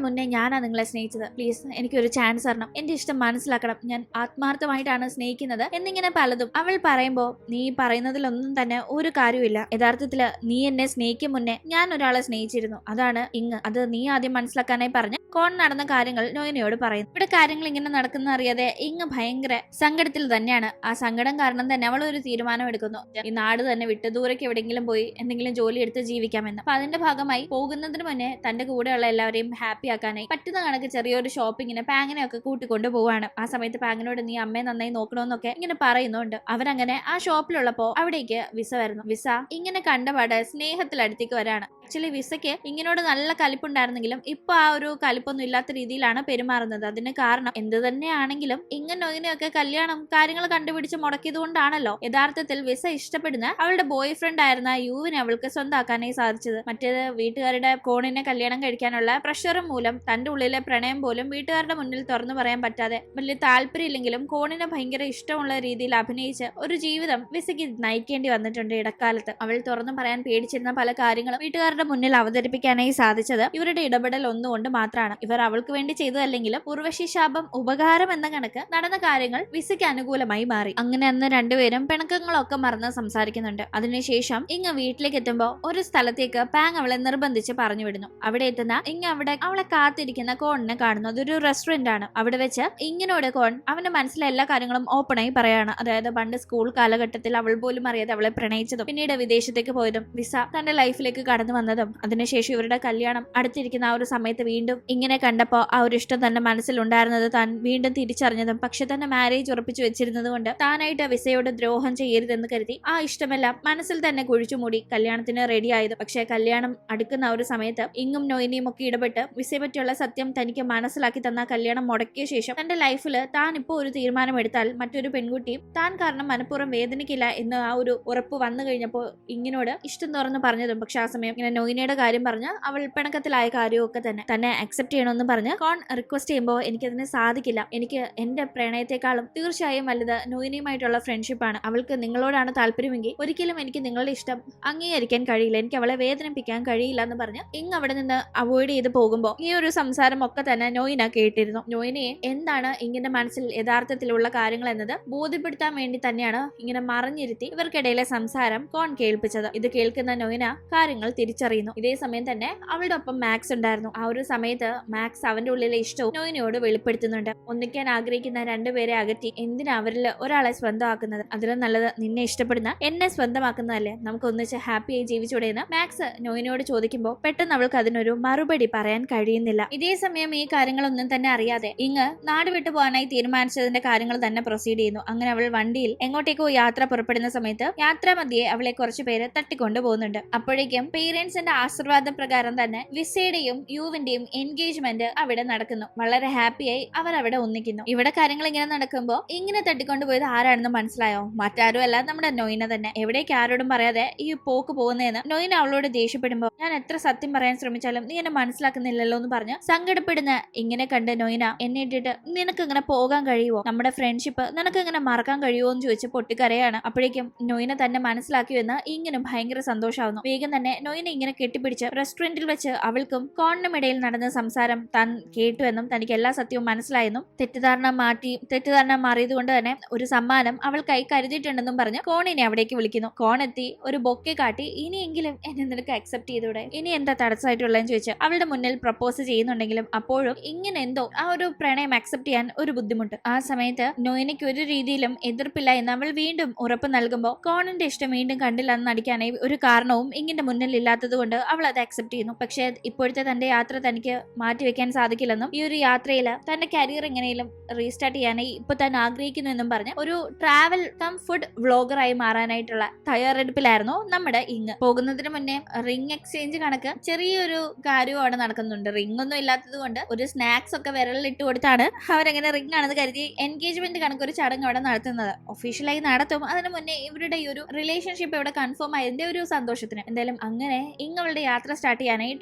മുന്നേ ഞാനാ നിങ്ങളെ സ്നേഹിച്ചത്, പ്ലീസ് എനിക്കൊരു ചാൻസ് തരണം, എന്റെ ഇഷ്ടം മനസ്സിലാക്കണം, ഞാൻ ആത്മാർത്ഥമായിട്ടാണ് സ്നേഹിക്കുന്നത് എന്നിങ്ങനെ പലതും അവൾ പറയുമ്പോ നീ പറയുന്നതിലൊന്നും തന്നെ ഒരു കാര്യമില്ല. യഥാർത്ഥത്തില് നീ എന്നെ സ്നേഹിക്കും മുന്നേ ഞാൻ ഒരാളെ സ്നേഹിച്ചിരുന്നു, അതാണ് ഇങ്. അത് നീ ആദ്യം മനസ്സിലാക്കാനായി പറഞ്ഞ് കോൺ നടന്ന കാര്യങ്ങൾ നൊയിനയോട് പറയുന്നു. ഇവിടെ കാര്യങ്ങൾ ഇങ്ങനെ നടക്കുന്ന അറിയാതെ ഇങ് ഭയങ്കര സങ്കടത്തിൽ തന്നെയാണ്. ആ സങ്കടം കാരണം തന്നെ അവൾ ഒരു തീരുമാനം എടുക്കുന്നു, ഈ നാട് തന്നെ വിട്ട് ദൂരേക്ക് എവിടെയെങ്കിലും പോയി എന്തെങ്കിലും ജോലി എടുത്ത് ജീവിക്കാമെന്ന്. അപ്പൊ അതിന്റെ ഭാഗമായി പോകുന്നതിന് മുന്നേ തന്റെ കൂടെയുള്ള എല്ലാവരെയും ഹാപ്പി ആക്കാനായി പറ്റുന്ന കണക്ക് ചെറിയൊരു ഷോപ്പിങ്ങിന് പാങ്ങിനെ ഒക്കെ കൂട്ടിക്കൊണ്ടു പോവാണ്. ആ സമയത്ത് പാങ്ങിനോട് നീ അമ്മയെ നന്നായി നോക്കണമെന്നൊക്കെ ഇങ്ങനെ പറയുന്നുണ്ട്. അവരങ്ങനെ ആ ഷോപ്പിലുള്ളപ്പോ അവിടേക്ക് വിസ വരുന്നു. വിസ ഇങ്ങനെ കണ്ടപാട് സ്നേഹത്തിൽ അടുത്തേക്ക് വരാണ്. ആക്ച്വലി വിസയ്ക്ക് ഇങ്ങനോട് നല്ല കലിപ്പുണ്ടായിരുന്നെങ്കിലും ഇപ്പൊ ആ ഒരു കലിപ്പൊന്നും ഇല്ലാത്ത രീതിയിലാണ് പെരുമാറുന്നത്. അതിന് കാരണം എന്ത് തന്നെയാണെങ്കിലും ഇങ്ങനെ നൊയിനെയൊക്കെ കല്യാണം കാര്യങ്ങൾ കണ്ടുപിടിച്ച് മുടക്കിയത് കൊണ്ടാണല്ലോ യഥാർത്ഥത്തിൽ വിസ ഇഷ്ടപ്പെടുന്ന അവളുടെ ബോയ് ഫ്രണ്ട് ആയിരുന്ന യുവിനെ അവൾക്ക് സ്വന്തമാക്കാനായി സാധിച്ചത്. മറ്റേത് വീട്ടുകാരുടെ കോണിനെ കല്യാണം കഴിക്കാനുള്ള പ്രഷറും മൂലം തന്റെ ഉള്ളിലെ പ്രണയം പോലും വീട്ടുകാരുടെ മുന്നിൽ തുറന്നു പറയാൻ പറ്റാതെ വലിയ താല്പര്യമില്ലെങ്കിലും കോണിനെ ഭയങ്കര ഇഷ്ടമുള്ള രീതിയിൽ അഭിനയിച്ച് ഒരു ജീവിതം വിസയ്ക്ക് നയിക്കേണ്ടി വന്നിട്ടുണ്ട് ഇടക്കാലത്ത്. അവൾ തുറന്നു പറയാൻ പേടിച്ചിരുന്ന പല കാര്യങ്ങളും വീട്ടുകാരുടെ മുന്നിൽ അവതരിപ്പിക്കാനായി സാധിച്ചത് ഇവരുടെ ഇടപെടൽ ഒന്നുകൊണ്ട് മാത്രമാണ്. ഇവർ അവൾക്ക് വേണ്ടി ചെയ്തതല്ലെങ്കിലും ഉർവശി ശാപം ഉപകാരം എന്ന കണക്ക് നടന്ന കാര്യങ്ങൾ വിസയ്ക്ക് അനുകൂലമായി മാറി. അങ്ങനെ അന്ന് രണ്ടുപേരും പിണക്കങ്ങളൊക്കെ മറന്ന് സംസാരിക്കുന്നുണ്ട്. അതിനുശേഷം ഇങ്ങ് വീട്ടിലേക്ക് എത്തുമ്പോ ഒരു സ്ഥലത്തേക്ക് പാങ് അവളെ നിർബന്ധിച്ച് പറഞ്ഞു വിടുന്നു. അവിടെ എത്തുന്ന ഇങ്ങ് അവളെ കാത്തിരിക്കുന്ന കോണിനെ കാണുന്നു. അതൊരു റെസ്റ്റോറന്റ് ആണ്. അവിടെ വെച്ച് ഇങ്ങിനോട് കോൺ അവന്റെ മനസ്സിലെ എല്ലാ കാര്യങ്ങളും ഓപ്പണായി പറയാണ്. അതായത് പണ്ട് സ്കൂൾ കാലഘട്ടത്തിൽ അവൾ പോലും അറിയാതെ അവളെ പ്രണയിച്ചതും പിന്നീട് വിദേശത്തേക്ക് പോയതും വിസ തന്റെ ലൈഫിലേക്ക് കടന്നു വന്നതും അതിനുശേഷം ഇവരുടെ കല്യാണം അടുത്തിരിക്കുന്ന ആ ഒരു സമയത്ത് വീണ്ടും ഇങ്ങനെ കണ്ടപ്പോ ആ ഒരു ഇഷ്ടം തന്റെ മനസ്സിലുണ്ടായിരുന്നത് താൻ വീണ്ടും തിരിച്ചറിഞ്ഞതും പക്ഷെ തന്നെ മാരേജ് ഉറപ്പിച്ചു വെച്ചിരുന്നത് കൊണ്ട് താനായിട്ട് വിസയോട് ദ്രോഹം ചെയ്യരുതെന്ന് കരുതി ആ ഇഷ്ടമെല്ലാം മനസ്സിൽ തന്നെ കുഴിച്ചുമൂടി കല്യാണത്തിന് റെഡി ആയത്. പക്ഷെ കല്യാണം അടുക്കുന്ന ഒരു സമയത്ത് ഇങ്ങും നൊയിനിയും ഒക്കെ ഇടപെട്ട് വിസയെ പറ്റിയുള്ള സത്യം തനിക്ക് മനസ്സിലാക്കി തന്ന കല്യാണം മുടക്കിയ ശേഷം തന്റെ ലൈഫിൽ താൻ ഇപ്പോ ഒരു തീരുമാനം എടുത്താൽ മറ്റൊരു പെൺകുട്ടിയും താൻ കാരണം മനഃപൂർവ്വം വേദനിക്കില്ല എന്ന് ആ ഒരു ഉറപ്പ് വന്നു കഴിഞ്ഞപ്പോൾ ഇങ്ങിനോട് ഇഷ്ടം തുറന്ന് പറഞ്ഞതും പക്ഷെ ആ സമയം ഇങ്ങനെ നൊയിനയുടെ കാര്യം പറഞ്ഞ് അവൾ പിണക്കത്തിലായ കാര്യമൊക്കെ തന്നെ അക്സെപ്റ്റ് ചെയ്യണമെന്ന് പറഞ്ഞ് കോൺ റിക്വസ്റ്റ് ചെയ്യുമ്പോൾ എനിക്കതിന് സാധിക്കില്ല, എനിക്ക് എന്റെ പ്രണയത്തെക്കാളും തീർച്ചയായും വലുത് നൊയിനിയുമായിട്ടുള്ള ഫ്രണ്ട്ഷിപ്പാണ്, അവൾക്ക് നിങ്ങളോടാണ് താല്പര്യമെങ്കിൽ ഒരിക്കലും എനിക്ക് നിങ്ങളുടെ ഇഷ്ടം അംഗീകരിക്കാൻ കഴിയില്ല, എനിക്ക് അവളെ വേദനിപ്പിക്കാൻ കഴിയില്ല എന്ന് പറഞ്ഞ് ഇങ് അവിടെ നിന്ന് അവോയ്ഡ് ചെയ്ത് പോകുമ്പോൾ ഈ ഒരു സംസാരം ഒക്കെ തന്നെ നൊയിന കേട്ടിരുന്നു. നൊയിനയെ എന്താണ് ഇങ്ങനെ മനസ്സിൽ യഥാർത്ഥത്തിലുള്ള കാര്യങ്ങൾ എന്നത് ബോധ്യപ്പെടുത്താൻ വേണ്ടി തന്നെയാണ് ഇങ്ങനെ മറിഞ്ഞിരുത്തി ഇവർക്കിടയിലെ സംസാരം കോൺ കേൾപ്പിച്ചത്. ഇത് കേൾക്കുന്ന നൊയിന കാര്യങ്ങൾ തിരിച്ചറിയുന്നു. ഇതേ സമയം തന്നെ അവളുടെ ഒപ്പം മാക്സ് ഉണ്ടായിരുന്നു. ആ ഒരു സമയത്ത് മാക്സ് അവന്റെ ഉള്ളിലെ ഇഷ്ടവും നൊയിനയോട് വെളിപ്പെടുത്തുന്നുണ്ട്. ഒന്നിക്കാൻ ആഗ്രഹിക്കുന്ന രണ്ടുപേരെ അകറ്റി എന്തിനാ അവരിൽ ഒരാളെ സ്വന്തമാക്കുന്നത്, അതിലും നല്ലത് നിന്നെ ഇഷ്ടപ്പെടുന്ന എന്നെ സ്വന്തമാക്കുന്നതല്ലേ, നമുക്ക് ഒന്നിച്ച് ഹാപ്പിയായി ജീവിച്ചൂടെയെന്ന് മാക്സ് നൊയിനയോട് ചോദിക്കുമ്പോൾ പെട്ടെന്ന് അവൾക്ക് അതിനൊരു മറുപടി പറയാൻ കഴിയുന്നില്ല. ഇതേ സമയം ഈ കാര്യങ്ങളൊന്നും തന്നെ അറിയാതെ ഇങ്ങ് നാട് വിട്ടു പോകാനായി തീരുമാനിച്ചതിന്റെ കാര്യങ്ങൾ തന്നെ പ്രൊസീഡ് ചെയ്യുന്നു. അങ്ങനെ അവൾ വണ്ടിയിൽ എങ്ങോട്ടേക്കോ യാത്ര പുറപ്പെടുന്ന സമയത്ത് യാത്രാമധ്യേ അവളെ കുറച്ചു പേര് തട്ടിക്കൊണ്ടു പോകുന്നുണ്ട്. അപ്പോഴേക്കും പേരൻസിന്റെ ആശീർവാദ പ്രകാരം തന്നെ വിസയുടെയും യുവിന്റെയും എൻഗേജ്മെന്റ് അവിടെ നടക്കുന്നു. വളരെ ഹാപ്പിയായി അവർ അവിടെ ഒന്നിക്കുന്നു. ഇവിടെ കാര്യങ്ങൾ ഇങ്ങനെ നടക്കുമ്പോൾ ഇങ്ങനെ തട്ടിക്കൊണ്ടുപോയത് ആരാണെന്ന് മനസ്സിലായോ? മറ്റാരും അല്ല, നമ്മുടെ നൊയിന തന്നെ. എവിടേക്ക് ആരോടും പറയാതെ ഈ പോക്ക് പോകുന്നതെന്ന് നൊയിന അവളോട് ദേഷ്യപ്പെടുമ്പോൾ ഞാൻ എത്ര സത്യം പറയാൻ ശ്രമിച്ചാലും നീ എന്നെ മനസ്സിലാക്കുന്നില്ലല്ലോ എന്ന് പറഞ്ഞ് സങ്കടപ്പെടുന്ന ഇങ്ങനെ കണ്ട് നൊയിന എന്നെ ഇട്ടിട്ട് നിനക്ക് ഇങ്ങനെ പോകാൻ കഴിയുമോ, നമ്മുടെ ഫ്രണ്ട്ഷിപ്പ് നിനക്ക് ഇങ്ങനെ മറക്കാൻ കഴിയുമോ എന്ന് ചോദിച്ച് പൊട്ടിക്കരയാണ്. അപ്പോഴേക്കും നൊയിന തന്നെ മനസ്സിലാക്കിയെന്ന് ഇങ്ങനെ ഭയങ്കര സന്തോഷമാവുന്നു. വേഗം തന്നെ നൊയിന ഇങ്ങനെ കെട്ടിപ്പിടിച്ച് റെസ്റ്റോറന്റിൽ വെച്ച് അവൾക്കും കോണിനും ഇടയിൽ നടന്ന സംസാരം താൻ കേട്ടുവെന്നും തനിക്ക് എല്ലാ സത്യവും മനസ്സിലായെന്നും തെറ്റിദ്ധാരണ മാറിയത് കൊണ്ട് തന്നെ ഒരു സമ്മാനം അവൾക്കായി കരുതിയിട്ടുണ്ടെന്നും പറഞ്ഞ് കോണിനെ അവിടേക്ക് വിളിക്കുന്നു. കോൺ എത്തി ഒരു ബൊക്കെ കാട്ടി ഇനിയെങ്കിലും എന്നെ നിനക്ക് അക്സെപ്റ്റ് ചെയ്തൂടെ, ഇനി എന്താ തടസ്സമായിട്ടുള്ളതെന്ന് ചോദിച്ച് അവളുടെ മുന്നിൽ പ്രപ്പോസ് ചെയ്യുന്നുണ്ടെങ്കിലും അപ്പോഴും ഇങ്ങനെ എന്തോ ആ ഒരു പ്രണയം അക്സെപ്റ്റ് ചെയ്യാൻ ഒരു ബുദ്ധിമുട്ട്. ആ സമയത്ത് നൊയിനയ്ക്ക് ഒരു രീതിയിലും എതിർപ്പില്ല എന്ന് അവൾ വീണ്ടും ഉറപ്പ് നൽകുമ്പോൾ കോണിന്റെ ഇഷ്ടം വീണ്ടും കണ്ടില്ല എന്ന് നടിക്കാനായി ഒരു കാരണവും ഇങ്ങിന്റെ മുന്നിൽ ഇല്ലാത്തത് കൊണ്ട് അവൾ അത് അക്സെപ്റ്റ് ചെയ്യുന്നു. പക്ഷേ ഇപ്പോഴത്തെ തന്റെ യാത്ര തനിക്ക് മാറ്റിവെക്കാൻ സാധിക്കില്ലെന്നും ഈ ഒരു യാത്രയിൽ തന്റെ കരിയർ എങ്ങനെയും റീസ്റ്റാർട്ട് ചെയ്യാനായി ഇപ്പൊ താൻ ആഗ്രഹിക്കുന്നു എന്നും പറഞ്ഞ് ഒരു ട്രാവൽ കം ഫുഡ് വ്ളോഗറായി മാറാനായിട്ടുള്ള തയ്യാറെടുപ്പിലായിരുന്നു നമ്മുടെ ഇങ്. പോകുന്നതിന് മുന്നേ റിംഗ് എക്സ്ചേഞ്ച് കണക്ക് ചെറിയൊരു കാര്യവും അവിടെ നടക്കുന്നുണ്ട്. റിംഗ് ഒന്നും ഇല്ലാത്തത് കൊണ്ട് ഒരു സ്നാക്സ് ഒക്കെ വിരലിൽ ഇട്ട് കൊടുത്താണ് അവരെങ്ങനെ റിംഗ് ആണെന്ന് കരുതി എൻഗേജ്മെന്റ് കണക്കൊരു ചടങ്ങ് അവിടെ നടത്തുന്നത്. ഒഫീഷ്യലായി നടത്തും. അതിന് മുന്നേ ഇവരുടെ ഈ ഒരു റിലേഷൻഷിപ്പ് ഇവിടെ കൺഫേം ആയതിന്റെ ഒരു സന്തോഷത്തിന്. എന്തായാലും അങ്ങനെ അവളുടെ യാത്ര സ്റ്റാർട്ട് ചെയ്യാനായി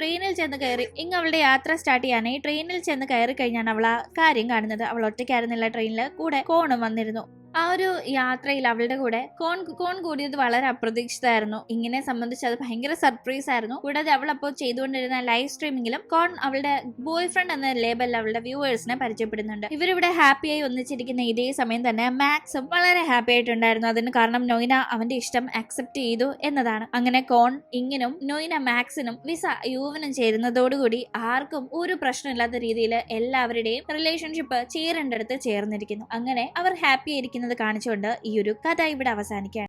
ട്രെയിനിൽ ചെന്ന് കയറി കഴിഞ്ഞാണ് അവൾ ആ കാര്യം കാണുന്നത്. അവൾ ഒറ്റയ്ക്കായിരുന്നില്ല ട്രെയിനിൽ, കൂടെ കോണും വന്നിരുന്നു. ആ ഒരു യാത്രയിൽ അവളുടെ കൂടെ കോൺ കൂടിയത് വളരെ അപ്രതീക്ഷിതമായിരുന്നു. ഇങ്ങനെ സംബന്ധിച്ച് അത് ഭയങ്കര സർപ്രൈസ് ആയിരുന്നു. കൂടാതെ അവൾ അപ്പോൾ ചെയ്തുകൊണ്ടിരുന്ന ലൈവ് സ്ട്രീമിങ്ങിലും കോൺ അവളുടെ ബോയ് ഫ്രണ്ട് എന്ന ലേബലിൽ അവളുടെ വ്യൂവേഴ്സിനെ പരിചയപ്പെടുന്നുണ്ട്. ഇവരിവിടെ ഹാപ്പിയായി ഒന്നിച്ചിരിക്കുന്ന ഇതേ സമയം തന്നെ മാക്സും വളരെ ഹാപ്പി ആയിട്ടുണ്ടായിരുന്നു. അതിന് കാരണം നൊയിന അവന്റെ ഇഷ്ടം അക്സെപ്റ്റ് ചെയ്തു എന്നതാണ്. അങ്ങനെ കോൺ ഇങ്ങിനും നൊയിന മാക്സിനും വിസ യുവിനും ചേരുന്നതോടുകൂടി ആർക്കും ഒരു പ്രശ്നമില്ലാത്ത രീതിയിൽ എല്ലാവരുടെയും റിലേഷൻഷിപ്പ് ചേരേണ്ടടുത്ത് ചേർന്നിരിക്കുന്നു. അങ്ങനെ അവർ ഹാപ്പി ആയിരിക്കുന്നത് കാണിച്ചുകൊണ്ട് ഈ ഒരു കഥ ഇവിടെ അവസാനിക്കുകയാണ്.